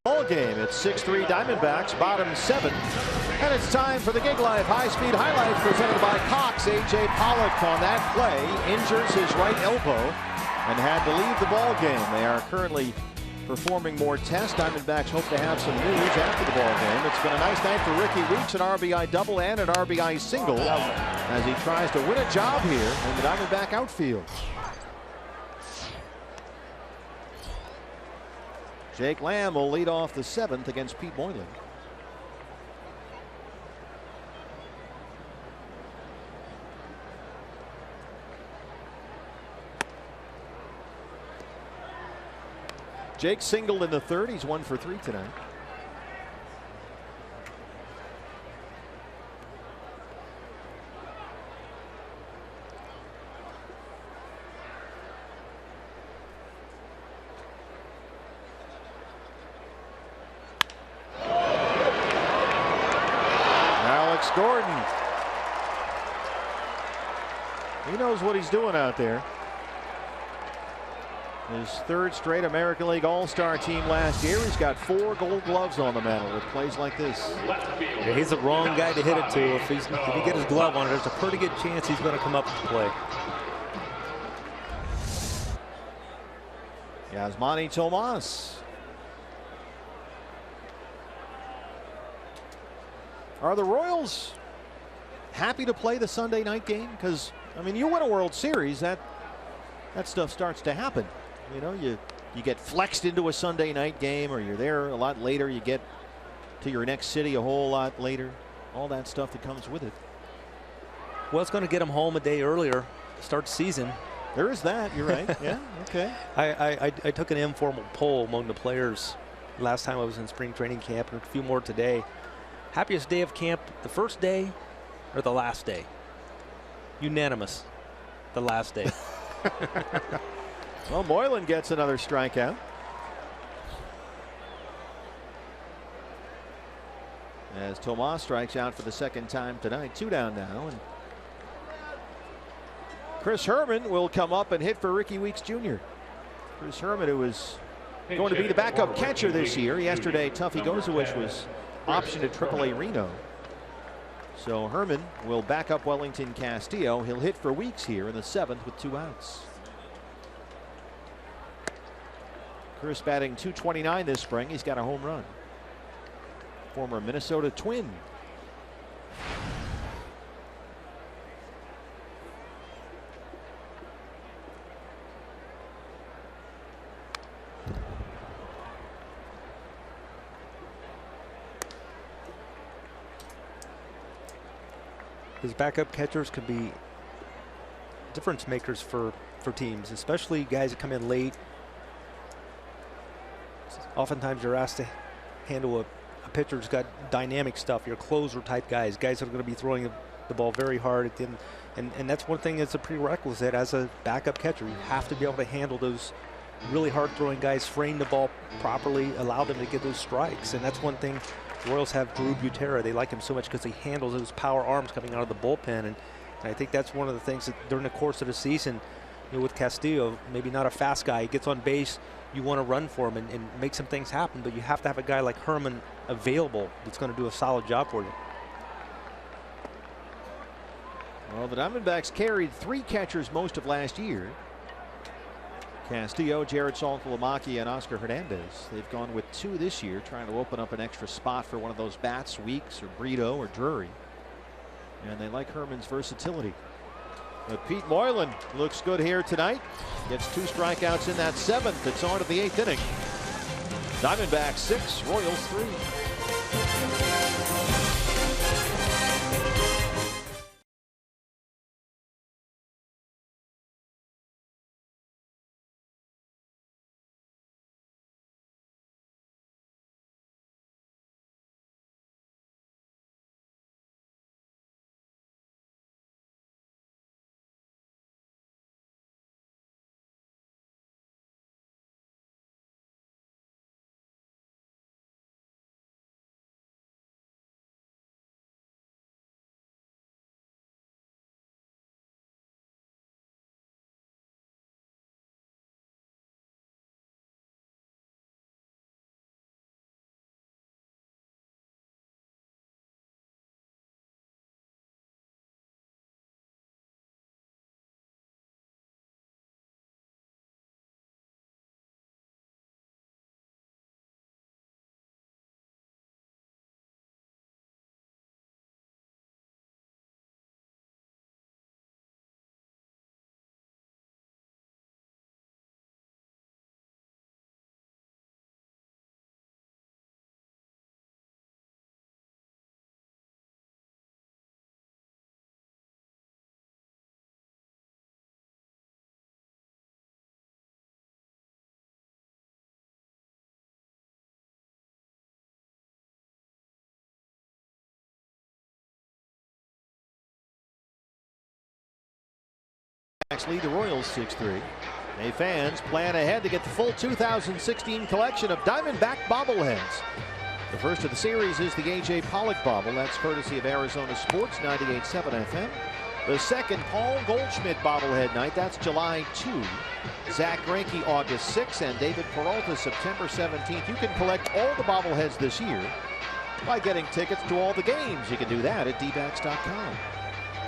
Ball game. It's 6-3 Diamondbacks, bottom 7. And it's time for the Gig Life high-speed highlights presented by Cox. A.J. Pollock on that play injures his right elbow and had to leave the ball game. They are currently performing more tests. Diamondbacks hope to have some news after the ball game. It's been a nice night for Ricky Weeks, an RBI double and an RBI single as he tries to win a job here in the Diamondback outfield. Jake Lamb will lead off the 7th against Pete Moylan. Jake singled in the 3rd. He's 1 for 3 tonight. Alex Gordon. He knows what he's doing out there. His 3rd straight American League All-Star team last year. He's got 4 Gold Gloves on the mantle with plays like this. Yeah, he's the wrong guy to hit it to. If he gets his glove on it, there's a pretty good chance he's going to come up to play. Yasmani Tomas. Are the Royals happy to play the Sunday night game? Because, I mean, you win a World Series, that stuff starts to happen. You know, you get flexed into a Sunday night game, or you're there a lot later. You get to your next city a whole lot later. All that stuff that comes with it. Well, it's going to get him home a day earlier to start the season. There is that. You're right. Yeah. Okay. I took an informal poll among the players last time I was in spring training camp, and a few more today. Happiest day of camp, the first day or the last day? Unanimous. The last day. Well, Moylan gets another strikeout. As Tomas strikes out for the 2nd time tonight. 2 down now. And Chris Herman will come up and hit for Ricky Weeks Jr. Chris Herman, who is going to be the backup catcher this year. Yesterday, Tuffy Gozowicz was optioned at AAA Reno. So Herman will back up Wellington Castillo. He'll hit for Weeks here in the 7th with 2 outs. Chris batting .229 this spring. He's got a home run. Former Minnesota Twin. His backup catchers can be difference makers for teams, especially guys that come in late. Oftentimes you're asked to handle a pitcher who's got dynamic stuff, your closer type guys that are going to be throwing the ball very hard at the end. And that's one thing that's a prerequisite as a backup catcher. You have to be able to handle those really hard throwing guys, frame the ball properly, allow them to get those strikes. And that's one thing. The Royals have Drew Butera. They like him so much because he handles those power arms coming out of the bullpen. And I think that's one of the things that during the course of the season, you know, with Castillo, maybe not a fast guy, he gets on base, you want to run for him and make some things happen, but you have to have a guy like Herman available that's going to do a solid job for you. Well, the Diamondbacks carried 3 catchers most of last year. Castillo, Jared Saltalamacchia, and Oscar Hernandez. They've gone with 2 this year, trying to open up an extra spot for one of those bats, Weeks or Brito or Drury. And they like Herman's versatility. But Pete Moylan looks good here tonight. Gets 2 strikeouts in that 7th. It's on to the 8th inning. Diamondbacks 6, Royals 3. Diamondbacks lead the Royals 6-3. Hey, fans, plan ahead to get the full 2016 collection of Diamondback bobbleheads. The first of the series is the A.J. Pollock bobble. That's courtesy of Arizona Sports 98.7 FM. The second, Paul Goldschmidt bobblehead night. That's July 2. Zach Greinke August 6 and David Peralta September 17th. You can collect all the bobbleheads this year by getting tickets to all the games. You can do that at dbacks.com.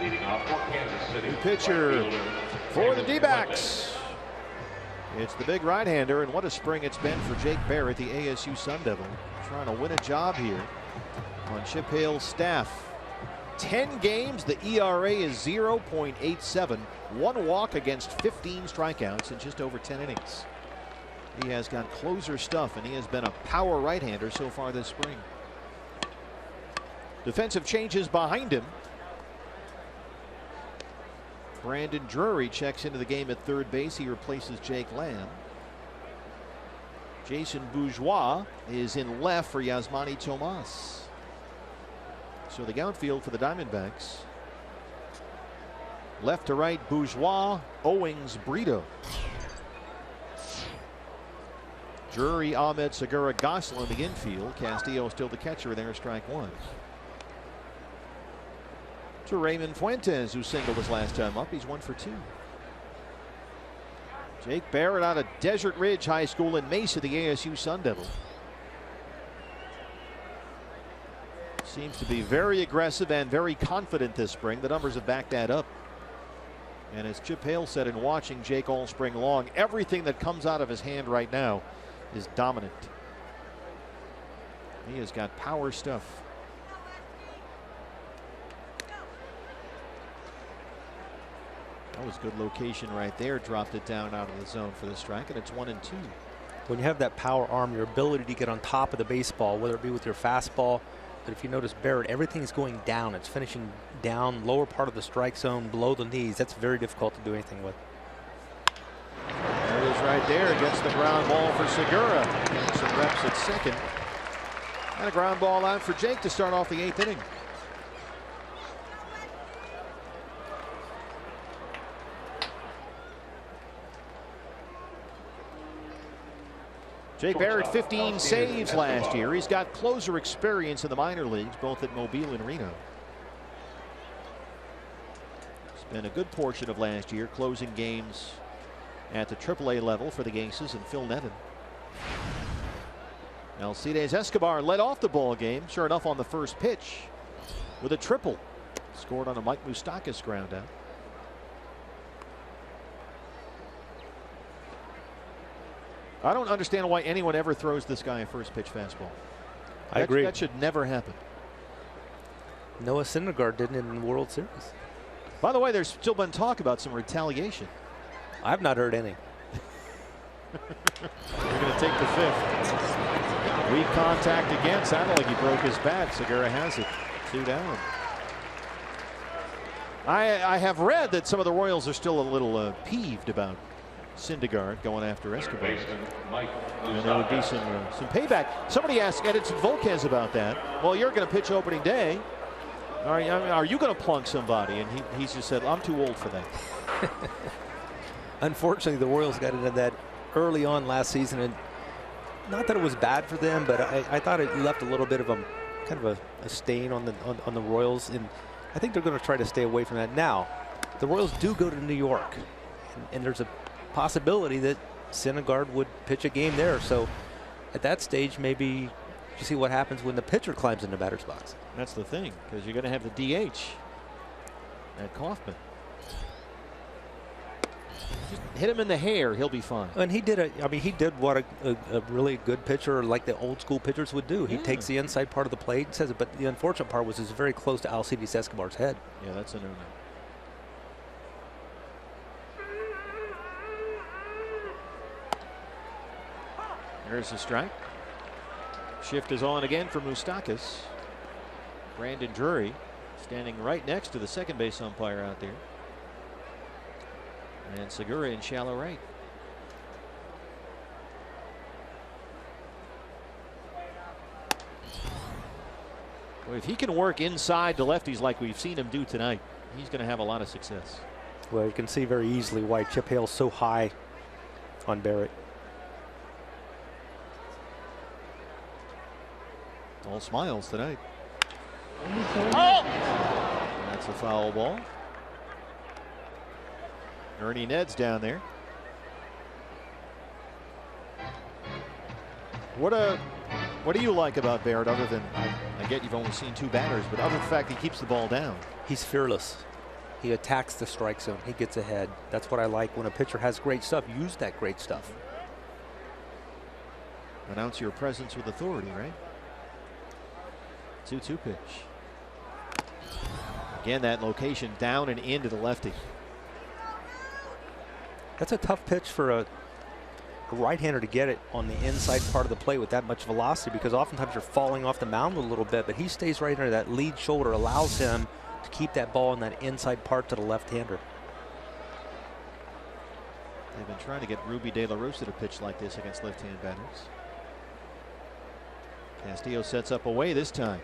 Leading off for Kansas City. The pitcher for the D-backs. It's the big right-hander, and what a spring it's been for Jake Barrett, the ASU Sun Devil, trying to win a job here on Chip Hale's staff. 10 games, the ERA is 0.87. 1 walk against 15 strikeouts in just over 10 innings. He has got closer stuff, and he has been a power right-hander so far this spring. Defensive changes behind him. Brandon Drury checks into the game at third base. He replaces Jake Lamb. Jason Bourgeois is in left for Yasmani Tomas. So the outfield for the Diamondbacks. Left to right, Bourgeois, Owings, Brito. Drury, Ahmed, Segura, Gosselin in the infield. Castillo still the catcher there, strike one. To Raymond Fuentes, who singled his last time up. He's 1 for 2. Jake Barrett out of Desert Ridge High School in Mesa, the ASU Sun Devil. Seems to be very aggressive and very confident this spring. The numbers have backed that up. And as Chip Hale said in watching Jake all spring long, everything that comes out of his hand right now is dominant. He has got power stuff. That was good location right there. Dropped it down out of the zone for the strike, and it's 1-2. When you have that power arm, your ability to get on top of the baseball, whether it be with your fastball, but if you notice Barrett, everything is going down. It's finishing down, lower part of the strike zone, below the knees. That's very difficult to do anything with. There it is right there. Gets the ground ball for Segura. Getting some reps at second. And a ground ball out for Jake to start off the 8th inning. Jake Barrett 15 saves last year. He's got closer experience in the minor leagues, both at Mobile and Reno. Spent a good portion of last year closing games at the AAA level for the Aces and Phil Nevin. Alcides Escobar led off the ball game, sure enough, on the first pitch with a triple. Scored on a Mike Moustakas ground out. I don't understand why anyone ever throws this guy a first pitch fastball. I agree. That should never happen. Noah Syndergaard didn't in the World Series. By the way, there's still been talk about some retaliation. I've not heard any. We're going to take the 5th. Weak contact again. Sounded like he broke his bat. Segura has it. 2 down. I have read that some of the Royals are still a little peeved about Syndergaard going after Escobar. And there would be some payback. Somebody asked Edinson Volquez about that. Well, you're going to pitch opening day. Are you going to plunk somebody? And he's just said, I'm too old for that. Unfortunately, the Royals got into that early on last season, and not that it was bad for them, but I thought it left a little bit of a stain on the Royals, and I think they're going to try to stay away from that. Now, the Royals do go to New York, and there's a possibility that Syndergaard would pitch a game there. So at that stage, maybe you see what happens when the pitcher climbs in the batter's box. That's the thing, because you're going to have the DH at Kaufman. Just hit him in the hair, he'll be fine. And he did what a really good pitcher, like the old school pitchers would do. He takes the inside part of the plate and says it, but the unfortunate part was it's very close to Alcides Escobar's head. Yeah, that's a no-no. There's the strike. Shift is on again for Moustakas. Brandon Drury standing right next to the second base umpire out there. And Segura in shallow right. Well, if he can work inside to lefties like we've seen him do tonight, he's going to have a lot of success. Well, you can see very easily why Chip Hale's so high on Barrett. All smiles tonight. Oh! That's a foul ball. Ernie Ned's down there. What do you like about Barrett, other than, I get you've only seen 2 batters, but other than the fact he keeps the ball down? He's fearless. He attacks the strike zone. He gets ahead. That's what I like. When a pitcher has great stuff, use that great stuff. Announce your presence with authority, right? 2-2 pitch. Again, that location down and into the lefty. That's a tough pitch for a right-hander to get it on the inside part of the plate with that much velocity, because oftentimes you're falling off the mound a little bit, but he stays right under that lead shoulder, allows him to keep that ball in that inside part to the left-hander. They've been trying to get Ruby De La Rosa to pitch like this against left-hand batters. Castillo sets up away this time.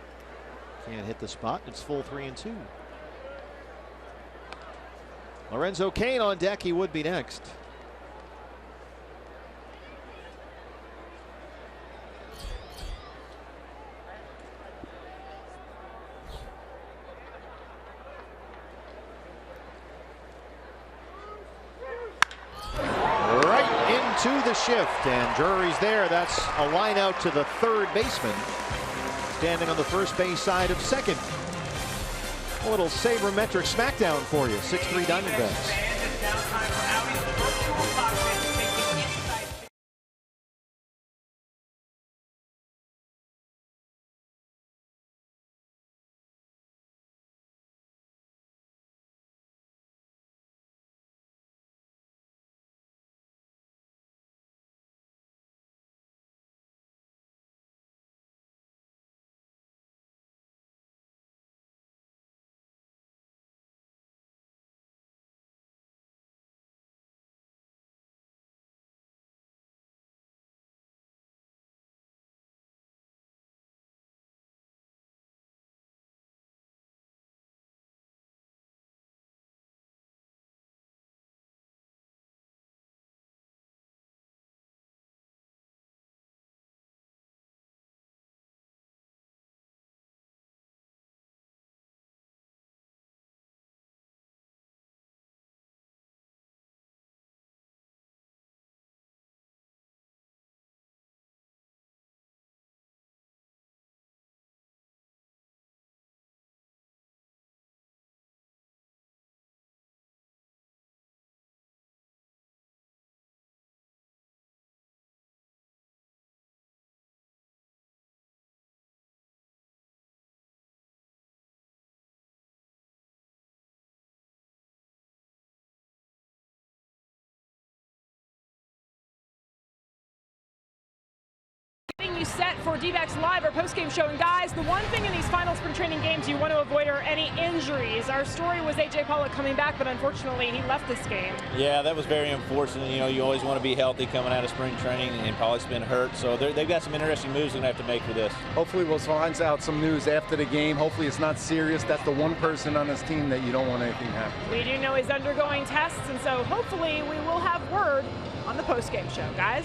Can't hit the spot. It's full 3-2. Lorenzo Cain on deck. He would be next. To the shift, and Drury's there. That's a line out to the third baseman, standing on the first base side of second. A little sabermetric smackdown for you. 6-3 Diamondbacks. You set for D-backs Live, our post-game show. And guys, the one thing in these final spring training games you want to avoid are any injuries. Our story was A.J. Pollock coming back, but unfortunately he left this game. Yeah, that was very unfortunate. You know, you always want to be healthy coming out of spring training, and Pollock's been hurt. So they've got some interesting moves they're going to have to make for this. Hopefully we'll find out some news after the game. Hopefully it's not serious. That's the one person on his team that you don't want anything to happen. We do know he's undergoing tests, and so hopefully we will have word on the post-game show, guys.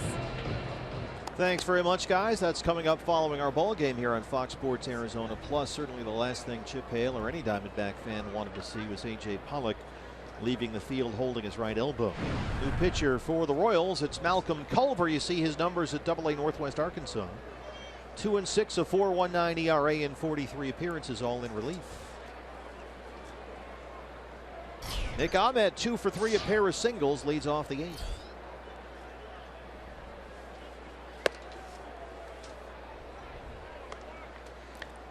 Thanks very much, guys. That's coming up following our ball game here on Fox Sports Arizona Plus. Certainly the last thing Chip Hale or any Diamondback fan wanted to see was A.J. Pollock leaving the field holding his right elbow. New pitcher for the Royals, it's Malcolm Culver. You see his numbers at AA Northwest Arkansas. 2-6, a 4.19 ERA in 43 appearances, all in relief. Nick Ahmed, 2 for 3, a pair of singles, leads off the 8th.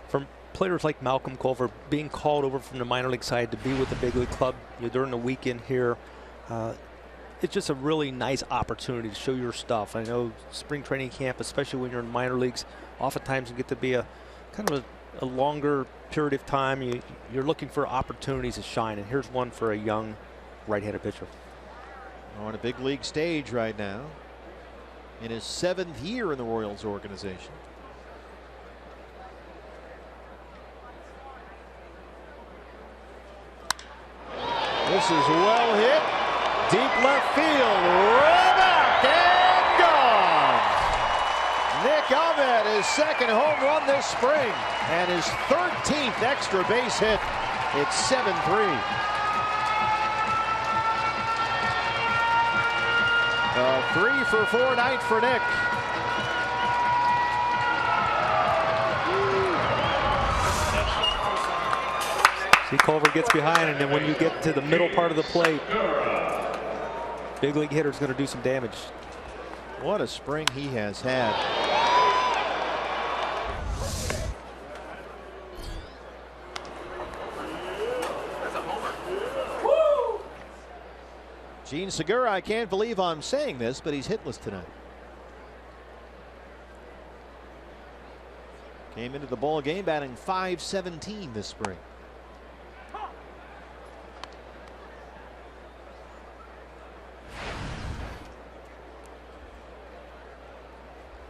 From players like Malcolm Culver being called over from the minor league side to be with the big league club during the weekend here, it's just a really nice opportunity to show your stuff. I know spring training camp, especially when you're in minor leagues, oftentimes you get to be a kind of a longer period of time. You're looking for opportunities to shine, and here's one for a young right-handed pitcher. On a big league stage right now in his 7th year in the Royals organization. This is well hit. Deep left field. Way back and gone. Nick Ahmed, his second home run this spring and his 13th extra base hit. It's 7-3. A 3-for-4 night for Nick. See, Culver gets behind, and then when you get to the middle part of the plate, big league hitter's going to do some damage. What a spring he has had. Gene Segura, I can't believe I'm saying this, but he's hitless tonight. Came into the ball game batting .517 this spring.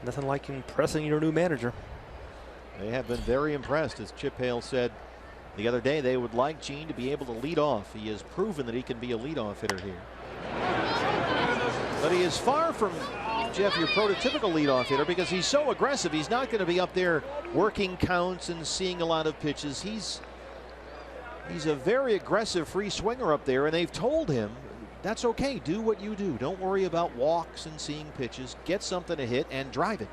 Nothing like impressing your new manager. They have been very impressed, as Chip Hale said the other day. They would like Gene to be able to lead off. He has proven that he can be a leadoff hitter here. But he is far from, Jeff, your prototypical leadoff hitter, because he's so aggressive. He's not going to be up there working counts and seeing a lot of pitches. He's a very aggressive free swinger up there, and they've told him that's okay. Do what you do. Don't worry about walks and seeing pitches. Get something to hit and drive it.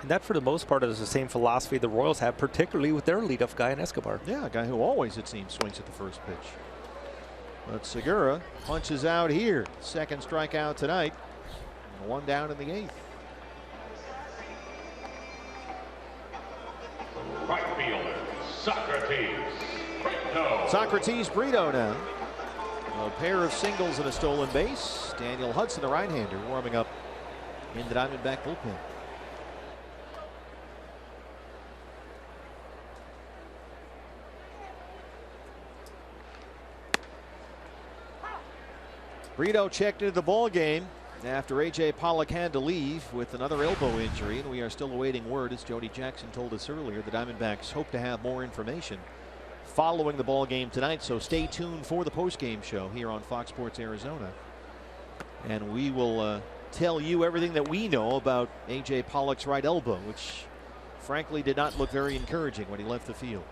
And that, for the most part, is the same philosophy the Royals have, particularly with their leadoff guy in Escobar. Yeah, a guy who always, it seems, swings at the first pitch. But Segura punches out here. Second strikeout tonight. One down in the 8th. Right fielder, Socrates Brito. Socrates Brito now. A pair of singles and a stolen base. Daniel Hudson, the right-hander, warming up in the Diamondback bullpen. Brito checked into the ball game after A.J. Pollock had to leave with another elbow injury, and we are still awaiting word, as Jody Jackson told us earlier. The Diamondbacks hope to have more information following the ball game tonight, so stay tuned for the post-game show here on Fox Sports Arizona, and we will tell you everything that we know about A.J. Pollock's right elbow, which frankly did not look very encouraging when he left the field.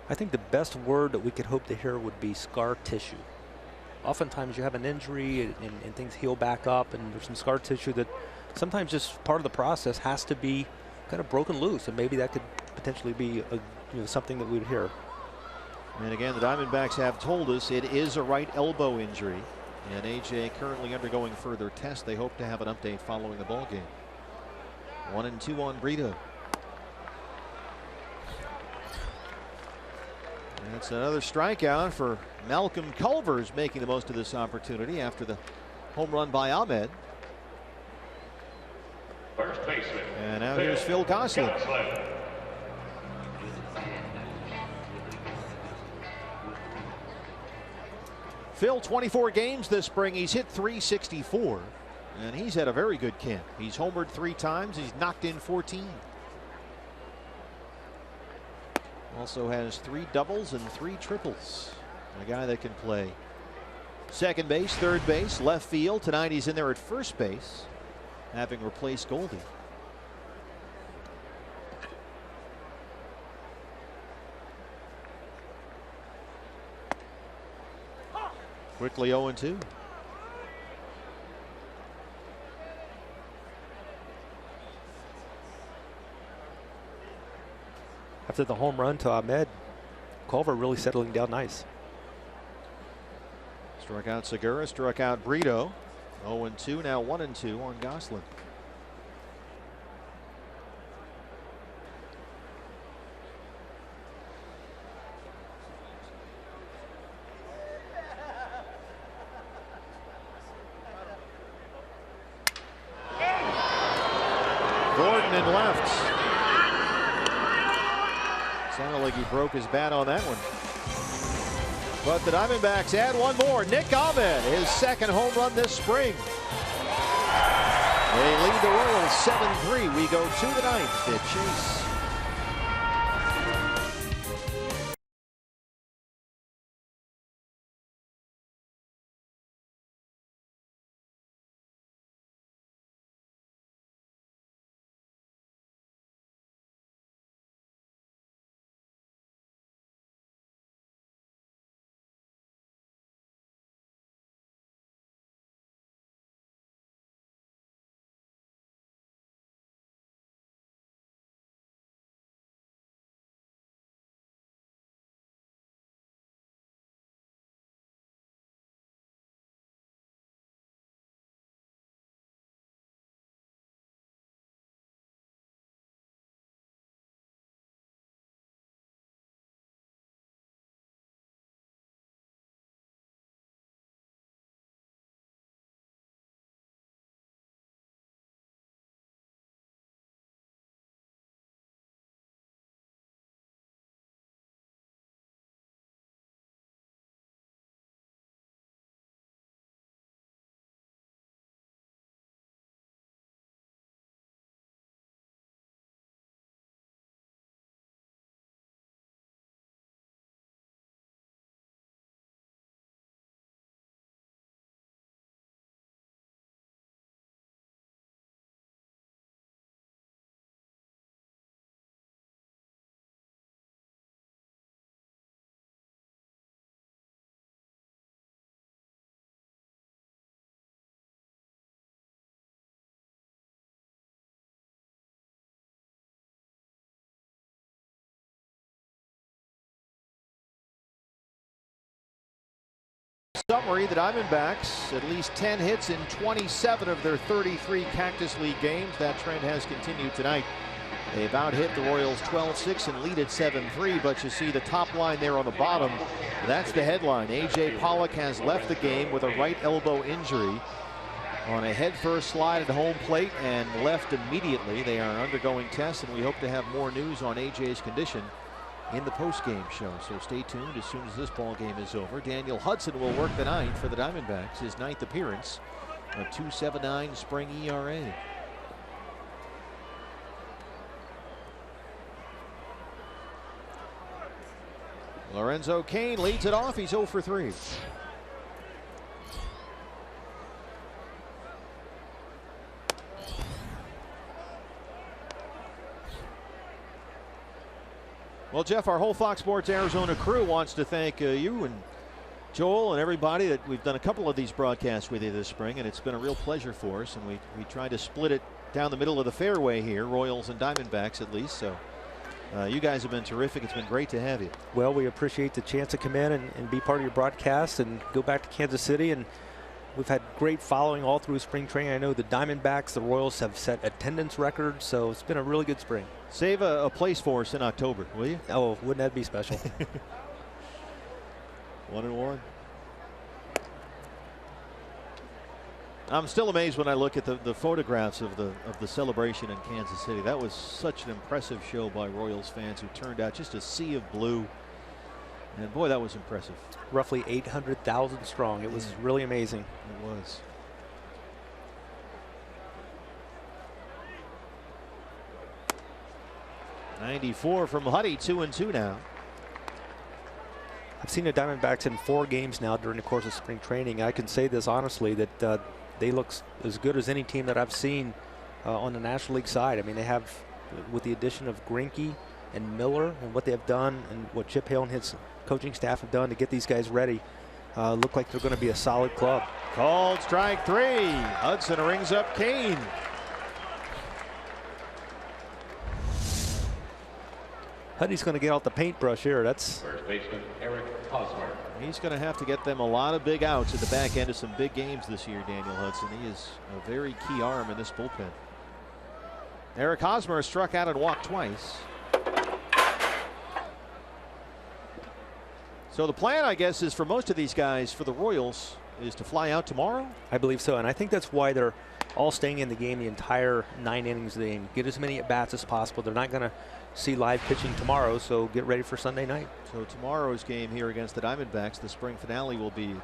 I think the best word that we could hope to hear would be scar tissue. Oftentimes you have an injury and things heal back up, and there's some scar tissue that sometimes just part of the process has to be kind of broken loose, and maybe that could potentially be something that we would hear. And again, the Diamondbacks have told us it is a right elbow injury, and A.J. currently undergoing further tests. They hope to have an update following the ball game. 1-2 on Brito. That's another strikeout for Malcolm Culver's, making the most of this opportunity after the home run by Ahmed. First baseman. And now here's Phil Gosselin. Phil, 24 games this spring. He's hit .364, and he's had a very good camp. He's homered 3 times. He's knocked in 14. Also has 3 doubles and 3 triples. A guy that can play second base, third base, left field. Tonight he's in there at first base, having replaced Goldie. Quickly 0-2. After the home run to Ahmed, Culver really settling down nice. Struck out Segura, struck out Brito. 0-2, now 1-2 on Gosselin. Gordon in left. Sounded like he broke his bat on that one. But the Diamondbacks add one more. Nick Ahmed, his second home run this spring. They lead the Royals 7-3. We go to the 9th at Chase. Summary, the Diamondbacks, at least 10 hits in 27 of their 33 Cactus League games. That trend has continued tonight. They've out-hit the Royals 12-6 and lead at 7-3, but you see the top line there on the bottom. That's the headline. A.J. Pollock has left the game with a right elbow injury on a head-first slide at home plate and left immediately. They are undergoing tests, and we hope to have more news on A.J.'s condition in the post-game show. So stay tuned as soon as this ball game is over. Daniel Hudson will work the ninth for the Diamondbacks, his 9th appearance, a 2.79 spring ERA. Lorenzo Cain leads it off. He's 0 for 3. Well, Jeff, our whole Fox Sports Arizona crew wants to thank you and Joel and everybody that we've done a couple of these broadcasts with you this spring, and it's been a real pleasure for us. And we tried to split it down the middle of the fairway here, Royals and Diamondbacks at least. So you guys have been terrific. It's been great to have you. Well, we appreciate the chance to come in and be part of your broadcast and go back to Kansas City. And we've had great following all through spring training. I know the Diamondbacks, the Royals have set attendance records, so it's been a really good spring. Save a place for us in October, will you? Oh, wouldn't that be special? 1-1. I'm still amazed when I look at the photographs of the celebration in Kansas City. That was such an impressive show by Royals fans who turned out, just a sea of blue. And boy, that was impressive. Roughly 800,000 strong. It was really amazing. It was. '94 from Huddy, 2-2 now. I've seen the Diamondbacks in 4 games now during the course of spring training. I can say this honestly, that they look as good as any team that I've seen on the National League side. I mean, they have, with the addition of Greinke and Miller and what they have done and what Chip Hale and his coaching staff have done to get these guys ready, look like they're going to be a solid club. Called strike 3. Hudson rings up Cain. Huddy's going to get out the paintbrush here. That's First baseman Eric Hosmer. He's going to have to get them a lot of big outs at the back end of some big games this year, Daniel Hudson. He is a very key arm in this bullpen. Eric Hosmer struck out and walked twice. So the plan, I guess, is for most of these guys, for the Royals, is to fly out tomorrow? I believe so, and I think that's why they're all staying in the game the entire 9 innings of the game. Get as many at-bats as possible. They're not going to see live pitching tomorrow, so get ready for Sunday night. So tomorrow's game here against the Diamondbacks, the spring finale, will be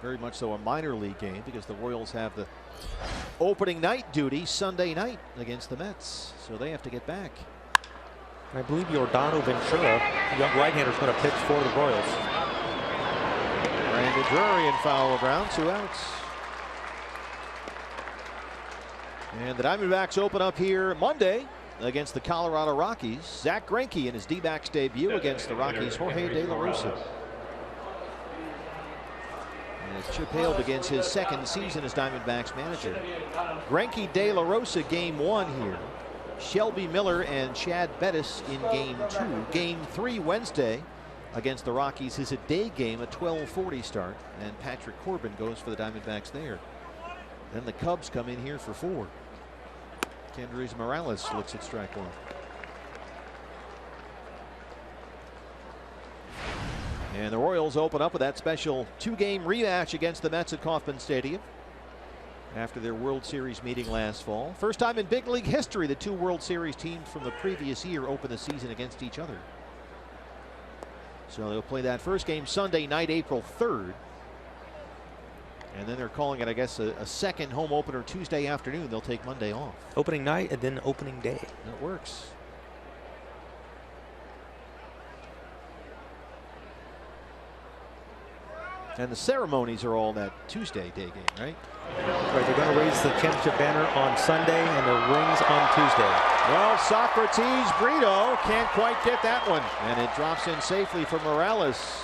very much so a minor league game because the Royals have the opening night duty Sunday night against the Mets, so they have to get back. I believe Yordano Ventura, young right-hander, is going to pitch for the Royals. Brandon Drury in foul ground, 2 outs. And the Diamondbacks open up here Monday against the Colorado Rockies. Zach Greinke in his D-backs debut against the Rockies' Jorge De La Rosa. And as Chip Hale begins his 2nd season as Diamondbacks manager. Greinke, De La Rosa, game 1 here. Shelby Miller and Chad Bettis in game 2. Game 3 Wednesday against the Rockies is a day game, a 12:40 start, and Patrick Corbin goes for the Diamondbacks there. Then the Cubs come in here for 4. Kendrys Morales looks at strike 1. And the Royals open up with that special 2-game rematch against the Mets at Kauffman Stadium after their World Series meeting last fall. First time in big league history the 2 World Series teams from the previous year open the season against each other. So they'll play that first game Sunday night, April 3rd. And then they're calling it, I guess, a second home opener Tuesday afternoon. They'll take Monday off. Opening night and then opening day. That works. And the ceremonies are all that Tuesday day game, right? Right, they're going to raise the championship banner on Sunday and the rings on Tuesday. Well, Socrates Brito can't quite get that one. And it drops in safely for Morales.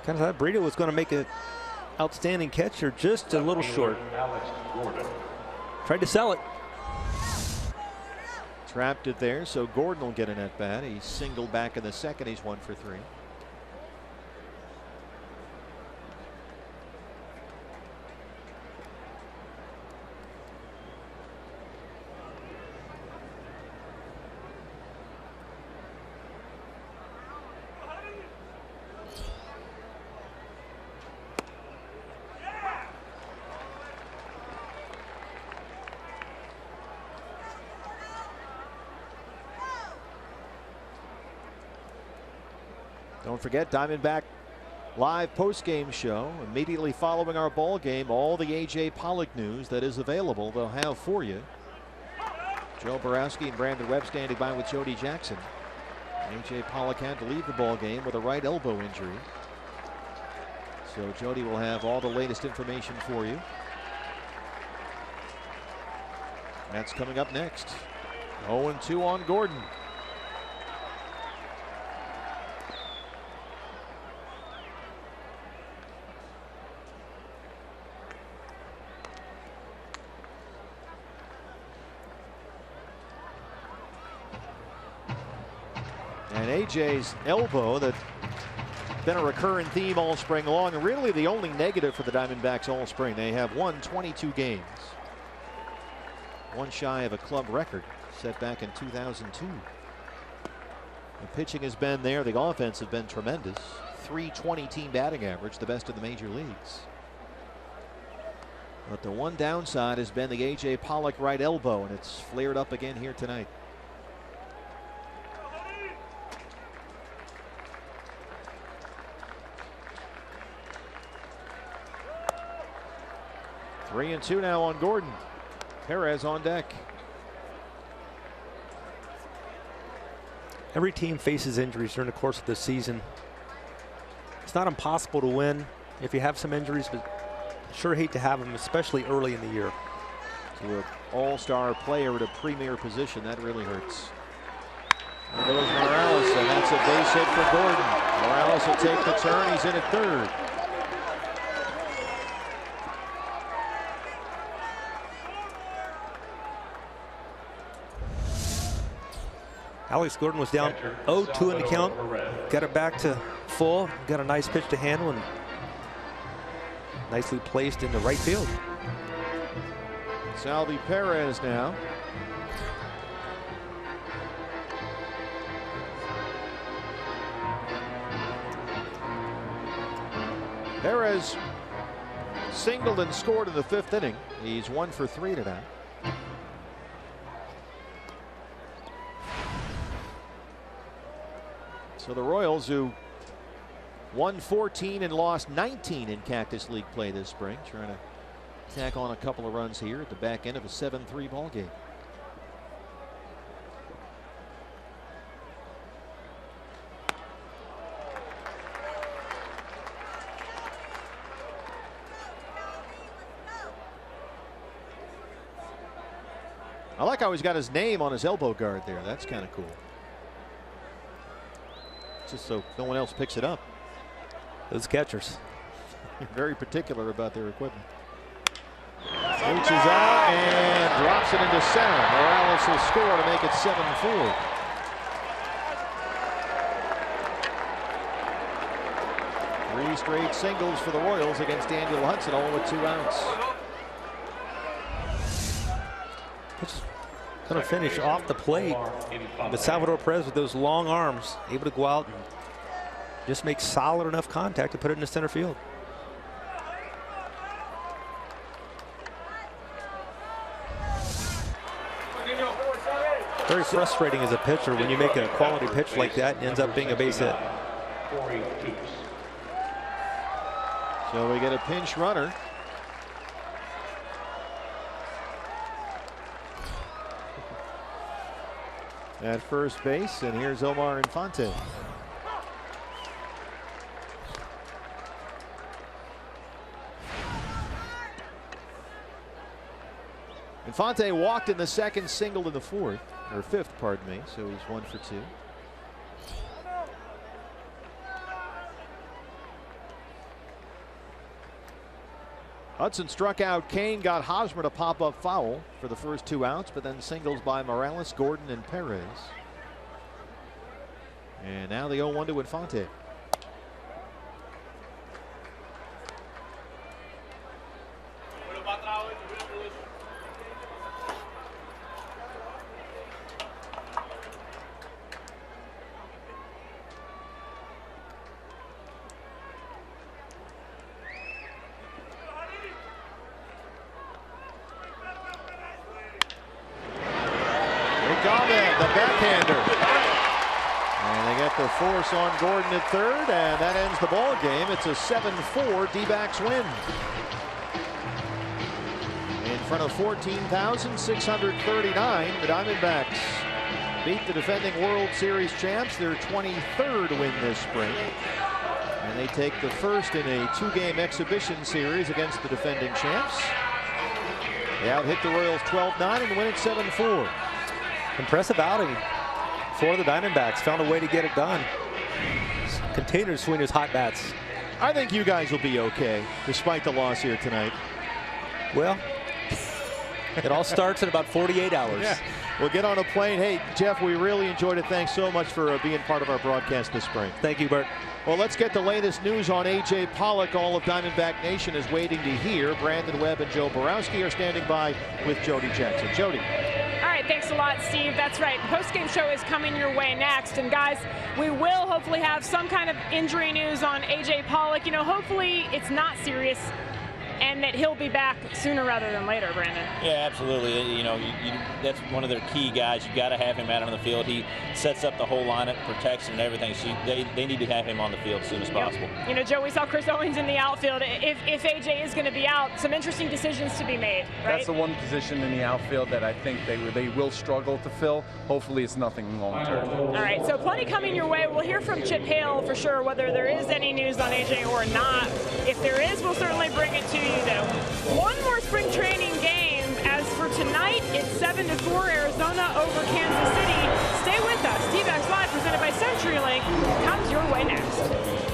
Kind of thought Brito was going to make an outstanding catch, or just a little short. Alex Gordon. Tried to sell it. Trapped it there, so Gordon will get an at bat. He singled back in the second. He's 1 for 3. Don't forget, Diamondback live post-game show immediately following our ball game. All the A.J. Pollock news that is available, they'll have for you. Joe Borowski and Brandon Webb standing by with Jody Jackson. A.J. Pollock had to leave the ball game with a right elbow injury. So Jody will have all the latest information for you. That's coming up next. 0-2 on Gordon. And AJ's elbow, that's been a recurring theme all spring long, and really the only negative for the Diamondbacks all spring. They have won 22 games. One shy of a club record set back in 2002. The pitching has been there. The offense has been tremendous. .320 team batting average, the best in the major leagues. But the one downside has been the A.J. Pollock right elbow, and it's flared up again here tonight. Three and two now on Gordon. Perez on deck. Every team faces injuries during the course of the season. It's not impossible to win if you have some injuries, but sure hate to have them, especially early in the year. To an all-star player at a premier position, that really hurts. There goes Morales, and that's a base hit for Gordon. Morales will take the turn. He's in at third. Alex Gordon was down 0-2 in the count. Got it back to full. Got a nice pitch to handle and nicely placed in the right field. Salvi Perez now. Perez singled and scored in the fifth inning. He's 1 for 3 tonight. So the Royals, who won 14 and lost 19 in Cactus League play this spring, trying to tack on a couple of runs here at the back end of a 7-3 ball game. I like how he's got his name on his elbow guard there. That's kind of cool. Just so no one else picks it up. Those catchers. Very particular about their equipment. Reaches out and drops it into center. Morales will score to make it 7-4. Three straight singles for the Royals against Daniel Hudson, all with 2 outs. Going to finish off the plate. But Salvador Perez with those long arms, able to go out and just make solid enough contact to put it in the center field. Very frustrating as a pitcher when you make a quality pitch like that and ends up being a base hit. So we get a pinch runner. At first base, and here's OMAR Infante. Infante walked in the second, singled in the fourth, or fifth, pardon me, so he's 1 for 2. Hudson struck out Kane, got Hosmer to pop up foul for the first 2 outs, but then singles by Morales, Gordon, and Perez. And now the 0-1 to Infante. The backhander. And they get the force on Gordon at third, and that ends the ball game. It's a 7-4 D-backs win. In front of 14,639, the Diamondbacks beat the defending World Series champs, their 23rd win this spring. And they take the first in a 2-game exhibition series against the defending champs. They out-hit the Royals 12-9 and win it 7-4. Impressive outing for the Diamondbacks. Found a way to get it done. Continued to swing his hot bats. I think you guys will be okay, despite the loss here tonight. Well, it all starts in about 48 hours. Yeah. We'll get on a plane. Hey, Jeff, we really enjoyed it. Thanks so much for being part of our broadcast this spring. Thank you, Bert. Well, let's get the latest news on A.J. Pollock. All of Diamondback Nation is waiting to hear. Brandon Webb and Joe Borowski are standing by with Jody Jackson. Jody. All right, thanks a lot, Steve. That's right. Post-game show is coming your way next. And guys, we will hopefully have some kind of injury news on A.J. Pollock. You know, hopefully it's not serious and that he'll be back sooner rather than later, Brandon. Yeah, absolutely. You know, that's one of their key guys. You've got to have him out on the field. He sets up the whole lineup, protection and everything. So they need to have him on the field as soon as possible. You know, Joe, we saw Chris Owens in the outfield. If AJ is going to be out, some interesting decisions to be made, right? That's the one position in the outfield that I think they will struggle to fill. Hopefully it's nothing long term. All right, so plenty coming your way. We'll hear from Chip Hale for sure whether there is any news on AJ or not. If there is, we'll certainly bring it to you, though. One more spring training game. As for tonight, it's 7-4 Arizona over Kansas City. Stay with us. D-backs Live, presented by CenturyLink, comes your way next.